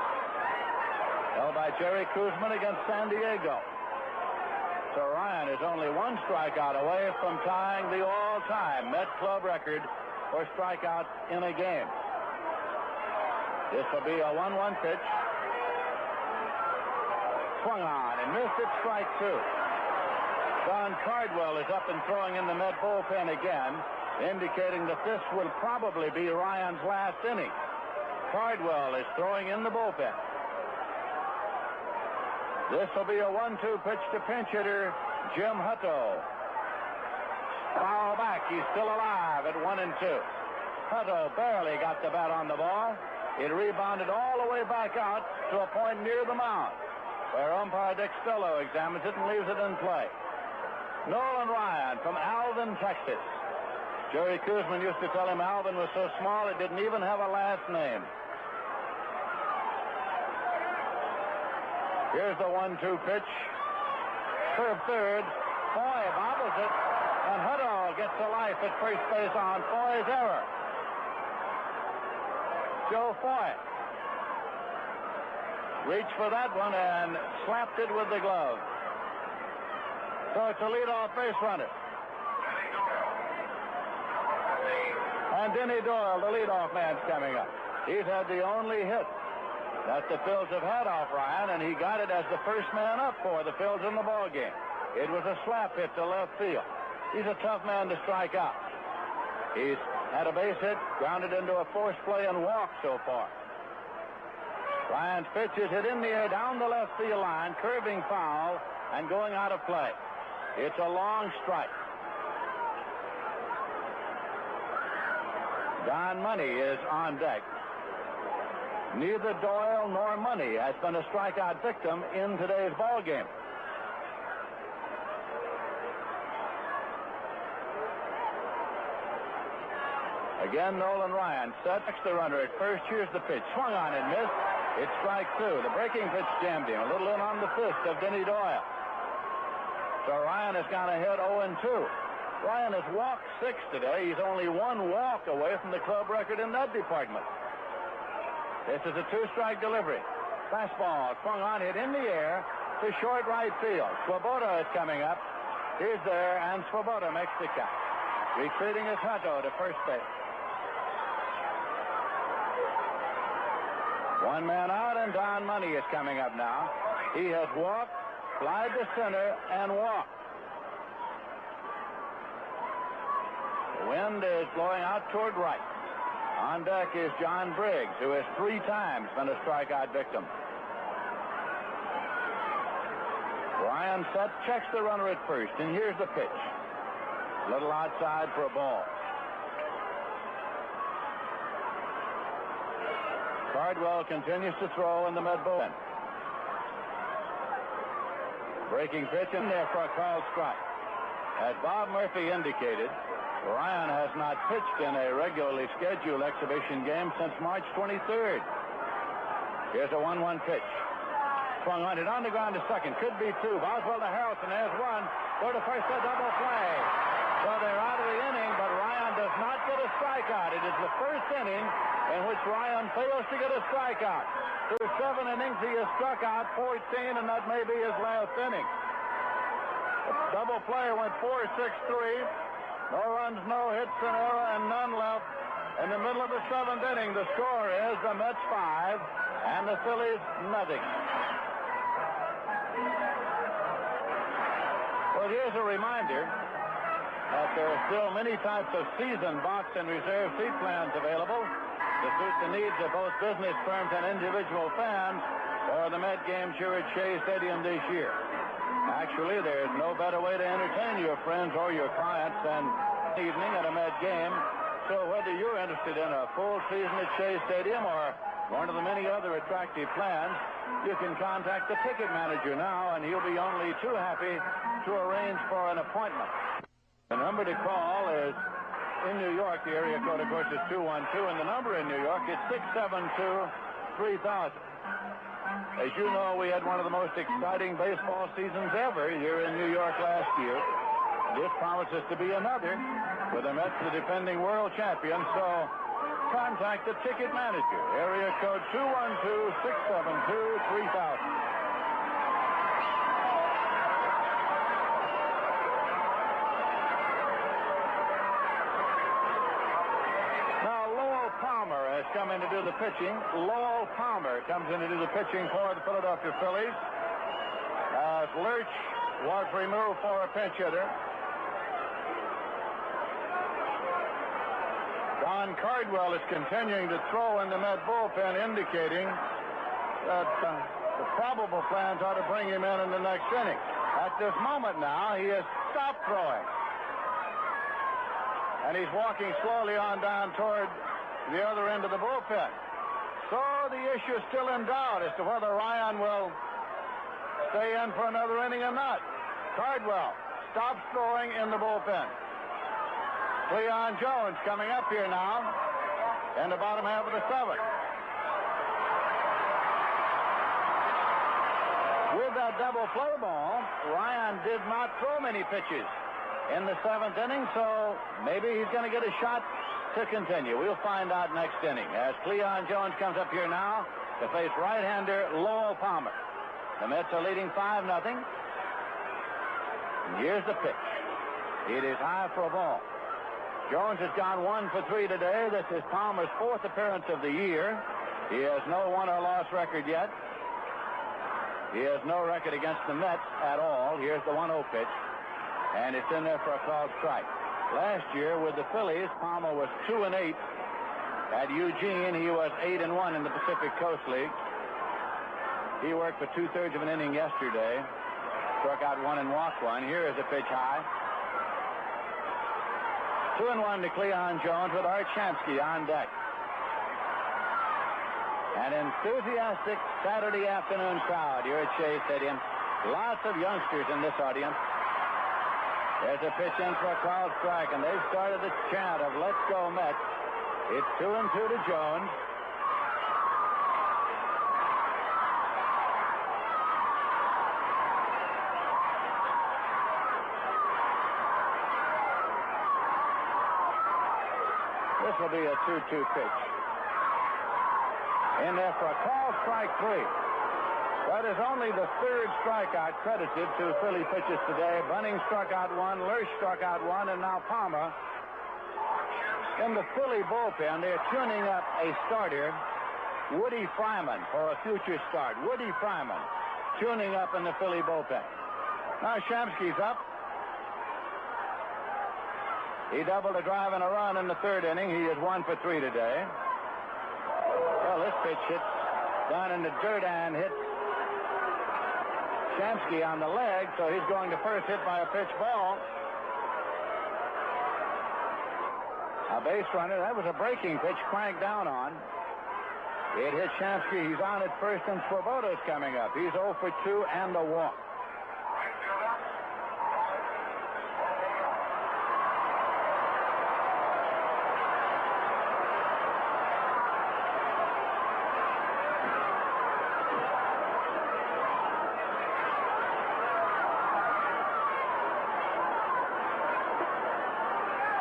Speaker 6: Held by Jerry Kuzman against San Diego. So Ryan is only 1 strikeout away from tying the all-time Met club record for strikeouts in a game.
Speaker 11: This will be a 1-1 pitch. Swung on and missed it, strike two. Don Cardwell is up and throwing in the Met bullpen again, indicating that this will probably be Ryan's last inning. Cardwell is throwing in the bullpen. This will be a 1-2 pitch to pinch hitter Jim Hutto. Foul back. He's still alive at 1-2. Hutto barely got the bat on the ball. It rebounded all the way back out to a point near the mound, where umpire Dick Stello examines it and leaves it in play. Nolan Ryan from Alvin, Texas. Jerry Kuzman used to tell him Alvin was so small it didn't even have a last name. Here's the 1-2 pitch. Curve third. Foy bobbles it, and Hutto gets to life at first base on Foy's error. Joe Foy reached for that one and slapped it with the glove. So it's a leadoff base runner. And Denny Doyle, the leadoff man's coming up. He's had the only hit that the Phils have had off Ryan, and he got it as the first man up for the Phils in the ball game. It was a slap hit to left field. He's a tough man to strike out. He's had a base hit, grounded into a forced play, and walked so far. Ryan's pitch is hit in the air down the left field line, curving foul, and going out of play. It's a long strike. Don Money is on deck. Neither Doyle nor Money has been a strikeout victim in today's ball game. Again, Nolan Ryan sets the runner at first. Here's the pitch. Swung on and missed. It's strike two. The breaking pitch jammed him. A little in on the fist of Denny Doyle. So Ryan has got a hit 0-2. Ryan has walked 6 today. He's only one walk away from the club record in that department. This is a 2-strike delivery. Fastball swung on, hit in the air to short right field. Swoboda is coming up. He's there, and Swoboda makes the catch. Retreating is Hutto to first base. One man out, and Don Money is coming up now. He has walked, flied to center, and walked. The wind is blowing out toward right. On deck is John Briggs, who has 3 times been a strikeout victim. Ryan set, checks the runner at first, and here's the pitch. A little outside for a ball. Cardwell continues to throw in the mid bullpen. Breaking pitch in there for a called strike. As Bob Murphy indicated, Ryan has not pitched in a regularly scheduled exhibition game since March 23rd. Here's a 1-1 pitch. Swung on it on the ground to second. Could be 2. Boswell to Harrelson. There's 1. Go to first, a double play. So they're out of the inning, but Ryan does not get a strikeout. It is the first inning in which Ryan fails to get a strikeout. Through 7 innings, he has struck out 14, and that may be his last inning. The double play went 4-6-3. No runs, no hits, an error, and none left. In the middle of the 7th inning, the score is the Mets 5 and the Phillies nothing. Well, here's a reminder that there are still many types of season box and reserve seat plans available to suit the needs of both business firms and individual fans for the Met games here at Shea Stadium this year. Actually, there's no better way to entertain your friends or your clients than evening at a Met game. So whether you're interested in a full season at Shea Stadium or one of the many other attractive plans, you can contact the ticket manager now, and he'll be only too happy to arrange for an appointment. The number to call is in New York. The area code, of course, is 212, and the number in New York is 672-3000. As you know, we had one of the most exciting baseball seasons ever here in New York last year. This promises to be another, with the Mets the defending world champions. So contact the ticket manager. Area code 212-672-3000. come in to do the pitching. Lowell Palmer comes in to do the pitching for the Philadelphia Phillies. As Lurch was removed for a pinch hitter. Don Cardwell is continuing to throw in the Met bullpen, indicating that the probable plans are to bring him in the next inning. At this moment now, he has stopped throwing. And he's walking slowly on down toward the other end of the bullpen. So the issue is still in doubt as to whether Ryan will stay in for another inning or not. Cardwell stops throwing in the bullpen. Cleon Jones coming up here now in the bottom half of the seventh. With that double play ball, Ryan did not throw many pitches in the seventh inning, so maybe he's going to get a shot to continue. We'll find out next inning as Cleon Jones comes up here now to face right-hander Lowell Palmer. The Mets are leading 5-0. Here's the pitch. It is high for a ball. Jones has gone 1 for 3 today. This is Palmer's 4th appearance of the year. He has no won or loss record yet. He has no record against the Mets at all. Here's the 1-0 pitch. And it's in there for a called strike. Last year with the Phillies, Palmer was 2-8. At Eugene, he was 8-1 in the Pacific Coast League. He worked for 2/3 of an inning yesterday. Struck out 1 and walked 1. Here is a pitch high. 2-1 to Cleon Jones with Art Shamsky on deck. An enthusiastic Saturday afternoon crowd here at Shea Stadium. Lots of youngsters in this audience. There's a pitch in for a called strike, and they've started the chant of "Let's go Mets." It's 2-2 to Jones. This will be a 2-2 pitch. In there for a call, strike 3. That is only the 3rd strikeout credited to Philly pitchers today. Bunning struck out 1, Lurch struck out 1, and now Palmer. In the Philly bullpen, they're tuning up a starter, Woody Fryman, for a future start. Woody Fryman tuning up in the Philly bullpen. Now Shamsky's up. He doubled a drive and a run in the 3rd inning. He is 1 for 3 today. Well, this pitch hits down in the dirt and hits Shamsky on the leg, so he's going to first, hit by a pitch ball. A base runner. That was a breaking pitch, cranked down on. It hit Shamsky. He's on at first, and Swoboda's coming up. He's 0 for 2 and a walk.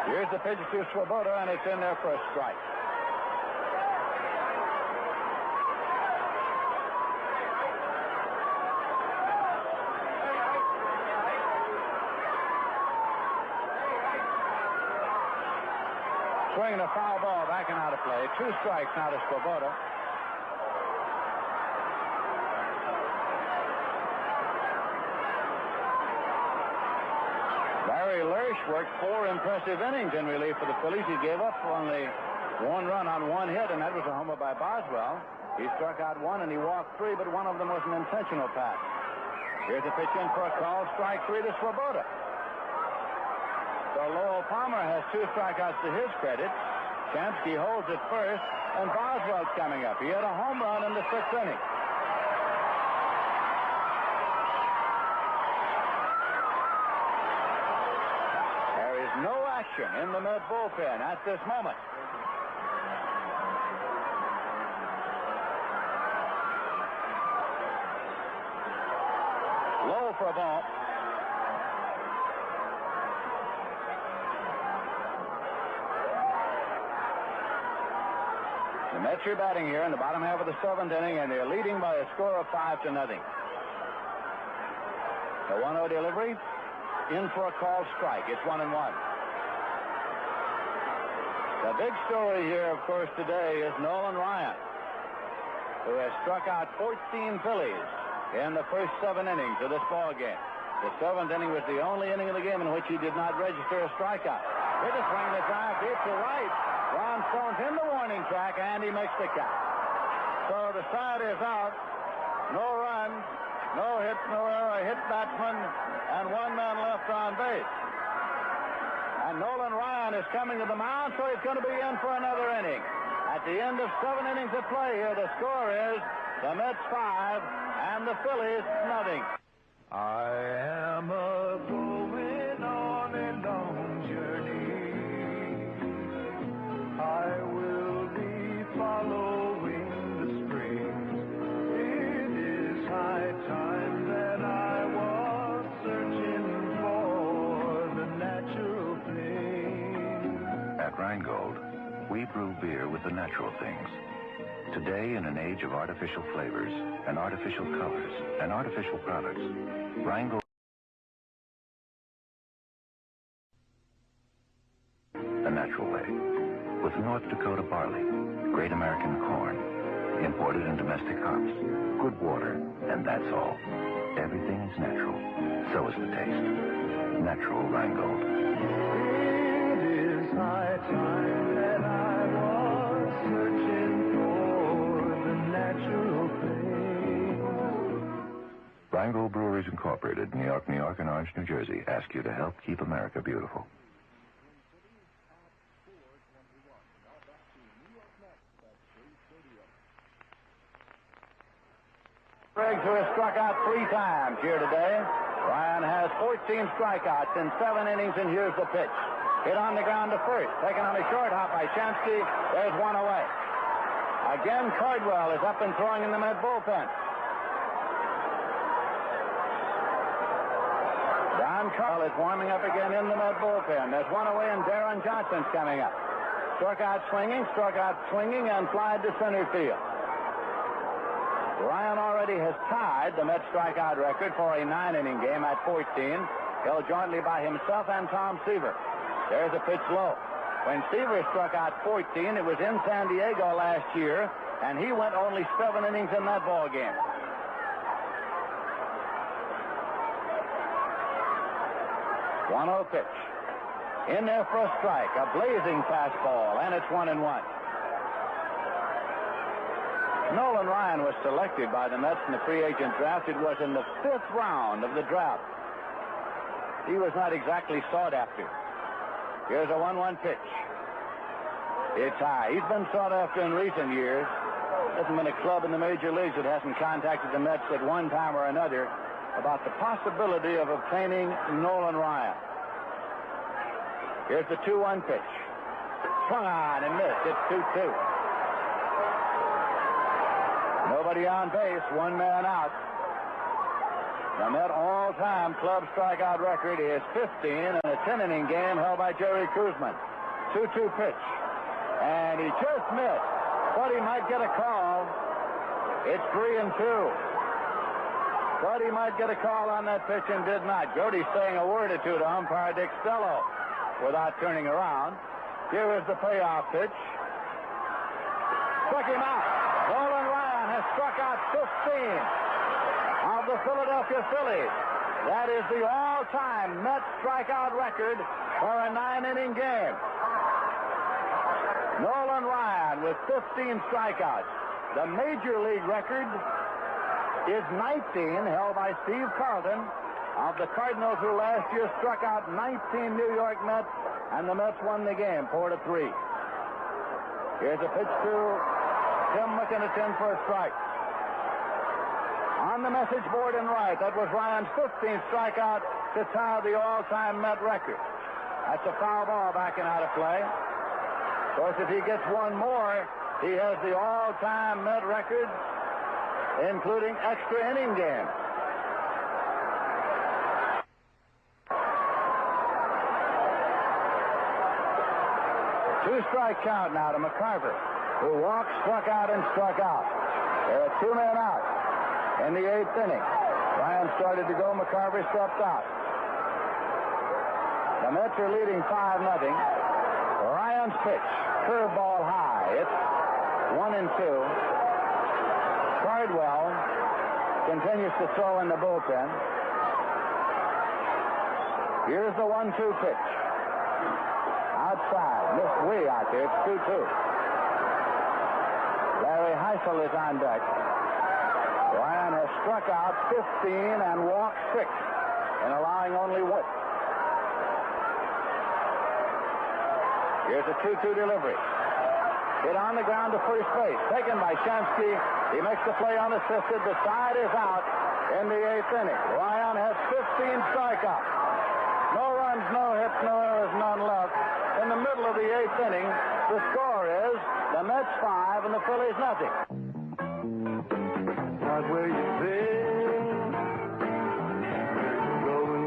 Speaker 11: Here's the pitch to Swoboda, and it's in there for a strike. Swinging a foul ball back and out of play. 2 strikes now to Swoboda. Barry Lurch worked 4 impressive innings in relief for the Phillies. He gave up only 1 run on 1 hit, and that was a homer by Boswell. He struck out 1 and he walked 3, but one of them was an intentional pass. Here's a pitch in for a call, strike 3 to Swoboda. So Lowell Palmer has 2 strikeouts to his credit. Shamsky holds it first, and Boswell's coming up. He had a home run in the 6th inning. No action in the Met bullpen at this moment. Low for a ball. The Mets are batting here in the bottom half of the 7th inning, and they're leading by a score of 5-0. The 1-0 delivery. In for a called strike. It's 1-1. The big story here, of course, today is Nolan Ryan, who has struck out 14 Phillies in the first 7 innings of this ball game. The 7th inning was the only inning of the game in which he did not register a strikeout. With a swing and a drive deep to right. Ron Stone's in the warning track, and he makes the catch. So the side is out. No runs, no hits, no error, a hit batsman, and 1 man left on base. And Nolan Ryan is coming to the mound, so he's going to be in for another inning. At the end of 7 innings of play here, the score is the Mets 5 and the Phillies nothing.
Speaker 9: I am going on a long journey. I will be following the springs. It is high time that I was searching for the natural things.
Speaker 7: At Rheingold, we brew beer with the natural things. Today, in an age of artificial flavors and artificial colors and artificial products, Rheingold the natural way, with North Dakota barley, great American corn, imported and domestic hops, good water, and that's all. Everything is natural. So is the taste. Natural Rheingold.
Speaker 9: It is high time that I was searching for the natural things.
Speaker 7: Rheingold Breweries Incorporated, New York, New York, and Orange, New Jersey, ask you to help keep America beautiful.
Speaker 11: Briggs, who has struck out 3 times here today. Ryan has 14 strikeouts in 7 innings, and here's the pitch. Hit on the ground to first. Taken on a short hop by Shamsky. There's 1 away. Again, Cardwell is up and throwing in the Met bullpen. Don Cardwell is warming up again in the Met bullpen. There's 1 away, and Darren Johnson's coming up. Struck out swinging, and flied to center field. Ryan already has tied the Mets strikeout record for a 9-inning game at 14, held jointly by himself and Tom Seaver. There's a pitch low. When Seaver struck out 14, it was in San Diego last year, and he went only 7 innings in that ball game. One-0 pitch. In there for a strike, a blazing fastball, and it's 1-1. Nolan Ryan was selected by the Mets in the free agent draft. It was in the 5th round of the draft. He was not exactly sought after. Here's a 1-1 pitch. It's high. He's been sought after in recent years. There hasn't been a club in the major leagues that hasn't contacted the Mets at one time or another about the possibility of obtaining Nolan Ryan. Here's the 2-1 pitch. Swung on and missed. It's 2-2. Nobody on base, 1 man out. The Met all-time club strikeout record is 15 in a 10-inning game held by Jerry Kuzman. 2-2 pitch. And he just missed. Thought he might get a call. It's 3-2. Thought he might get a call on that pitch and did not. Grody's saying a word or two to umpire Dick Stello without turning around. Here is the payoff pitch. Struck him out. Nolan Ryan has struck out 15 of the Philadelphia Phillies. That is the all-time Mets strikeout record for a 9-inning game. Nolan Ryan with 15 strikeouts. The major league record is 19, held by Steve Carlton of the Cardinals, who last year struck out 19 New York Mets, and the Mets won the game 4-3. Here's a pitch to Tim McKinnon for a strike. On the message board in right, that was Ryan's 15th strikeout to tie the all-time Met record. That's a foul ball backing out of play. Of course, if he gets one more, he has the all-time Met record, including extra inning games. Two-strike count now to McCarver, who walked, struck out, and struck out. There are 2 men out in the 8th inning. Ryan started to go. McCarver stepped out. The Mets are leading 5-0. Ryan Ryan's pitch. Curveball high. It's 1-2. Cardwell continues to throw in the bullpen. Here's the 1-2 pitch. Outside. Missed way out there. It's 2-2. Larry Heisel is on deck. Ryan has struck out 15 and walked 6 in allowing only 1. Here's a 2-2 delivery. Hit on the ground to first base. Taken by Shamsky. He makes the play unassisted. The side is out in the 8th inning. Ryan has 15 strikeouts. No runs, no hits, no errors, none left. In the middle of the 8th inning, the score is the Mets 5 and the Phillies nothing.
Speaker 9: Not where you've been. Going.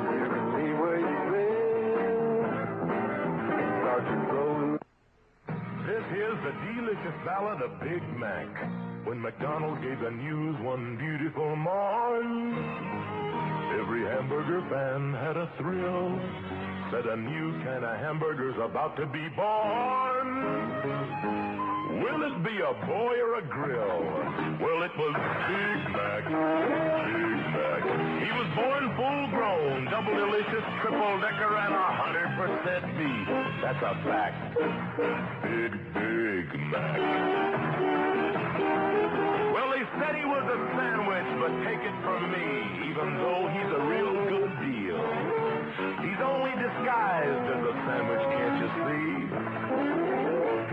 Speaker 9: You can see where you've been. Start to growing.
Speaker 12: This is the delicious ballad of Big Mac. When McDonald gave the news one beautiful morn, every hamburger fan had a thrill. Said a new kind of hamburger's about to be born. Will it be a boy or a grill? Well, it was Big Mac. Big Mac. He was born full grown, double delicious, triple decker, and 100% beef. That's a fact. Big Mac. Well, they said he was a sandwich, but take it from me, even though he's a real good deal. He's only disguised as a sandwich, can't you see?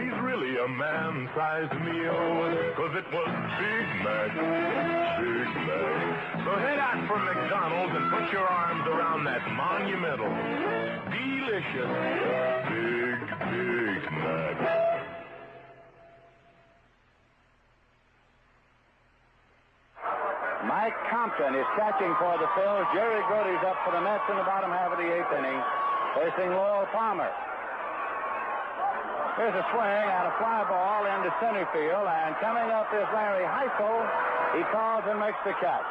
Speaker 12: He's really a man-sized meal, 'cause it was Big Mac, Big Mac. So head out for McDonald's and put your arms around that monumental, delicious, Big Mac.
Speaker 11: Mike Compton is catching for the Phils. Jerry Grody's up for the Mets in the bottom half of the 8th inning, facing Lowell Palmer. Here's a swing and a fly ball into center field, and coming up is Larry Heisel. He calls and makes the catch.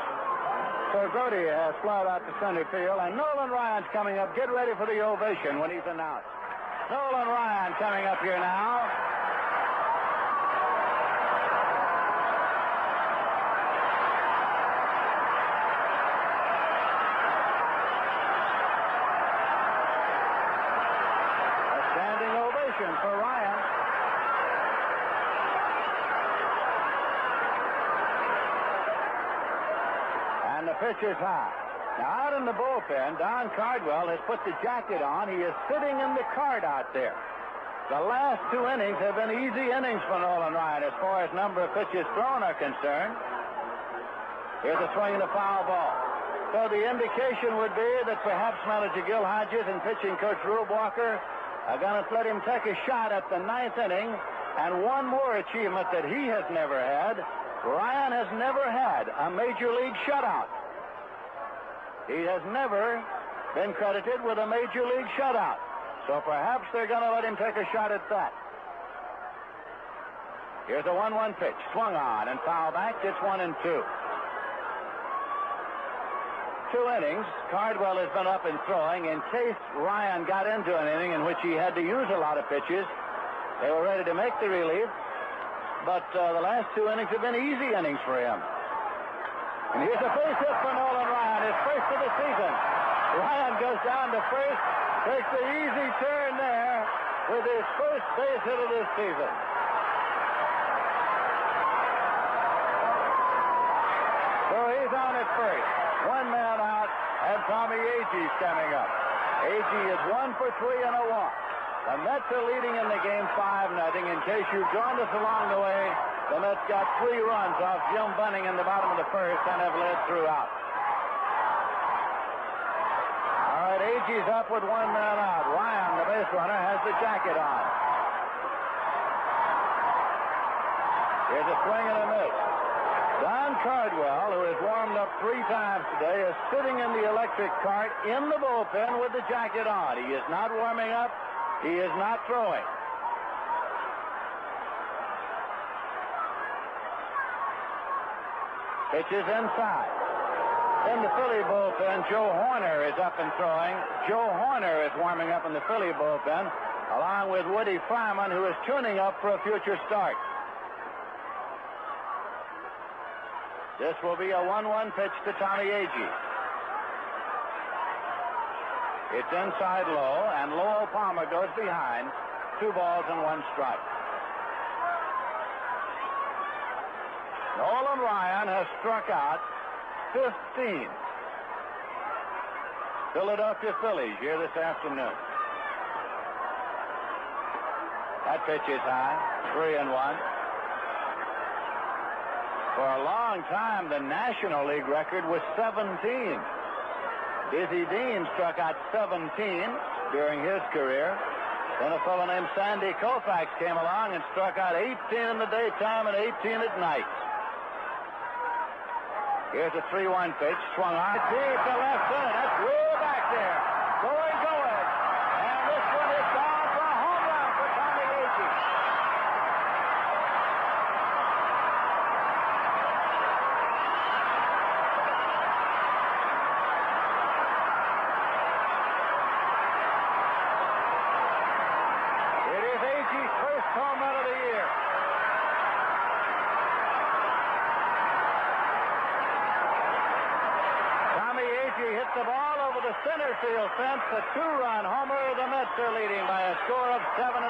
Speaker 11: So Grody has flied out to center field, and Nolan Ryan's coming up. Get ready for the ovation when he's announced. Nolan Ryan coming up here now. For Ryan. And the pitch is high. Now out in the bullpen, Don Cardwell has put the jacket on. He is sitting in the cart out there. The last 2 innings have been easy innings for Nolan Ryan as far as number of pitches thrown are concerned. Here's a swing and a foul ball. So the indication would be that perhaps manager Gil Hodges and pitching coach Rube Walker are going to let him take a shot at the 9th inning. And one more achievement that he has never had. Ryan has never had a major league shutout. He has never been credited with a major league shutout. So perhaps they're going to let him take a shot at that. Here's a 1-1 pitch. Swung on and foul back. It's 1-2. 2 innings. Cardwell has been up and throwing. In case Ryan got into an inning in which he had to use a lot of pitches, they were ready to make the relief. But the last 2 innings have been easy innings for him. And here's a base hit for Nolan Ryan, his first of the season. Ryan goes down to first, takes the easy turn there with his first base hit of this season. So he's on at first. 1 man out, and Tommy Agee's coming up. Agee is 1 for 3 and a walk. The Mets are leading in the game 5-0. In case you've joined us along the way, the Mets got 3 runs off Jim Bunning in the bottom of the first and have led throughout. All right, Agee's up with 1 man out. Ryan, the base runner, has the jacket on. Here's a swing and a miss. Don Cardwell, who has warmed up 3 times today, is sitting in the electric cart in the bullpen with the jacket on. He is not warming up. He is not throwing. Pitch is inside. In the Philly bullpen, Joe Horner is up and throwing. Joe Horner is warming up in the Philly bullpen, along with Woody Fryman, who is tuning up for a future start. This will be a 1-1 pitch to Tommy Agee. It's inside low, and Lowell Palmer goes behind. 2 balls and 1 strike. Nolan Ryan has struck out 15. Philadelphia Phillies here this afternoon. That pitch is high, 3-1. For a long time, the National League record was 17. Dizzy Dean struck out 17 during his career. Then a fellow named Sandy Koufax came along and struck out 18 in the daytime and 18 at night. Here's a 3-1 pitch, swung on deep to left center. That's way back there. Going. And this one is gone for a home run for Tommy Agee. It is Agee's first home run of the year. Hit the ball over the center field fence. A 2-run homer. The Mets are leading by a score of 7-0.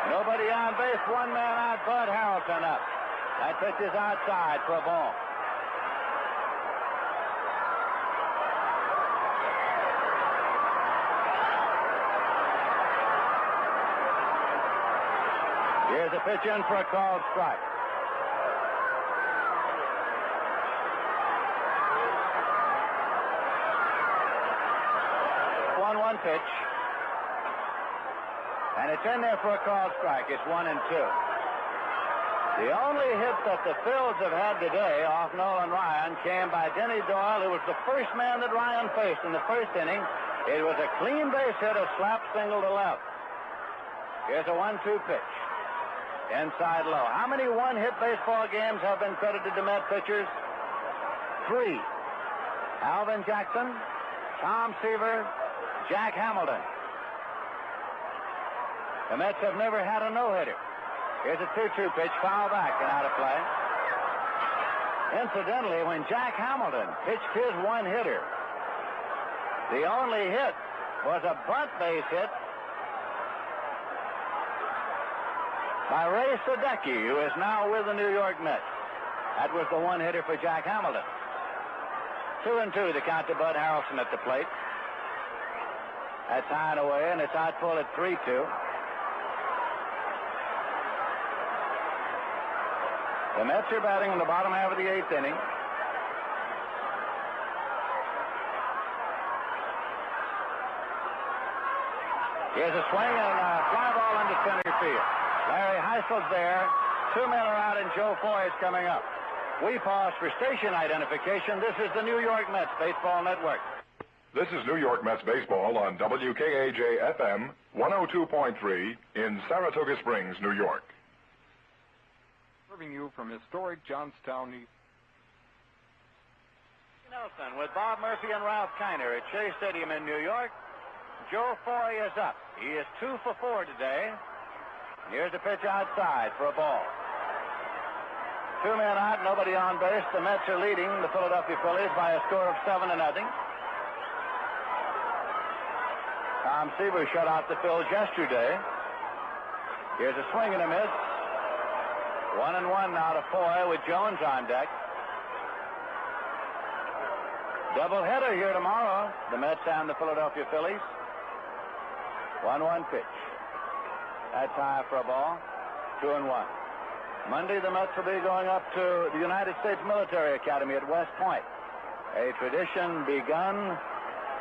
Speaker 11: Nobody on base. 1 man out. Bud Harrelson up. That pitch is outside for a ball. Here's a pitch in for a called strike. 1-1 pitch. And it's in there for a called strike. It's 1-2. The only hit that the Phils have had today off Nolan Ryan came by Denny Doyle, who was the first man that Ryan faced in the first inning. It was a clean base hit, a slap single to left. Here's a 1-2 pitch. Inside low. How many one-hit baseball games have been credited to Met pitchers? 3. Alvin Jackson, Tom Seaver, Jack Hamilton. The Mets have never had a no-hitter. Here's a 2-2 pitch, foul back and out of play. Incidentally, when Jack Hamilton pitched his one-hitter, the only hit was a bunt base hit by Ray Sadecki, who is now with the New York Mets. That was the one-hitter for Jack Hamilton. 2-2 to count to Bud Harrelson at the plate. That's high and away, and it's out full at 3-2. The Mets are batting in the bottom half of the 8th inning. Here's a swing and a fly ball into center field. Larry Heisel's there. 2 men are out, and Joe Foy is coming up. We pause for station identification. This is the New York Mets Baseball Network.
Speaker 2: This is New York Mets baseball on WKAJ-FM 102.3 in Saratoga Springs, New York.
Speaker 13: Serving you from historic Johnstown,
Speaker 11: Nelson with Bob Murphy and Ralph Kiner at Shea Stadium in New York. Joe Foy is up. He is 2 for 4 today. Here's a pitch outside for a ball. 2 men out, nobody on base. The Mets are leading the Philadelphia Phillies by a score of 7-0. Tom Seaver shut out the Phils yesterday. Here's a swing and a miss. 1-1 now to Foy with Jones on deck. Doubleheader here tomorrow. The Mets and the Philadelphia Phillies. 1-1 pitch. That's high for a ball. 2-1. Monday, the Mets will be going up to the United States Military Academy at West Point. A tradition begun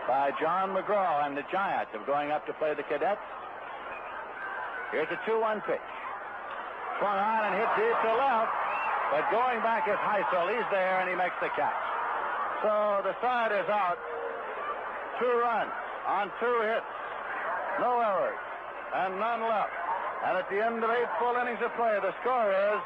Speaker 11: by John McGraw and the Giants of going up to play the cadets. Here's a 2-1 pitch. Swung on and hit deep to left, but going back is Heisel. He's there, and he makes the catch. So the side is out. 2 runs on 2 hits. No errors, and none left. And at the end of 8 full innings of play, the score is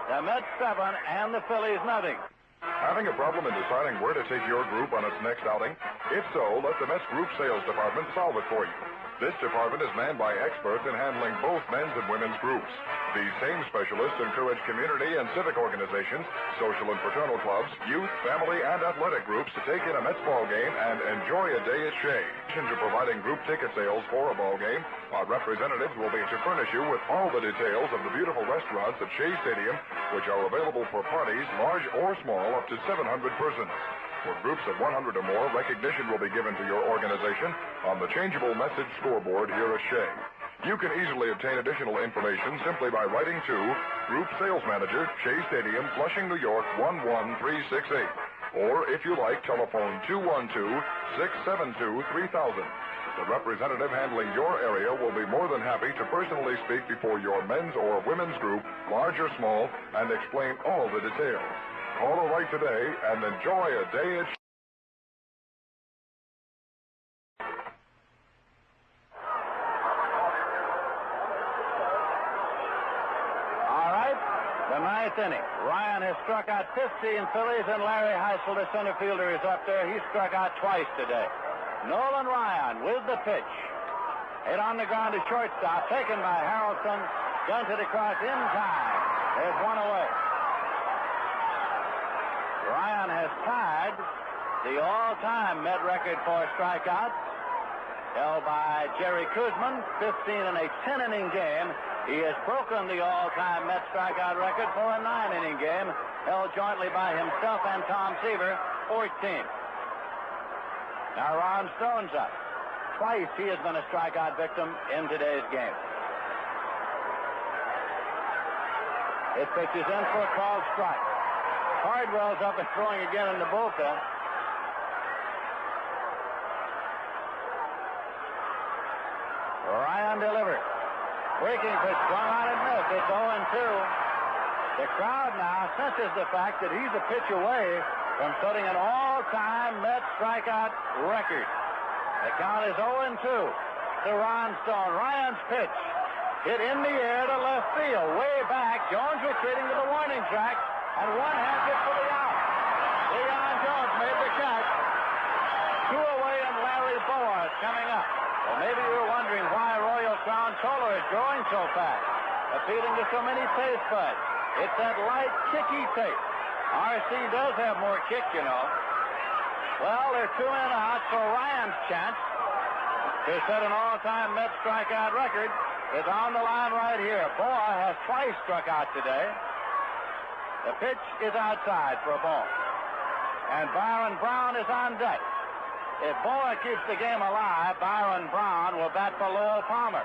Speaker 11: the Mets 7 and the Phillies nothing.
Speaker 2: Having a problem in deciding where to take your group on its next outing? If so, let the Mets Group Sales Department solve it for you. This department is manned by experts in handling both men's and women's groups. These same specialists encourage community and civic organizations, social and fraternal clubs, youth, family, and athletic groups to take in a Mets ball game and enjoy a day at Shea. In addition to providing group ticket sales for a ball game, our representatives will be to furnish you with all the details of the beautiful restaurants at Shea Stadium, which are available for parties, large or small, up to 700 persons. For groups of 100 or more, recognition will be given to your organization on the changeable message scoreboard here at Shea. You can easily obtain additional information simply by writing to Group Sales Manager, Shea Stadium, Flushing, New York, 11368. Or, if you like, telephone 212-672-3000. The representative handling your area will be more than happy to personally speak before your men's or women's group, large or small, and explain all the details. Call or write today and enjoy a day at
Speaker 11: All right, the ninth inning. Ryan has struck out 15 Phillies, and Larry Heisel, the center fielder, is up there. He struck out twice today. Nolan Ryan with the pitch. Hit on the ground to shortstop, taken by Harrelson, bunted across in time. There's one away. Ryan has tied the all-time Met record for strikeouts, held by Jerry Kuzman, 15 in a 10-inning game. He has broken the all-time Met strikeout record for a 9-inning game, held jointly by himself and Tom Seaver, 14. Now Ron Stone's up. Twice he has been a strikeout victim in today's game. It pitches in for a called strike. Cardwell's up and throwing again in the bullpen. Ryan delivers. Breaking pitch, swung on and missed. It's 0-2. The crowd now senses the fact that he's a pitch away from setting an all-time Met strikeout record. The count is 0-2 to Ron Stone. Ryan's pitch hit in the air to left field. Way back, Jones retreating to the warning track. And one-hand hit for the out. Leon Jones made the catch. Two away, and Larry Boa is coming up. Well, maybe you're wondering why Royal Crown Solar is growing so fast, appealing to so many taste buds. It's that light, kicky taste. RC does have more kick, you know. Well, they're 2 in out, so Ryan's chance to set an all-time Met strikeout record is on the line right here. Boa has twice struck out today. The pitch is outside for a ball. And Byron Brown is on deck. If Boa keeps the game alive, Byron Brown will bat for Lowell Palmer.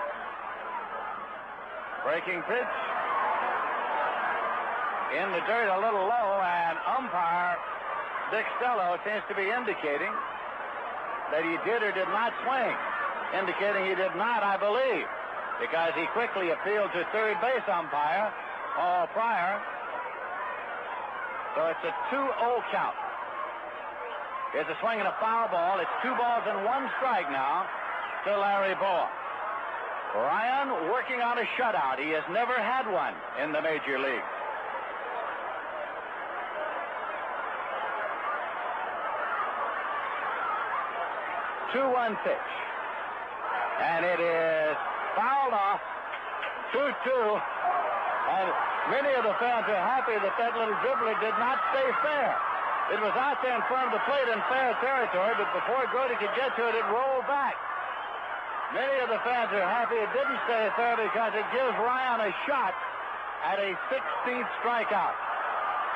Speaker 11: Breaking pitch. In the dirt a little low, and umpire Dick Stello seems to be indicating that he did or did not swing. Indicating he did not, I believe, because he quickly appealed to third base umpire, Paul Pryor. So it's a 2-0 count. Here's a swing and a foul ball. It's 2 balls and 1 strike now to Larry Boa. Ryan working on a shutout. He has never had one in the major league. 2-1 pitch. And it is fouled off. 2-2. And many of the fans are happy that that little dribbler did not stay fair. It was out there in front of the plate in fair territory, but before Grody could get to it, it rolled back. Many of the fans are happy it didn't stay fair because it gives Ryan a shot at a 16th strikeout.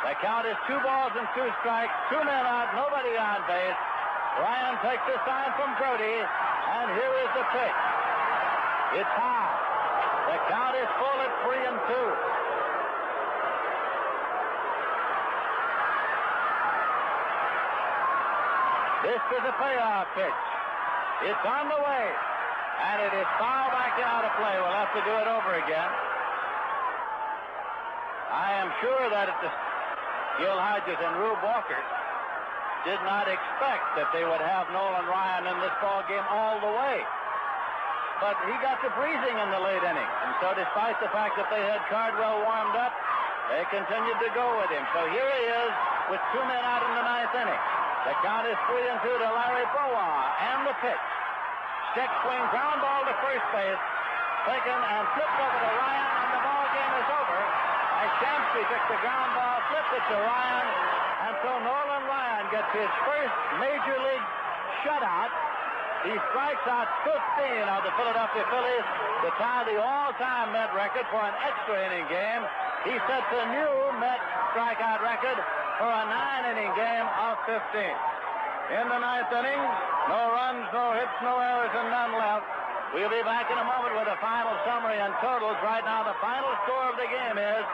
Speaker 11: The count is 2 balls and 2 strikes, 2 men out, nobody on base. Ryan takes the sign from Grody, and here is the pitch. It's high. The count is full at 3-2. This is a payoff pitch. It's on the way, and it is fouled back out of play. We'll have to do it over again. I am sure that Gil Hodges and Rube Walker did not expect that they would have Nolan Ryan in this ball game all the way. But he got to breezing in the late innings. And so despite the fact that they had Cardwell warmed up, They continued to go with him. So here he is with 2 men out in the 9th inning. The count is 3-2 to Larry Bowa. And the pitch. Stick swing, ground ball to first base. Taken and flipped over to Ryan, and the ball game is over. As Shamsky took the ground ball, flipped it to Ryan, and so Nolan Ryan gets his first major league shutout. He strikes out 15 of the Philadelphia Phillies to tie the all-time Met record for an extra inning game. He sets a new Met strikeout record for a 9-inning game of 15. In the 9th inning, no runs, no hits, no errors, and none left. We'll be back in a moment with a final summary and totals. Right now, the final score of the game is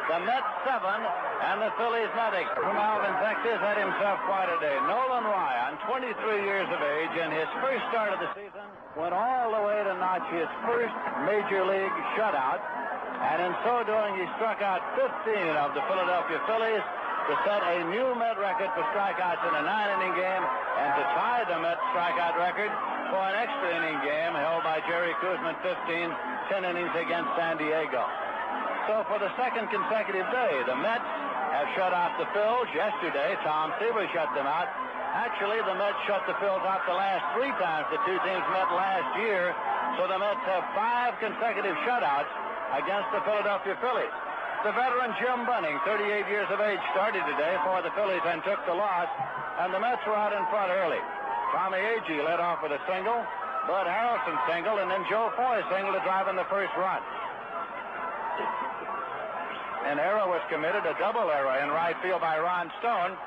Speaker 11: the Mets 7 and the Phillies nothing. From Alvin, Texas, had himself quite a day. Nolan Ryan, 23 years of age, in his first start of the season, went all the way to notch his first major league shutout. And in so doing, he struck out 15 of the Philadelphia Phillies to set a new Met record for strikeouts in a 9-inning game and to tie the Met strikeout record for an extra inning game held by Jerry Koosman, 10 innings against San Diego. So for the second consecutive day, the Mets have shut out the Phils. Yesterday, Tom Seaver shut them out. Actually, the Mets shut the Phils out the last 3 times the two teams met last year. So the Mets have 5 consecutive shutouts against the Philadelphia Phillies. The veteran Jim Bunning, 38 years of age, started today for the Phillies and took the loss, and the Mets were out in front early. Tommy Agee led off with a single, Bud Harrelson single, and then Joe Foy single to drive in the first run. An error was committed, a double error in right field by Ron Stone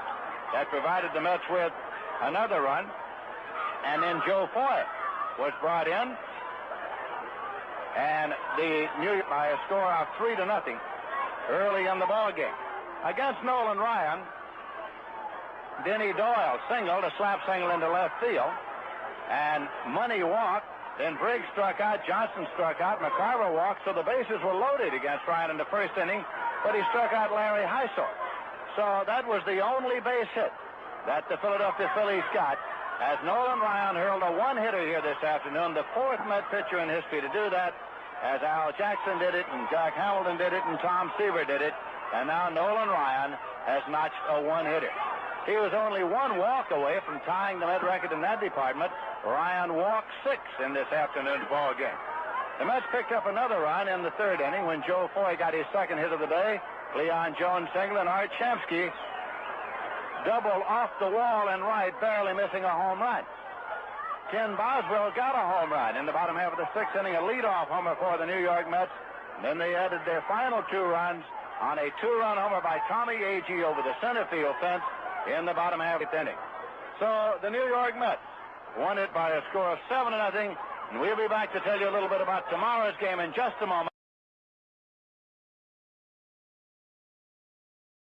Speaker 11: that provided the Mets with another run, and then Joe Foy was brought in, and the New York by a score of 3-0 early in the ball game. Against Nolan Ryan, Denny Doyle singled, a slap single into left field, and Money walked. Then Briggs struck out, Johnson struck out, McCarver walked, so the bases were loaded against Ryan in the first inning, but he struck out Larry Heisel. So that was the only base hit that the Philadelphia Phillies got, as Nolan Ryan hurled a one-hitter here this afternoon, the 4th Met pitcher in history to do that, as Al Jackson did it, and Jack Hamilton did it, and Tom Seaver did it, and now Nolan Ryan has notched a one-hitter. He was only 1 walk away from tying the Met record in that department. Ryan walked 6 in this afternoon's ball game. The Mets picked up another run in the 3rd inning when Joe Foy got his 2nd hit of the day. Leon Jones single, and Art Shamsky double off the wall and right, barely missing a home run. Ken Boswell got a home run in the bottom half of the 6th inning, a leadoff homer for the New York Mets. And then they added their final 2 runs on a 2-run homer by Tommy Agee over the center field fence in the bottom half of the inning. So the New York Mets won it by a score of 7-0, and we'll be back to tell you a little bit about tomorrow's game in just a moment.